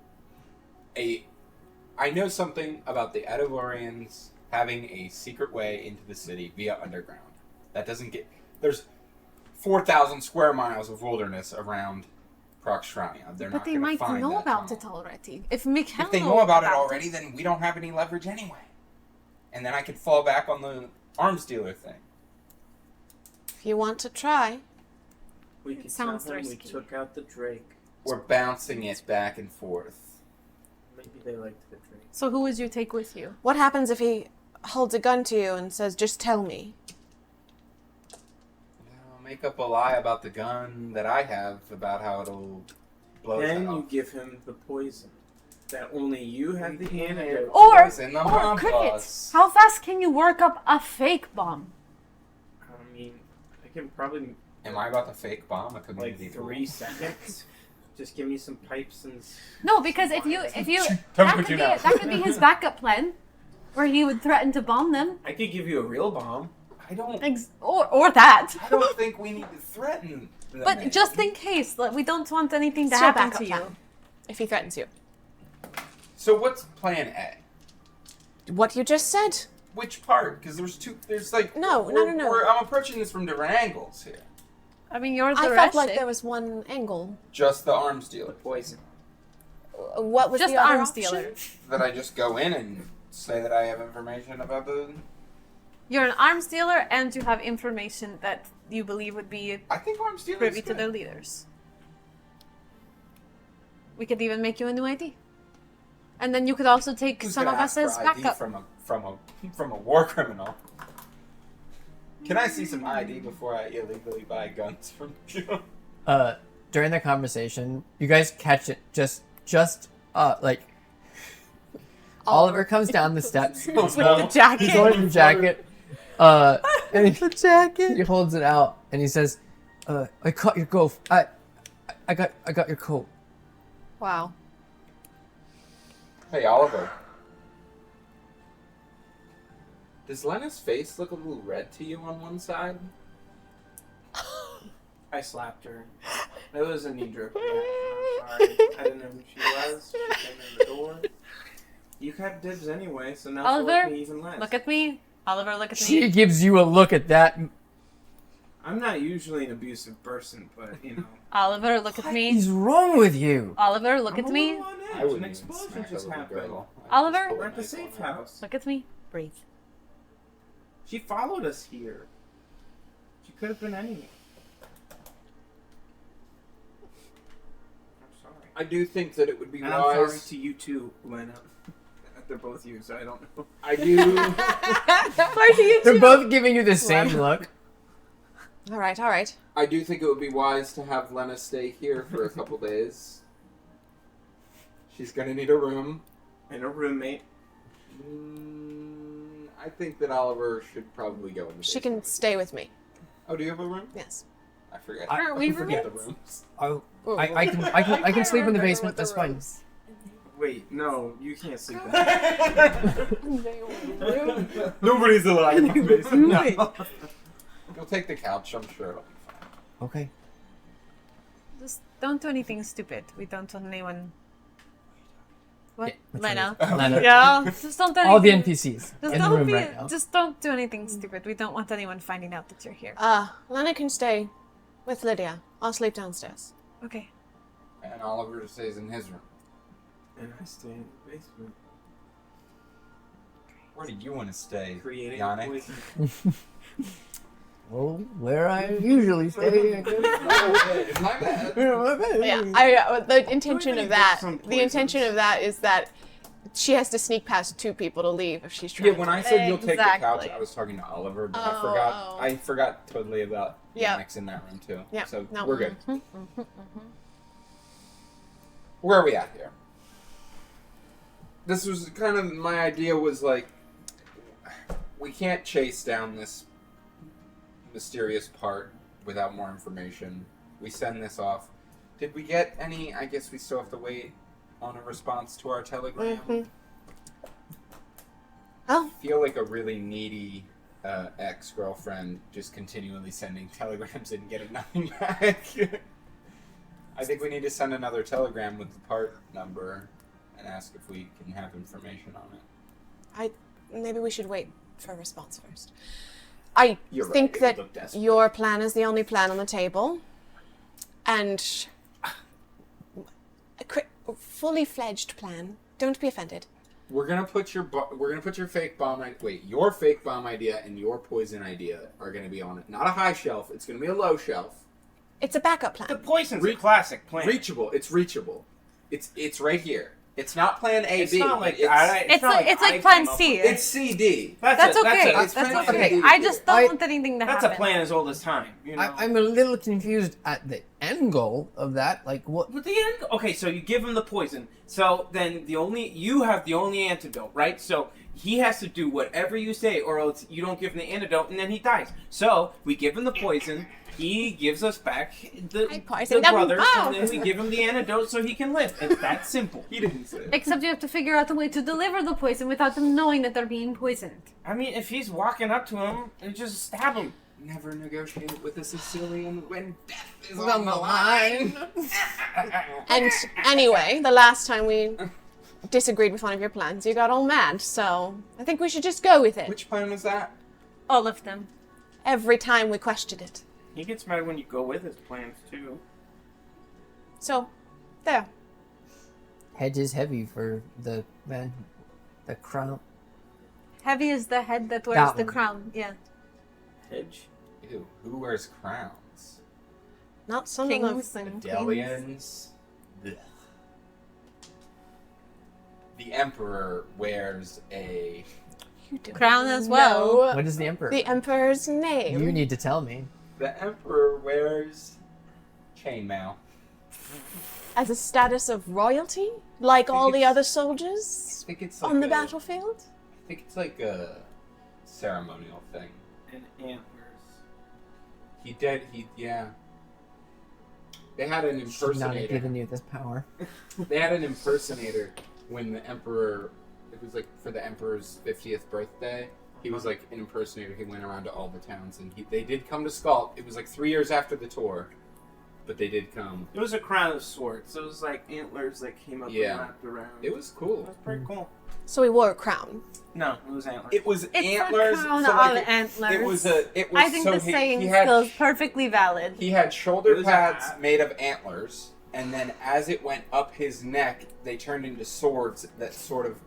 I know something about the Edivarians having a secret way into the city via underground. That doesn't get... There's 4,000 square miles of wilderness around Proxtrania. They're it. not But they gonna might find know that about tunnel. it already. If Mikhail If they know about it already, then we don't have any leverage anyway. And then I could fall back on the arms dealer thing. If you want to try, We could sounds tell him we risky. took out the Drake. We're bouncing it back and forth. Maybe they liked the Drake. So who would you take with you? what happens if he holds a gun to you and says, "Just tell me"? I'll make up a lie about the gun that I have, about how it'll blow his Then head you off. give him the poison. That only you have the antidote. Or, Poison the or Cricket, Mombas. how fast can you work up a fake bomb? I mean, I can probably Am I about to fake bomb a like community? 3 seconds. Just give me some pipes and. No, because if you Tell me that what could you be know. that could be his backup plan, where he would threaten to bomb them, I could give you a real bomb. I don't. or that. I don't think we need to threaten them. But just in case, like, we don't want anything to It's your happen backup to you. plan. If he threatens you. So what's plan A? What you just said. Which part? Because there's two. There's like No. I'm approaching this from different angles here. I mean, you're the I felt Rashik. like there was one angle. Just the arms The dealer. poison. What was Just the other arms option? dealer. That I just go in and say that I have information about the. You're an arms dealer, and you have information that you believe would be I think arms dealer privy is to good. their leaders. We could even make you a new ID, and then you could also take Who's some gonna of us ask as for ID backup. from a war criminal? Can I see some ID before I illegally buy guns from you? During the conversation, you guys catch it just like Oliver comes down the steps With the jacket. He's holding the jacket. And the jacket. He holds it out and he says, "I caught your coat. I got your coat." Wow. Hey, Oliver. Does Lena's face look a little red to you on one side? I slapped her. It was a knee-jerk reaction. I'm sorry. I didn't know who she was. She came in the door. You had dibs anyway, so now Oliver, force me even less. Look at me, Oliver. Look at She me. gives you a look at that. I'm not usually an abusive person, but you know. Oliver, look at What me. is wrong with you? Oliver, look I'm at a me. little on edge. I An wouldn't even explosion smack a just little happened. girl. Oliver? We're at the safe house. Look at me. Breathe. She followed us here. She could have been anyone. I'm sorry. I do think that it would be And I'm sorry wise. to you too, Lena. They're both you, so I don't know. I do. Why do you They're both giving you the same look. All right, all right. I do think it would be wise to have Lena stay here for a couple days. She's gonna need a room. And a roommate. I think that Oliver should probably go in the She can stay with me. Oh, do you have a room? Yes. I forget. Aren't we forget the roommates? rooms. I can sleep in the basement. That's fine. Wait, no, you can't sleep there. Nobody's allowed in the basement. No. You'll take the couch. I'm sure it'll be fine. Okay. Just don't do anything stupid. We don't want anyone. What? Yeah, which Lena. Lena. Yeah. Just don't do anything. All the NPCs Just in the don't room be. right now. Just don't do anything stupid. We don't want anyone finding out that you're here. Lena can stay with Lydia. I'll sleep downstairs. Okay. And Oliver stays in his room. And I stay in the basement. Where do you want to stay, Creating Yannick? poison. Well, where I usually stay. I guess. It's my bad. Yeah, the intention Everybody of that. gets some The intention poisons. of that is that she has to sneak past 2 people to leave if she's trying. Yeah, when I said you'll take the couch, Exactly. I was talking to Oliver, but Oh. I forgot totally about Yeah. Yannick's in that room too. Yeah. So No. we're good. Where are we at here? This was kind of my idea was like we can't chase down this mysterious part without more information. We send this off. Did we get any? I guess we still have to wait on a response to our telegram. Oh. I feel like a really needy ex-girlfriend just continually sending telegrams and getting nothing back. I think we need to send another telegram with the part number and ask if we can have information on it. Maybe we should wait for a response first. I You're think right, it that would look desperate. your plan is the only plan on the table, and a fully fledged plan. Don't be offended. We're gonna put your fake bomb your fake bomb idea and your poison idea are gonna be on it. Not a high shelf. It's gonna be a low shelf. It's a backup plan. The poison's a classic plan. Reachable. It's reachable. It's right here. It's not plan A, It's B. not like it's, It's not like I plan came up C. with- it's CD. That's okay. It's That's plan okay. C. I just don't I- want anything to That's happen. a plan as old as time. You know. I'm a little confused at the end goal of that. Like, what? But the end. Okay, so you give him the poison. So then you have the only antidote, right? So he has to do whatever you say, or else you don't give him the antidote, and then he dies. So we give him the poison. He gives us back I the poisoned them brothers, both. and then we give him the antidote so he can live. It's that simple. He didn't say it. Except you have to figure out a way to deliver the poison without them knowing that they're being poisoned. I mean, if he's walking up to him, and just stab him. Never negotiate with a Sicilian when death is On the line. And anyway, the last time we disagreed with one of your plans, you got all mad. So I think we should just go with it. Which plan was that? All of them. Every time we questioned it. He gets mad when you go with his plans too. So, there. Head is heavy for the crown. Heavy is the head that wears That the one. crown. Yeah. Hedge. Ew, who wears crowns? Not some of Kings them. and queens. Delians. Ugh. The Emperor wears a... You do Crown as well. know What is the emperor? the Emperor's name. You need to tell me. The Emperor wears chainmail. As a status of royalty? Like all the it's- other I soldiers think it's like on the a- battlefield? I think it's like a ceremonial thing. And antlers. Yeah. They had an Should not have impersonator. given you this power. They had an impersonator when the Emperor, it was like for the Emperor's 50th birthday. He was like an impersonator. He went around to all the towns, and they did come to Skald. It was like 3 years after the tour, but they did come. It was a crown of swords. So it was like antlers that came up Yeah. and wrapped around. It was It cool. was pretty cool. So he wore a crown. No, it was antlers. It was It's antlers. a crown so, of like, antlers. It was a. It was I think so the he, saying he had still is perfectly valid. He had shoulder It was a pads hat. made of antlers, and then as it went up his neck, they turned into swords that sort of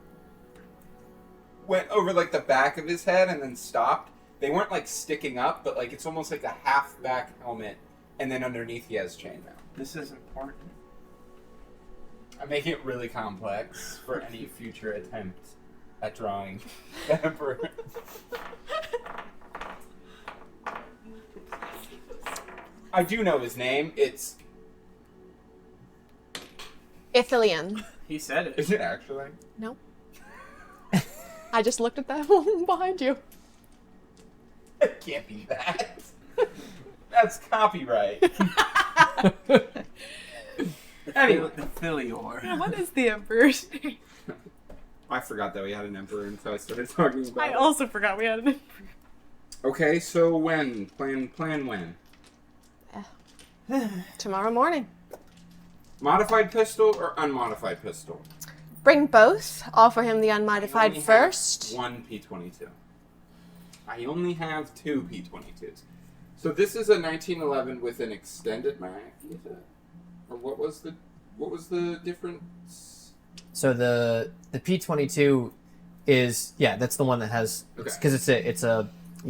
went over like the back of his head and then stopped. They weren't like sticking up, but like it's almost like a half back helmet, and then underneath he has chainmail. This is important. I'm making it really complex for any future attempt at drawing the Emperor. I do know his name. It's... Ithilian. He said it. Is it actually? No. I just looked at that one behind you. It can't be that. That's copyright. Anyway, The Philior. What is the Emperor's name? I forgot that we had an emperor until I started talking about I it. also forgot we had an Okay, so when? Plan when? Tomorrow morning. Modified pistol or unmodified pistol? Bring both. Offer him the I unmodified only have first. one P22. I only have two P22s. So this is a 1911 with an extended mag, is it? Or what was the difference? So the P22 is that's the one that has Okay. because it's a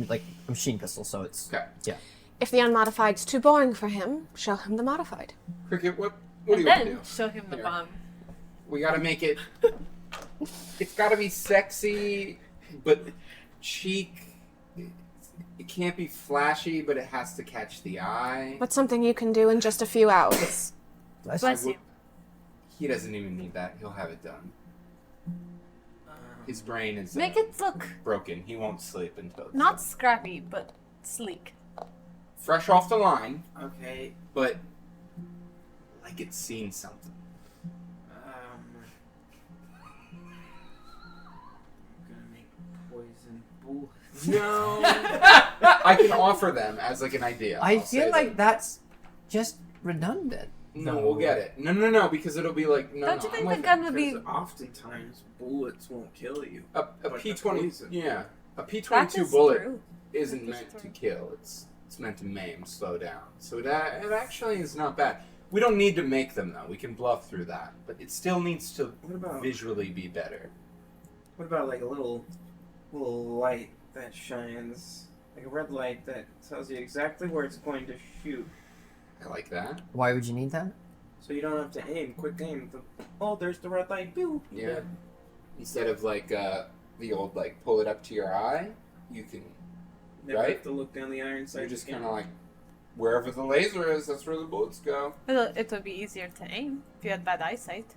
like a machine pistol, so it's Okay. If the unmodified's too boring for him, show him the modified. Cricket, what do And you want to then do? show him the Here. bomb. We gotta make it. It's gotta be sexy, but chic. It can't be flashy, but it has to catch the eye. What's something you can do in just a few hours? Bless you. He doesn't even need that. He'll have it done. His brain is Make it look broken. He won't sleep until it's not done. scrappy, but sleek. Fresh off the line, Okay. but like it's seen something. I'm gonna make poison bullets. No. I can offer them as like an idea. I I'll feel say like that. that's just redundant. No, we'll get it. No, because it'll be like no. Don't you no, think I'm the like, gun would be? Because oftentimes bullets won't kill you. a But the P20? poison. Yeah, a That P22 is bullet true. isn't That is meant to true. kill. It's meant to maim, slow down. So it actually is not bad. We don't need to make them though. We can bluff through that, but it still needs to What about visually be better. what about like a little light that shines, like a red light that tells you exactly where it's going to shoot, I like that. Why would you need that? so you don't have to aim. Quick aim. Oh, there's the red light. Pew. Yeah. Instead of like the old like pull it up to your eye, you can. Never Right? have to look down the iron sight. You're just kind of like wherever the laser is, that's where the bullets go. It would be easier to aim if you had bad eyesight.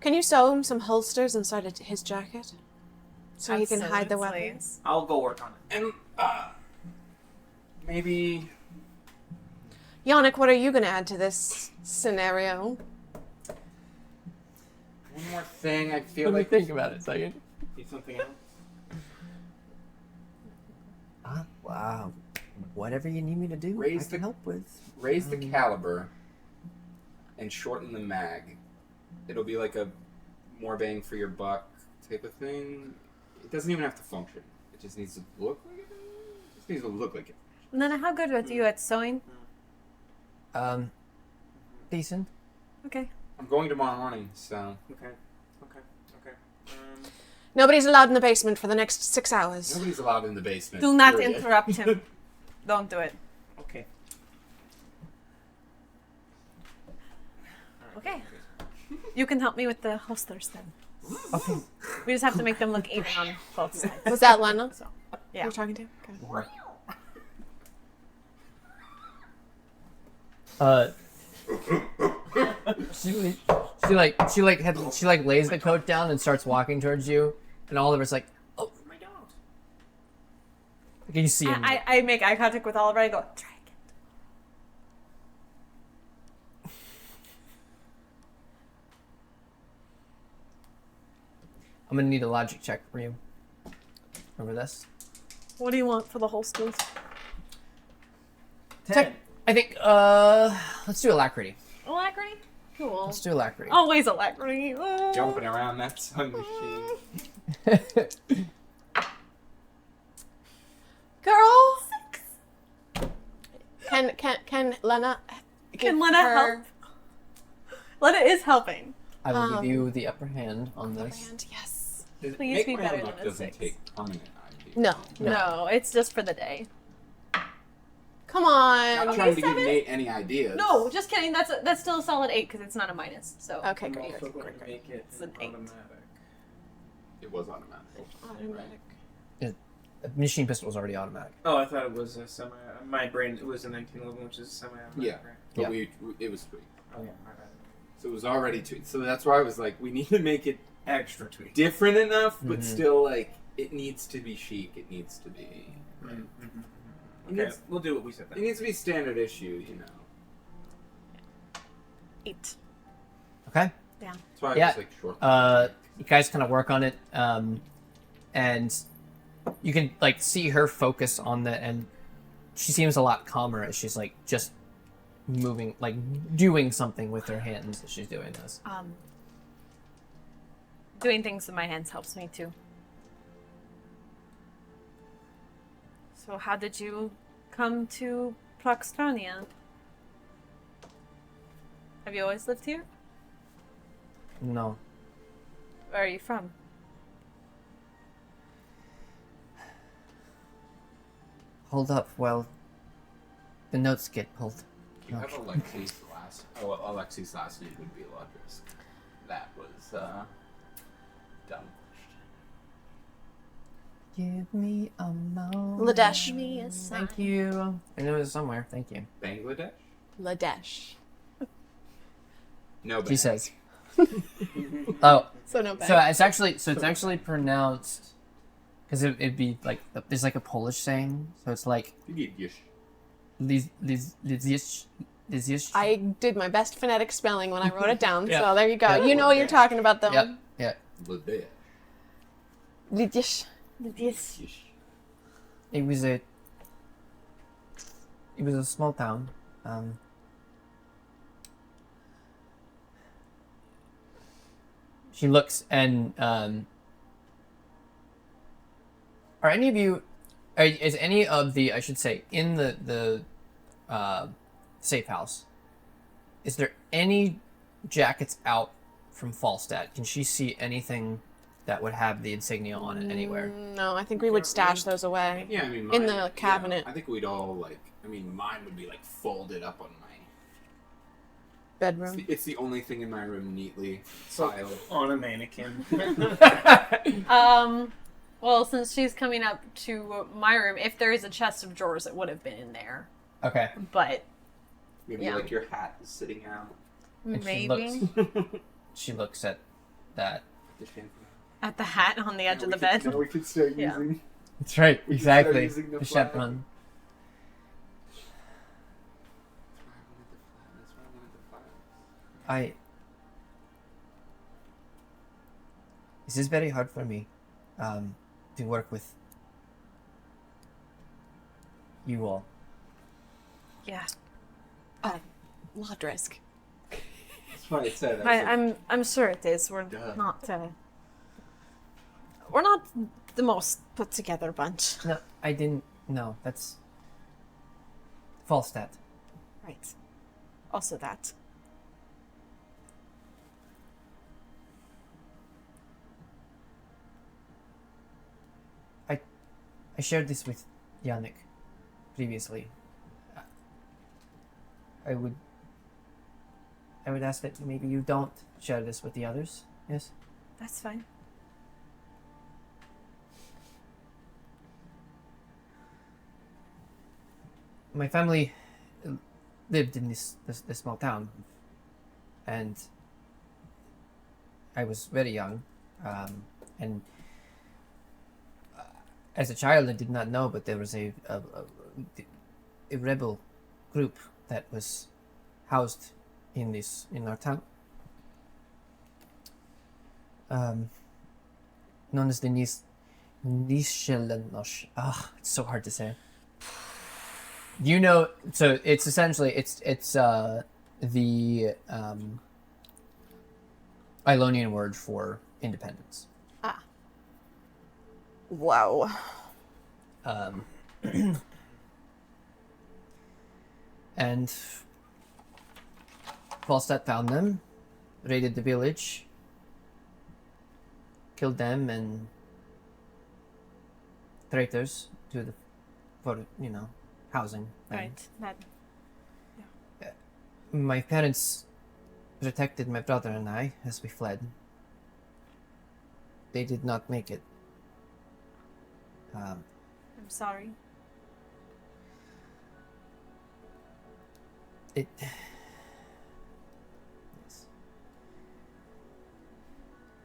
Can you sew him some holsters inside of his jacket? So he can hide the Absolutely. weapons? I'll go work on it. And maybe Yannick, what are you going to add to this scenario? one more thing. I feel Let me like think about it a second. Need something else? Wow. Whatever you need me to do, Raise I can the- help with. raise the caliber and shorten the mag. It'll be like a more bang for your buck type of thing. It doesn't even have to function. It just needs to look like it. It just needs to look like it. And then how good are you at sewing? Decent. Okay. I'm going tomorrow morning, so Okay. Nobody's allowed in the basement for the next 6 hours. nobody's allowed in the basement. Do not period. interrupt him. Don't do it. Okay. Okay. You can help me with the holsters then. Okay. We just have to make them look even on both sides. Was that Lena? So, yeah. You're talking to? Okay. She lays the coat down and starts walking towards you, and Oliver's like, "Oh my god!" Like you see him. I make eye contact with Oliver. I go, try again. I'm gonna need a logic check from you. Remember this? What do you want for the holsters? Tech. I think. Let's do alacrity. Alacrity? Cool. Let's do alacrity. Always alacrity. Oh. Jumping around that sun machine. Girl! Can Lena Can give Lena her help? Lena is helping. I will give you the upper hand on upper this. hand? Yes. Please Make be my better own than luck a doesn't 6. take permanent ID. No. No, it's just for the day. Come I'm not on. trying to give 7? Nate any ideas. No, just kidding. That's still a solid 8 because it's not a minus. So Okay, I'm great. also going to make it It's an an 8. automatic. It was automatic. Automatic. A machine pistol is already automatic. Oh, I thought it was a semi. My brain, it was a 1911, which is a semi-automatic. Yeah. Right? But Yeah. it was tweaked. Oh, yeah, my bad. So it was already tweaked. So that's why I was like, we need to make it Extra tweak. different enough, but Mhm. still like it needs to be chic. It needs to be. Mm-hmm. Okay, we'll do what we said It then. needs to be standard issue, you know. 8. Okay. Yeah. That's why I Yeah. was like short. You guys kind of work on it, and you can like see her focus on that, and she seems a lot calmer as she's like just moving, like doing something with her hands as she's doing this. Doing things with my hands helps me too. So how did you come to Proxtonia? Have you always lived here? No. Where are you from? Hold up. Well, the notes get pulled. You have Alexi's last. Oh, well, Alexi's last name would be Lodrisk. That was dumb. Give me a moment. Ladesh. Me a sign. Thank you. I know it was somewhere. Thank you. Bangladesh? Ladesh. No, She bang. says. Oh, So no bad. so it's actually pronounced because it'd be like there's like a Polish saying, so it's like Yish. Lizish. I did my best phonetic spelling when I wrote it down, Yeah. so there you go. Yeah. You know what you're talking about, though. Yep. Yeah. Ladesh. Lidish. Yes. It was a small town. She looks and are any of you is any of the, I should say, in the safe house, is there any jackets out from Falstat? Can she see anything that would have the insignia on it anywhere? No, I think we would stash those away. Yeah, I mean, In mine- the cabinet. Yeah, I think we'd all like. I mean, mine would be like folded up on my. Bedroom. It's the only thing in my room neatly So, filed. on a mannequin. Well, since she's coming up to my room, if there is a chest of drawers, it would have been in there. Okay. But Maybe Yeah. like your hat is sitting out. And maybe She looks at that. The shampoo. at the hat on the edge Now of the we could- bed. Now we could start Yeah. using. That's right. We can start Exactly. using the The flag. chaperone. That's why I wanted the flag. This is very hard for me to work with you all. Yeah, Lodrisk. That's why I said. I was like, I'm sure it is. We're Duh. not the most put together bunch. No, I didn't. No, that's Falstat. Right. Also that. I shared this with Yannick previously. I would ask that maybe you don't share this with the others. Yes. That's fine. My family lived in this small town, and I was very young, and as a child I did not know, but there was a rebel group that was housed in our town, known as the Nishelenosh. It's so hard to say. You know, so it's essentially it's the Ilonian word for independence. Wow. And Falstat found them, raided the village, killed them, and traitors to the housing. thing. Right. That. My parents protected my brother and I as we fled. They did not make it. I'm sorry. Yes.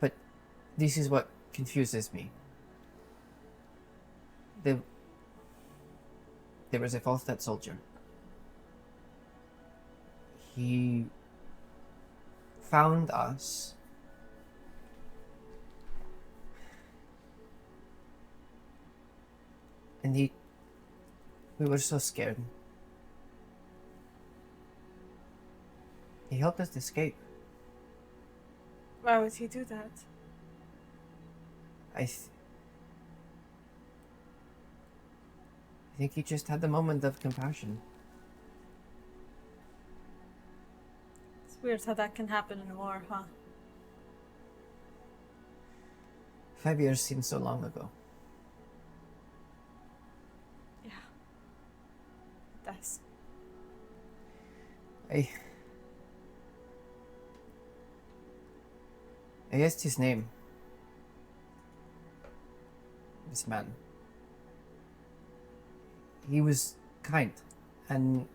But this is what confuses me. There was a Falstat soldier. He found us. And we were so scared. He helped us escape. Why would he do that? I think he just had the moment of compassion. It's weird how that can happen in war, huh? 5 years seems so long ago. Yeah. It does. I asked his name. This man. He was kind, and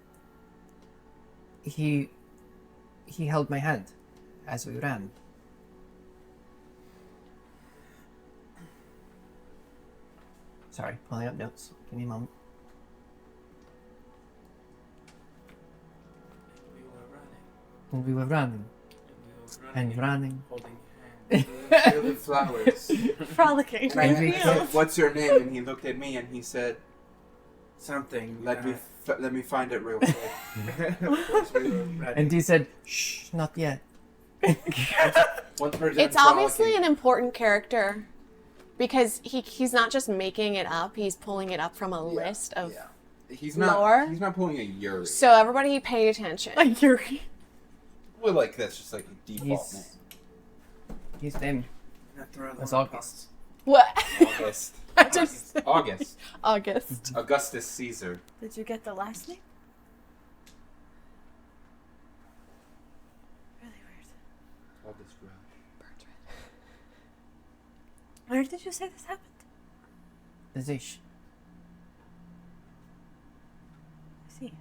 he held my hand as we ran. Sorry, pulling up notes. Give me a moment. We were running. And we were running And we were running. and running. Holding hands. Field of flowers. Frolicking. And I And we said, "What's your name?" And he looked at me and he said, Something. "Let me find it real quick." Of course we were ready. And he said, "Shh, not yet." Once we're done It's obviously frolicking- an important character because he's not just making it up, he's pulling it up from a list of. Yeah. He's not. lore. He's not pulling a Yuri. So everybody pay attention. Like Yuri. Well, like that's just like a default name. His name Not throw was the wrong August. What? August. I just August. August. Augustus Caesar. Did you get the last name? Really weird. August Rush. Where did you say this happened? The Zish. I see.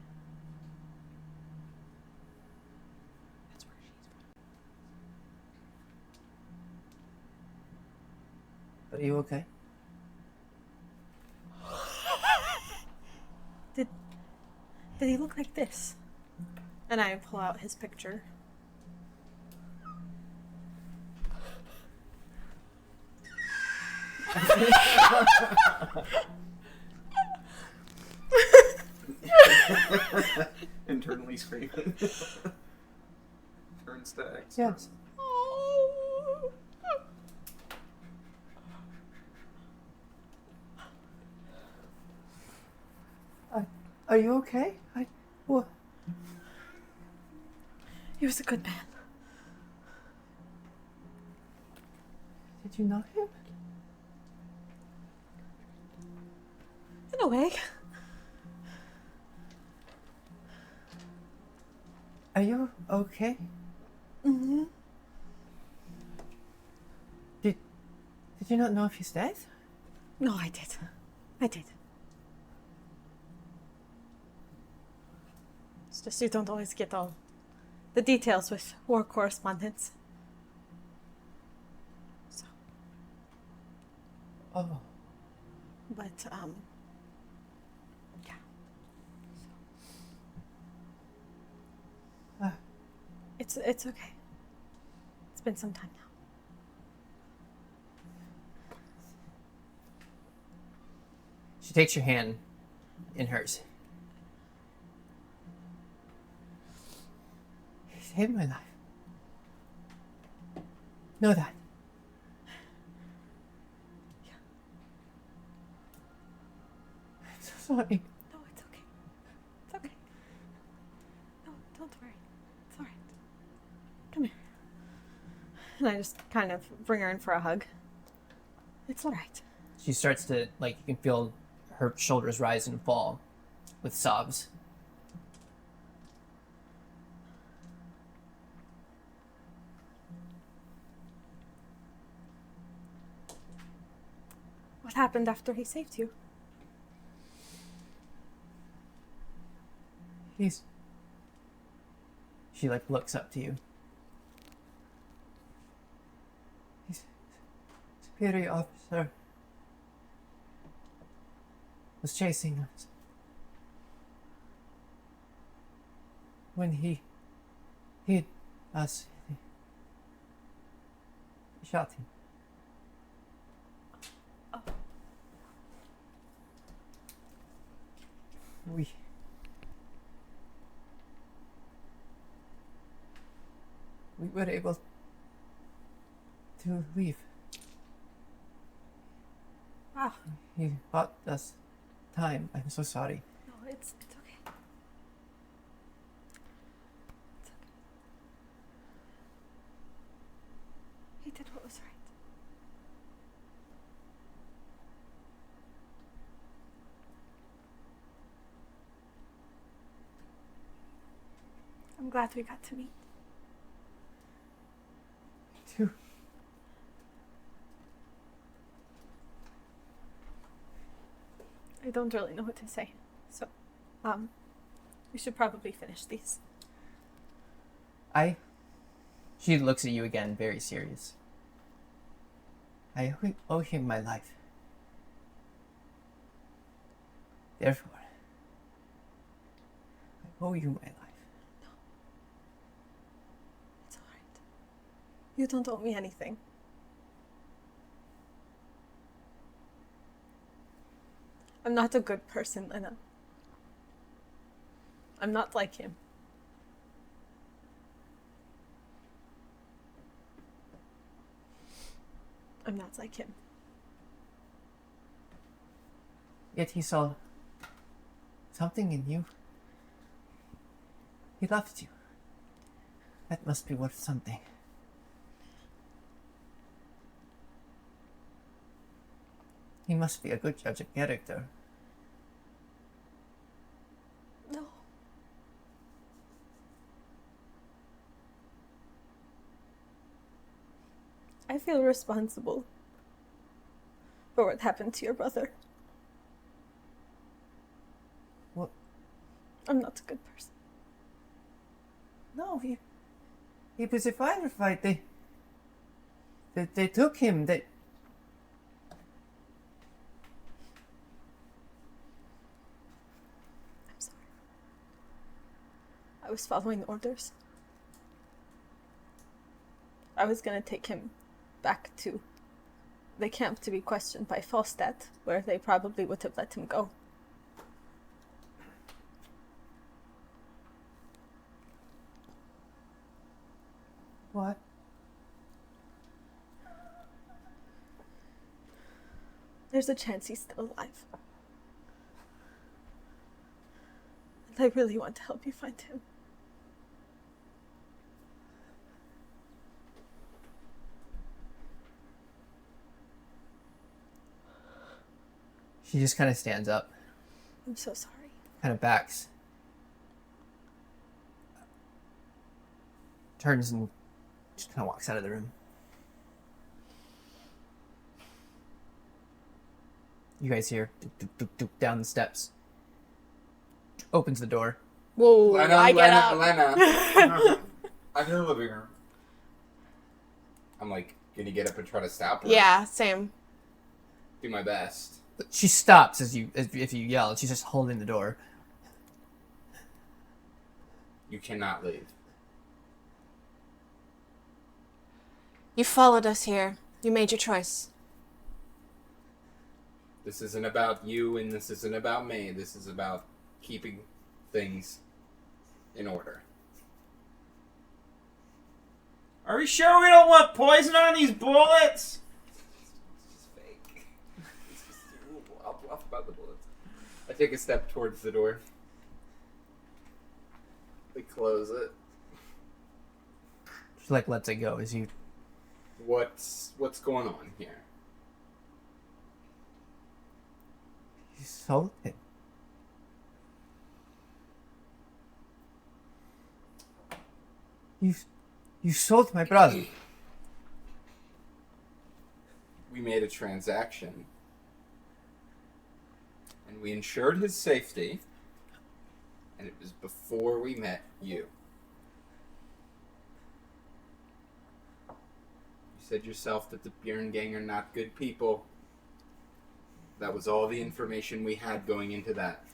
That's where she's from. Are you okay? Did he look like this? And I pull out his picture. Internally screaming. Turns to X. Yes. Are you okay? What? He was a good man. Did you know him? In a way. Are you okay? Mm-hmm. Did you not know if he's dead? No, I did. I did. It's just you don't always get all the details with war correspondence. So, Oh. but yeah. Ah. It's okay. It's been some time now. She takes your hand in hers. He saved my life. Know that. Yeah. I'm so sorry. No, it's okay. It's okay. No, don't worry. It's alright. Come here. And I just kind of bring her in for a hug. It's alright. She starts to, like, you can feel her shoulders rise and fall with sobs. What happened after he saved you? She, like, looks up to you. He's superior officer was chasing us. when he hit us, he shot him. Oh. We were able to leave. Wow. He bought us time. I'm so sorry. No, it's okay. It's okay. He did what was right. I'm glad we got to meet. Too. I don't really know what to say. So, we should probably finish these. She looks at you again, very serious. I owe him my life. Therefore, I owe you my life. It's alright. You don't owe me anything. I'm not a good person, Lena. I'm not like him. I'm not like him. Yet he saw something in you. He loved you. That must be worth something. He must be a good judge of character. No. I feel responsible for what happened to your brother. What? I'm not a good person. No, he was a firefight. They took him. I'm sorry. I was following orders. I was gonna take him back to the camp to be questioned by Falstat, where they probably would have let him go. What? There's a chance he's still alive. And I really want to help you find him. She just kind of stands up, I'm so sorry. kind of backs, turns and just kind of walks out of the room. You guys hear doop, doop, doop, doop, down the steps. Opens the door. Whoa, Lena, I get Lena, up. Lena. I'm in the living room. I'm like, gonna get up and try to stop her. Yeah, same. Do my best. She stops as if you yell. She's just holding the door. You cannot leave. You followed us here. You made your choice. This isn't about you and this isn't about me. This is about keeping things in order. Are we sure we don't want poison on these bullets? It's just fake. It's just I'll bluff about the bullets. I take a step towards the door. We close it. She lets it go as you. What's going on here? You sold him. You sold my brother. We made a transaction. And we ensured his safety. And it was before we met you. You said yourself that the Bjorn gang are not good people. That was all the information we had going into that.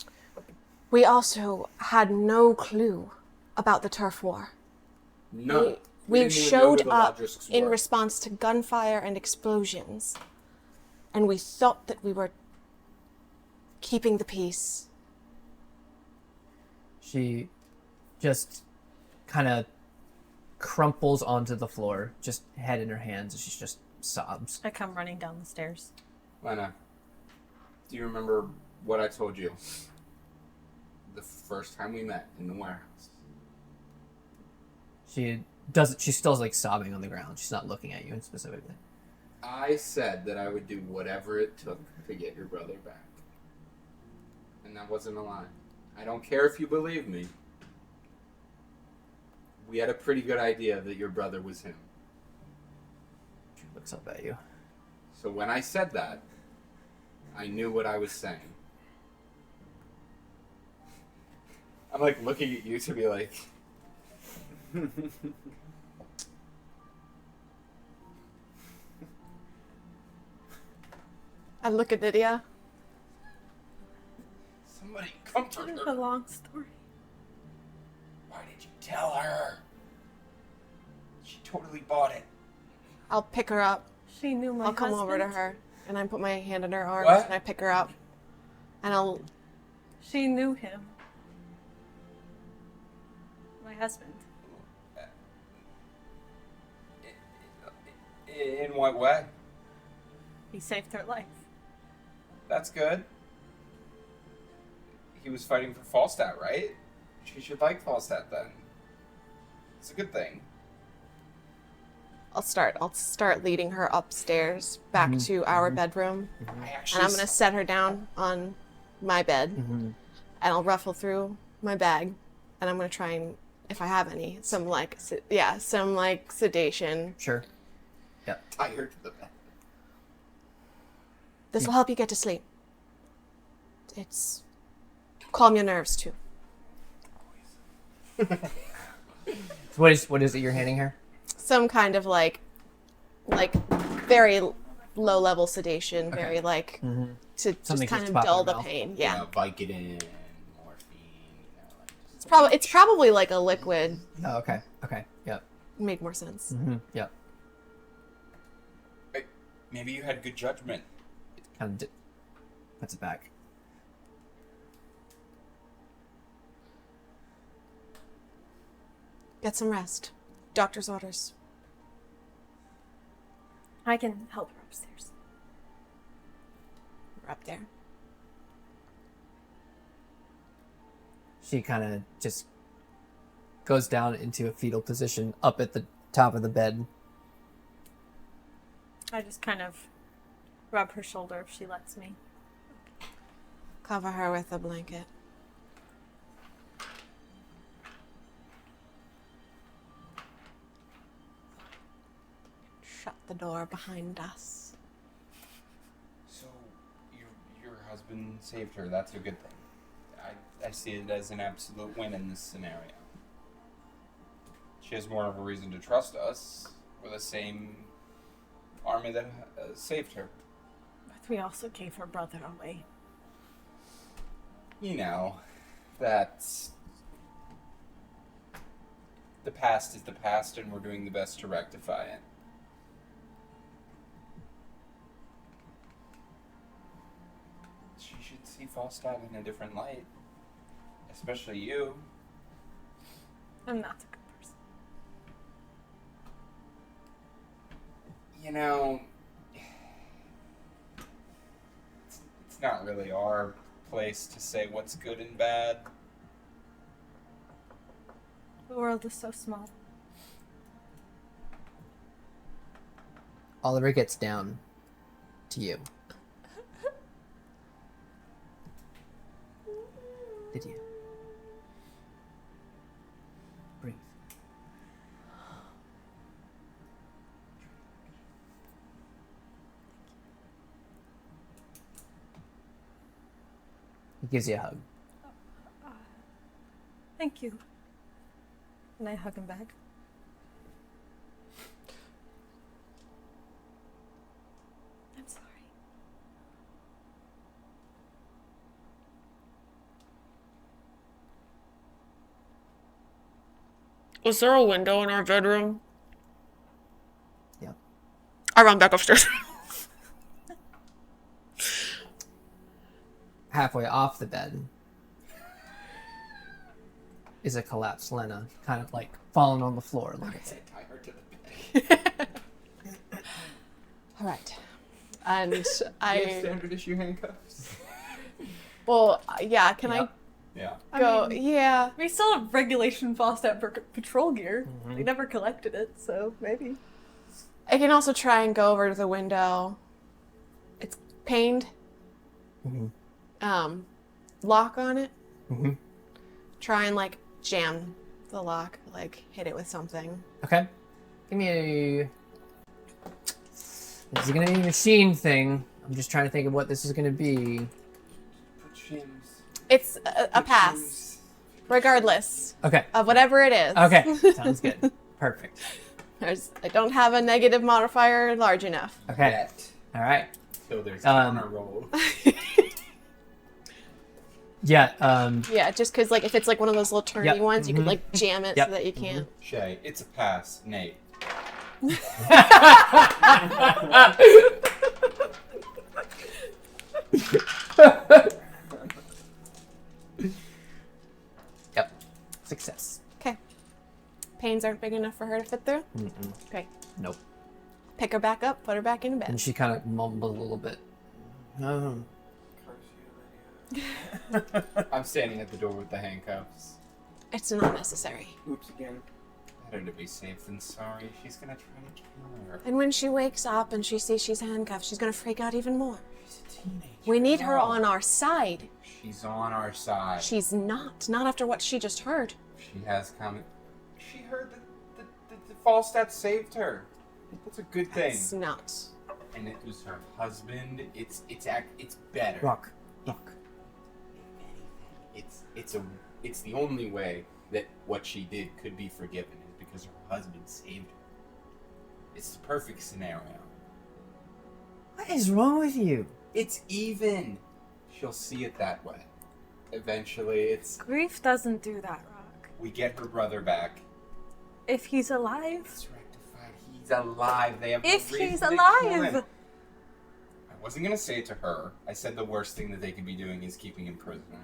We also had no clue about the turf war. None. We didn't even know who showed the up logistics in were. response to gunfire and explosions. And we thought that we were keeping the peace. She just kind of crumples onto the floor, just head in her hands, and she just sobs. I come running down the stairs. Lena, do you remember what I told you the first time we met in the warehouse? She doesn't. She's still like sobbing on the ground. She's not looking at you specifically. I said that I would do whatever it took to get your brother back. And that wasn't a lie. I don't care if you believe me. We had a pretty good idea that your brother was him. She looks up at you. So when I said that, I knew what I was saying. I'm like looking at you to be like... I look at Lydia. Somebody comfort It's her. a long story. Why did you tell her? She totally bought it. I'll pick her up. She knew my I'll come husband. over to her. And I put my hand in her arms What? and I pick her up. And I'll... She knew him. My husband. In what way? He saved her life. That's good. He was fighting for Falstat, right? She should like Falstat then. It's a good thing. I'll start leading her upstairs back to our bedroom. I And actually I'm gonna set her down on my bed. And I'll ruffle through my bag. And I'm gonna try and, if I have any, some sedation. Sure. Tired to the bed. This will help you get to sleep. It's calm your nerves too. So what is it you're handing her? Some kind of like very low level sedation, Okay. very like to Something just kind just of pop in dull her the mouth. pain. Yeah. Vicodin, morphine, It's probably like a liquid. Oh, okay. Okay. Yep. Make more sense. Yep. Maybe you had good judgment. Kind of puts it back. Get some rest. Doctor's orders. I can help her upstairs. We're up there. She kind of just goes down into a fetal position up at the top of the bed. I just kind of rub her shoulder if she lets me. Cover her with a blanket. Shut the door behind us. So, your husband saved her. That's a good thing. I see it as an absolute win in this scenario. She has more of a reason to trust us. We're the same army that saved her. But we also gave her brother away. You know, that's... The past is the past, and we're doing the best to rectify it. She should see Falstat in a different light. Especially you. I'm not a good person. You know... It's not really our place to say what's good and bad. The world is so small. Oliver gets down to you. Lydia. Breathe. He gives you a hug. Thank you. And I hug him back. I'm sorry. Was there a window in our bedroom? Yeah. I run back upstairs. Halfway off the bed is a collapsed Lena, kind of like falling on the floor. Look at it. Tie her to the bed. All right. And You have I... standard issue handcuffs. Well, yeah, can Yep. Yeah. I go... Yeah. We still have regulation Falstat for patrol gear. Mhm. We never collected it, so maybe. I can also try and go over to the window. It's paned. Mhm. Lock on it. Mhm. Try and, like, jam the lock. Like, hit it with something. Okay. Give me a... This is gonna be a machine thing. I'm just trying to think of what this is gonna be. Put shims. It's a pass. Regardless Okay. of whatever it is. Okay. Sounds good. Perfect. I don't have a negative modifier large enough. Okay. Bet. All right. So there's Um, honor roll. Yeah. Yeah, just because, like, if it's, like, one of those little turny Yep, ones, you mhm. could, like, jam it Yep, so that you can't. Shay, it's a pass. Nate. Yep. Success. Okay. Pains aren't big enough for her to fit through? Mm-mm. Okay. Nope. Pick her back up, put her back into And bed. she kind of mumbled a little bit. Oh. I'm standing at the door with the handcuffs. It's not necessary. Oops again. Better to be safe than sorry. She's gonna try to kill her. And when she wakes up and she sees she's handcuffed, she's gonna freak out even more. She's a teenager. We need her No. on our side. She's on our side. She's not. Not after what she just heard. She has comment. She heard that the Falstat saved her. That's a good thing. It's not. And it was her husband. It's better. Rock. It's the only way that what she did could be forgiven is because her husband saved her. It's the perfect scenario. What is wrong with you? It's even. She'll see it that way. Eventually, it's Grief doesn't do that, Rock. we get her brother back. If he's alive. It's rectified. He's alive. They have no If reason he's to kill alive! him. I wasn't gonna say it to her. I said the worst thing that they could be doing is keeping him prisoner.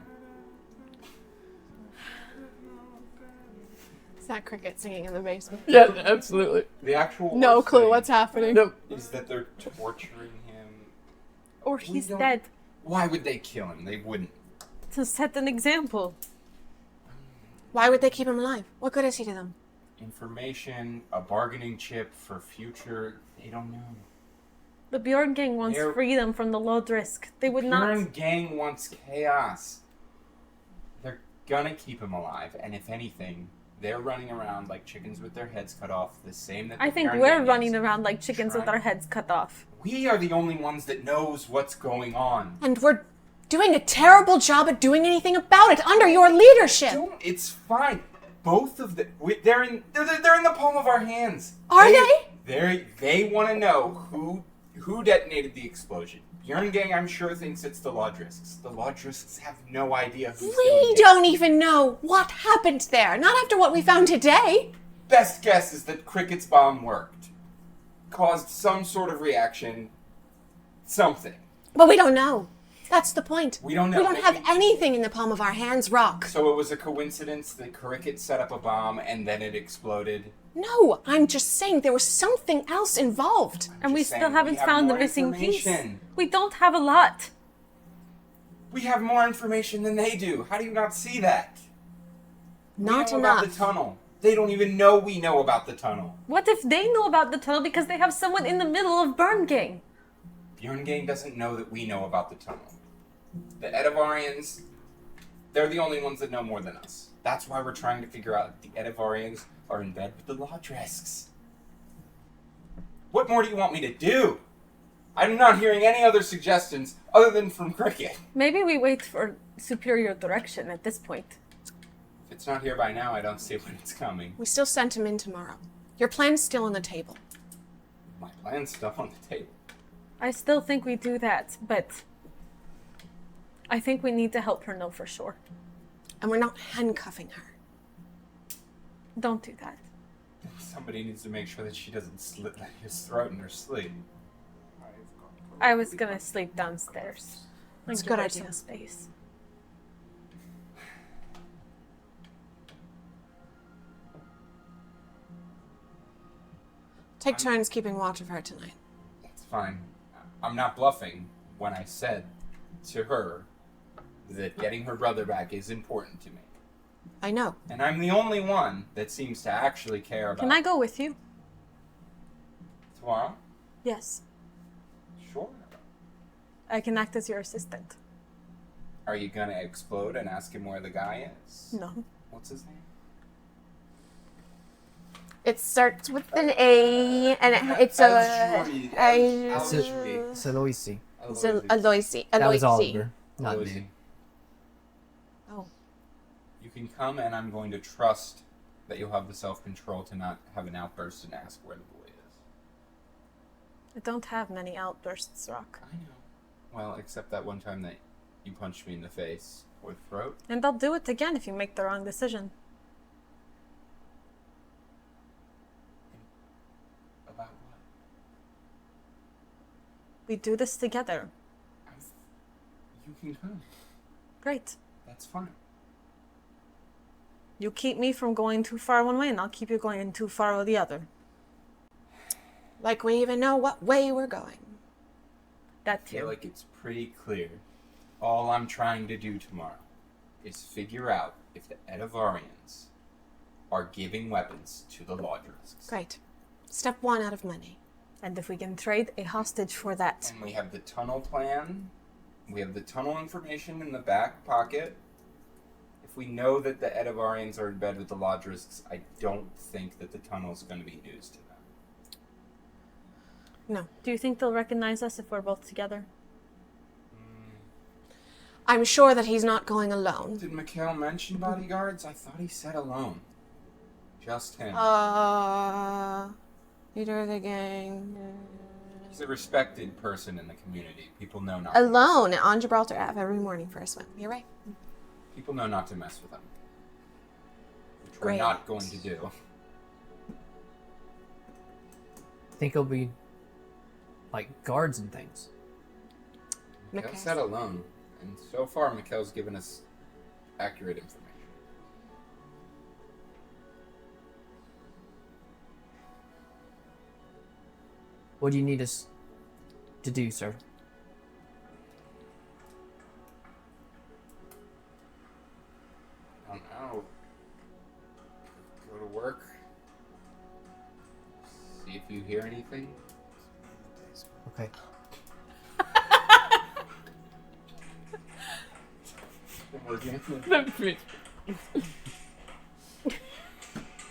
Is that cricket singing in the basement? Yeah, absolutely. The actual No worst clue thing what's happening. Nope. is that they're torturing him. Or We he's don't- dead. Why would they kill him? They wouldn't. To set an example. Why would they keep him alive? What good is he to them? Information, a bargaining chip for future. They don't know. The Bjorn gang wants They're- freedom from the Lodrisk. They would Karen not. gang wants chaos. They're gonna keep him alive, and if anything, they're running around like chickens with their heads cut off. The same that I the think Bjorn we're gang running is. around like chickens with Trying- our heads cut off. We are the only ones that knows what's going on. And we're doing a terrible job at doing anything about it under your leadership. It's fine. Both of them, they're in the palm of our hands. Are they? They want to know who detonated the explosion. Bjorn gang, I'm sure, thinks it's the Lodrisks. The Lodrisks have no idea who's doing We it. don't even know what happened there. Not after what we found today. Best guess is that Cricket's bomb worked. Caused some sort of reaction. Something. But we don't know. That's the point. We don't know. We don't have anything in the palm of our hands, Rock. So it was a coincidence that Cricket set up a bomb and then it exploded. No, I'm just saying there was something else involved. And we Just still saying, haven't we have found the more missing piece. information. We don't have a lot. We have more information than they do. How do you not see that? Not we know about enough. the tunnel. They don't even know we know about the tunnel. What if they know about the tunnel because they have someone in the middle of Burn Gang? Bjorn gang doesn't know that we know about the tunnel. The Edivarians, they're the only ones that know more than us. That's why we're trying to figure out if the Edivarians are in bed with the Lodrisks. What more do you want me to do? I'm not hearing any other suggestions other than from Cricket. Maybe we wait for superior direction at this point. If it's not here by now, I don't see when it's coming. We still sent him in tomorrow. Your plan's still on the table. My plan's still on the table. I still think we do that, but I think we need to help her know for sure. And we're not handcuffing her. Don't do that. Somebody needs to make sure that she doesn't slit his throat in her sleep. I was gonna sleep downstairs. That's a Give good her idea. some space. Take turns keeping watch of her tonight. It's fine. I'm not bluffing when I said to her that getting her brother back is important to me. I know. And I'm the only one that seems to actually care about Can I go with you? Tomorrow? Yes. Sure. I can act as your assistant. Are you gonna explode and ask him where the guy is? No. What's his name? It starts with an A, and it's It's Aloisi. Aloisi. That was Oliver, not Aloisi. me. Oh. You can come, and I'm going to trust that you'll have the self-control to not have an outburst and ask where the boy is. I don't have many outbursts, Rock. I know. Well, except that one time that you punched me in the face or the throat. And I'll do it again if you make the wrong decision. About what? We do this together. You can come. Great. That's fine. You keep me from going too far one way, and I'll keep you going too far the other. Like we even know what way we're going. That I feel too. like it's pretty clear. All I'm trying to do tomorrow is figure out if the Edivarians are giving weapons to the Laudrisks. Great. Step 1 out of money. And if we can trade a hostage for that. And we have the tunnel plan. We have the tunnel information in the back pocket. If we know that the Edivarians are in bed with the Laudrisks, I don't think that the tunnel's going to be news to them. No. Do you think they'll recognize us if we're both together? I'm sure that he's not going alone. Did Mikhail mention bodyguards? I thought he said alone. Just him. Leader of the gang. He's a respected person in the community. People know not Alone on Gibraltar Ave every morning for a swim. You're right. People know not to mess with him. Which Great. we're not going to do. I think it'll be like guards and things. Mikhail Mikhail. said alone. And so far, Mikhail's given us accurate information. What do you need us to do, sir? I don't know. Go to work. See if you hear anything. Okay.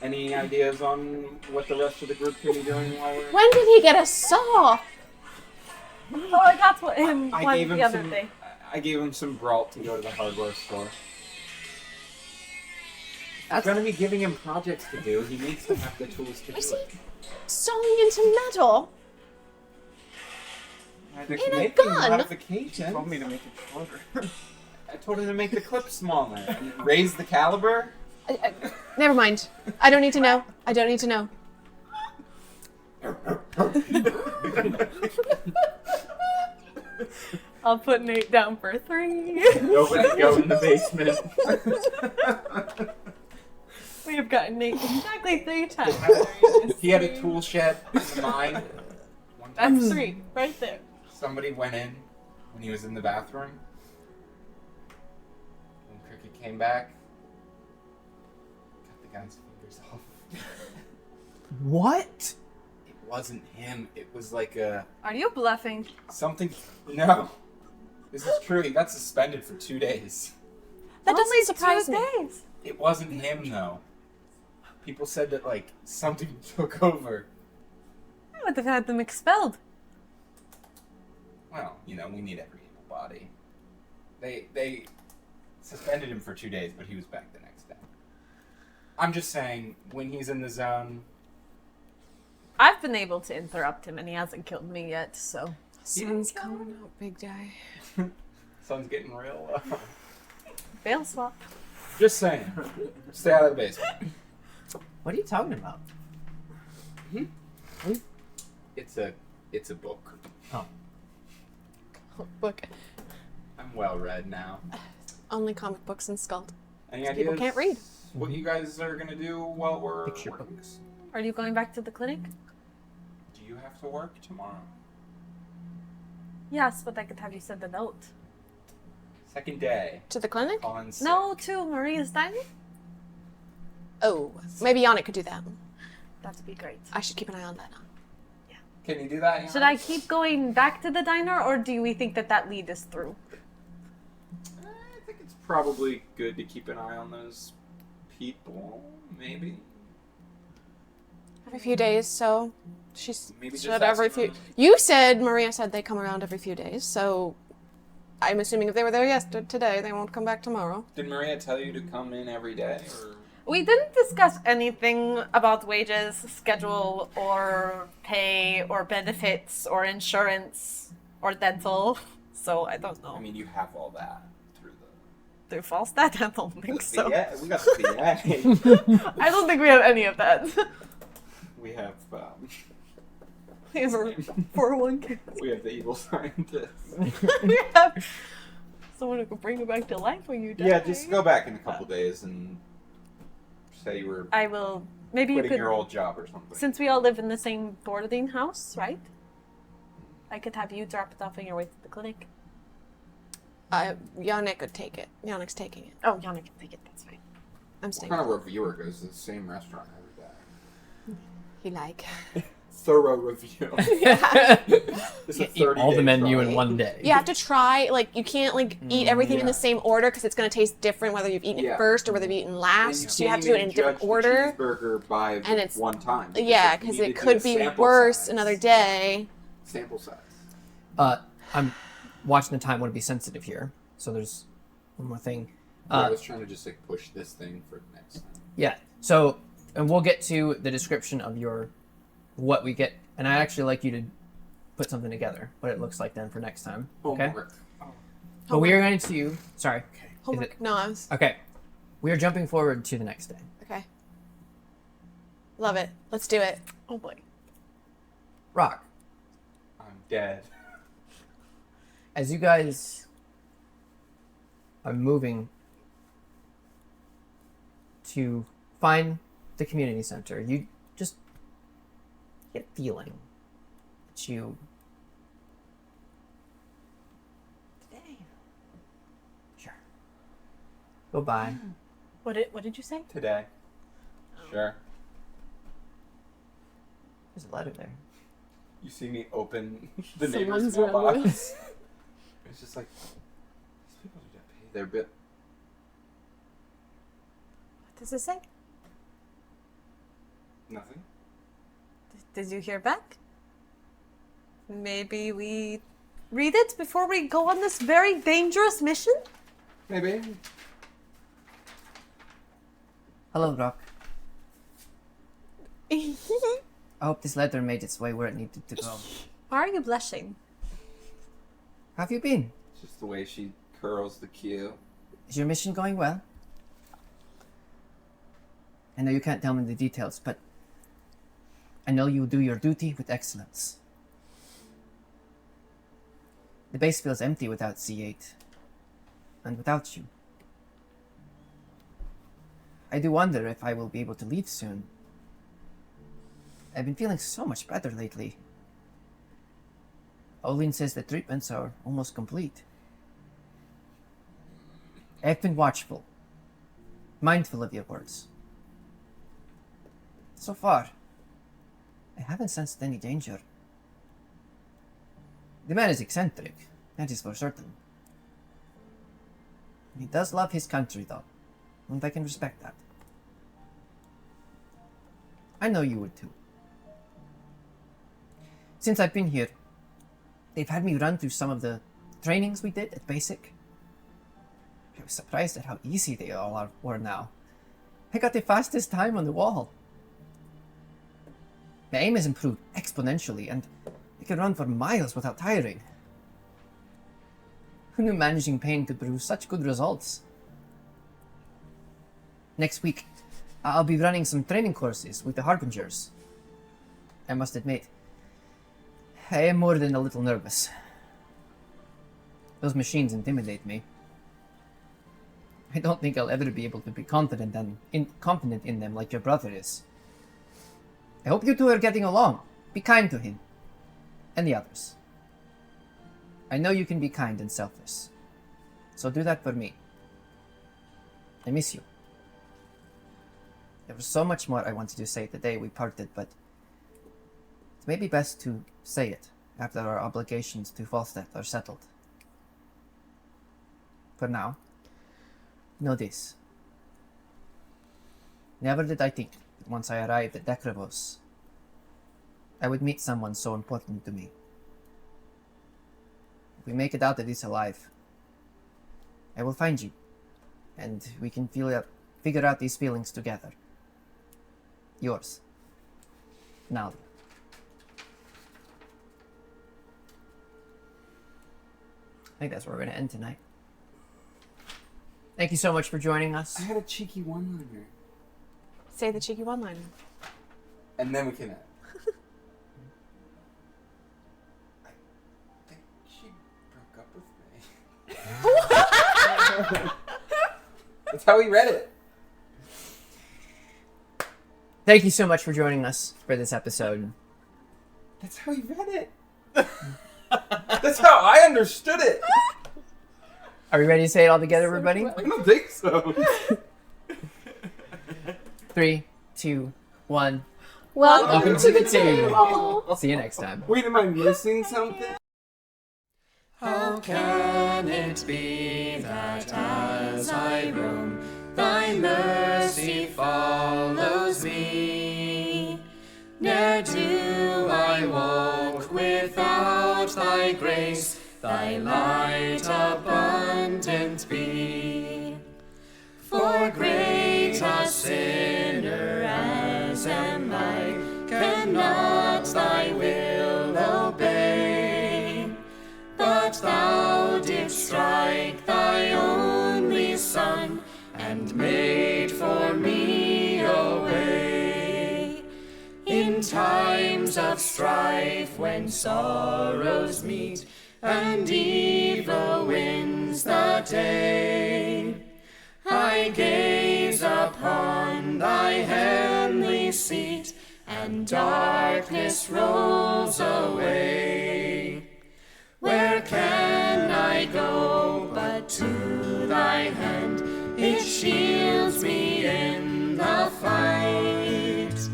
Any ideas on what the rest of the group can be doing while we're... When did he get a saw? Oh, I got what him I one gave him the other some. day. I gave him some Brault to go to the hardware store. I'm gonna be giving him projects to do. He needs to have the tools to do Is it. he sawing into metal? They're in a making gun? modifications. Told me to make it shorter. I told him to make the clip smaller and raise the caliber. Never mind. I don't need to know. I don't need to know. I'll put Nate down for 3. Nobody go in the basement. We have gotten Nate exactly 3 times. He had a tool shed in the mine. One time That's 3, right there. somebody went in when he was in the bathroom. When Cricket came back, cut the guy's fingers off. What? It wasn't him. It was like a Are you bluffing? something. No, this is true. He got suspended for 2 days. That Only doesn't surprise 2 me. days. It wasn't him though. People said that like something took over. I would have had them expelled. Well, you know, we need every able body. They suspended him for 2 days, but he was back the next day. I'm just saying, when he's in the zone, I've been able to interrupt him, and he hasn't killed me yet, so. Sun's coming out, big day. sun's getting real. Bail swap. Just saying, stay out of the basement. What are you talking about? It's a book. Oh. Book. I'm well read now. Only comic books and Skald. Any People ideas? can't read. What you guys are gonna do while we're Picture working? books. Are you going back to the clinic? Do you have to work tomorrow? Yes, but I could have you send a note. Second day. To the clinic? Calling sick. No, to Maria's dining? Oh, maybe Yannick could do that. That'd be great. I should keep an eye on that. Can you do that? Should I keep going back to the diner, or do we think that that lead is through? I think it's probably good to keep an eye on those people. Maybe. Every few days, so she's Maybe just said every ask few. them. You said Maria said they come around every few days, so I'm assuming if they were there today, they won't come back tomorrow. Did Maria tell you to come in every day, or? We didn't discuss anything about wages, schedule, or pay, or benefits, or insurance, or dental. So I don't know. I mean, you have all that through Through Falstat? I don't think so. Yeah, we got the VA. I don't think we have any of that. We have We have a 401k. we have the evil scientist. We have someone who can bring you back to life when you die. Yeah, just go back in a couple days and say you were I will. Maybe you quitting could. your old job or something. Since we all live in the same boarding house, right? I could have you drop it off on your way to the clinic. Yannick could take it. Yannick's taking it. Oh, Yana can take it. That's fine. I'm What staying. kind of reviewer goes to the same restaurant every day? He like. Thorough review. Can't It's a eat all 30-day the menu trial. in one day. You have to try, like, you can't, like, eat everything in yeah. the same order because it's going to taste different whether you've eaten Yeah. it first or whether you've eaten And last. So you have to do it in a different judge the order. cheeseburger by And it's- one time. Yeah, you because need it to do could a be sample worse size. another day. Sample size. I'm watching the time. Want to be sensitive here. So there's one more thing. I was trying to just like push this thing for next time. Yeah. So, and we'll get to the description of what we get, and I'd actually like you to put something together, what it looks like then for next time. Okay. Homework. But we are going to. Sorry. Homework. No, I was. Okay. We are jumping forward to the next day. Okay. Love it. Let's do it. Oh boy. Rock. I'm dead. As you guys are moving to find the community center, you just get a feeling that you. Sure. Go by. What did you say? Today. Sure. There's a letter there. You see me open the Someone's neighbor's mailbox. letter. It's just like these people need to pay their bill. What does it say? Nothing. Did you hear back? Maybe we read it before we go on this very dangerous mission? Maybe. Hello, Rock. I hope this letter made its way where it needed to go. Why are you blushing? How have you been? It's just the way she curls the Q. Is your mission going well? I know you can't tell me the details, but I know you do your duty with excellence. The base feels empty without C8, and without you. I do wonder if I will be able to leave soon. I've been feeling so much better lately. Olin says the treatments are almost complete. I've been watchful, mindful of your words. So far, I haven't sensed any danger. The man is eccentric, that is for certain. He does love his country, though, and I can respect that. I know you would too. Since I've been here, they've had me run through some of the trainings we did at Basic. I was surprised at how easy they all were now. I got the fastest time on the wall. My aim has improved exponentially, and I can run for miles without tiring. Who knew managing pain could produce such good results? Next week, I'll be running some training courses with the Harbingers. I must admit, I am more than a little nervous. Those machines intimidate me. I don't think I'll ever be able to be confident in them like your brother is. I hope you two are getting along. Be kind to him. And the others. I know you can be kind and selfless. So do that for me. I miss you. There was so much more I wanted to say the day we parted, but it may be best to say it after our obligations to Falstat are settled. For now, know this. Never did I think that once I arrived at Dekravos, I would meet someone so important to me. If we make it out of this alive, I will find you, and we can figure out these feelings together. Yours, Nalia. I think that's where we're going to end tonight. Thank you so much for joining us. I had a cheeky one-liner. Say the cheeky one-liner. And then we can end. I think she broke up with me. That's how we read it. Thank you so much for joining us for this episode. That's how we read it. That's how I understood it. Are we ready to say it all together, everybody? I don't think so. 3, 2, 1. Welcome to the table. See you next time. Wait, am I missing something? How can it be that as I roam, thy mercy follows me? Ne'er do I walk without thy grace, thy light abundant be. For great a sinner as am I, cannot thy will obey. But thou didst strike thy only Son, and made for me a way. In times of strife, when sorrows meet, and evil wins the day, I gaze upon thy heavenly seat, and darkness rolls away. Where can I go but to thy hand? It shields me in the fight.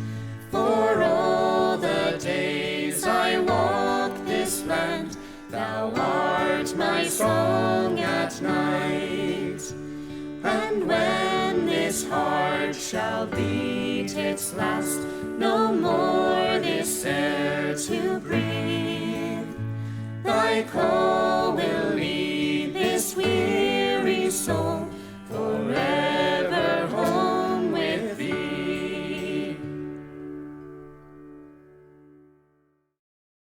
For all the days I walk this land, thou art my song at night. And when this heart shall beat its last, no more this air to breathe, thy cold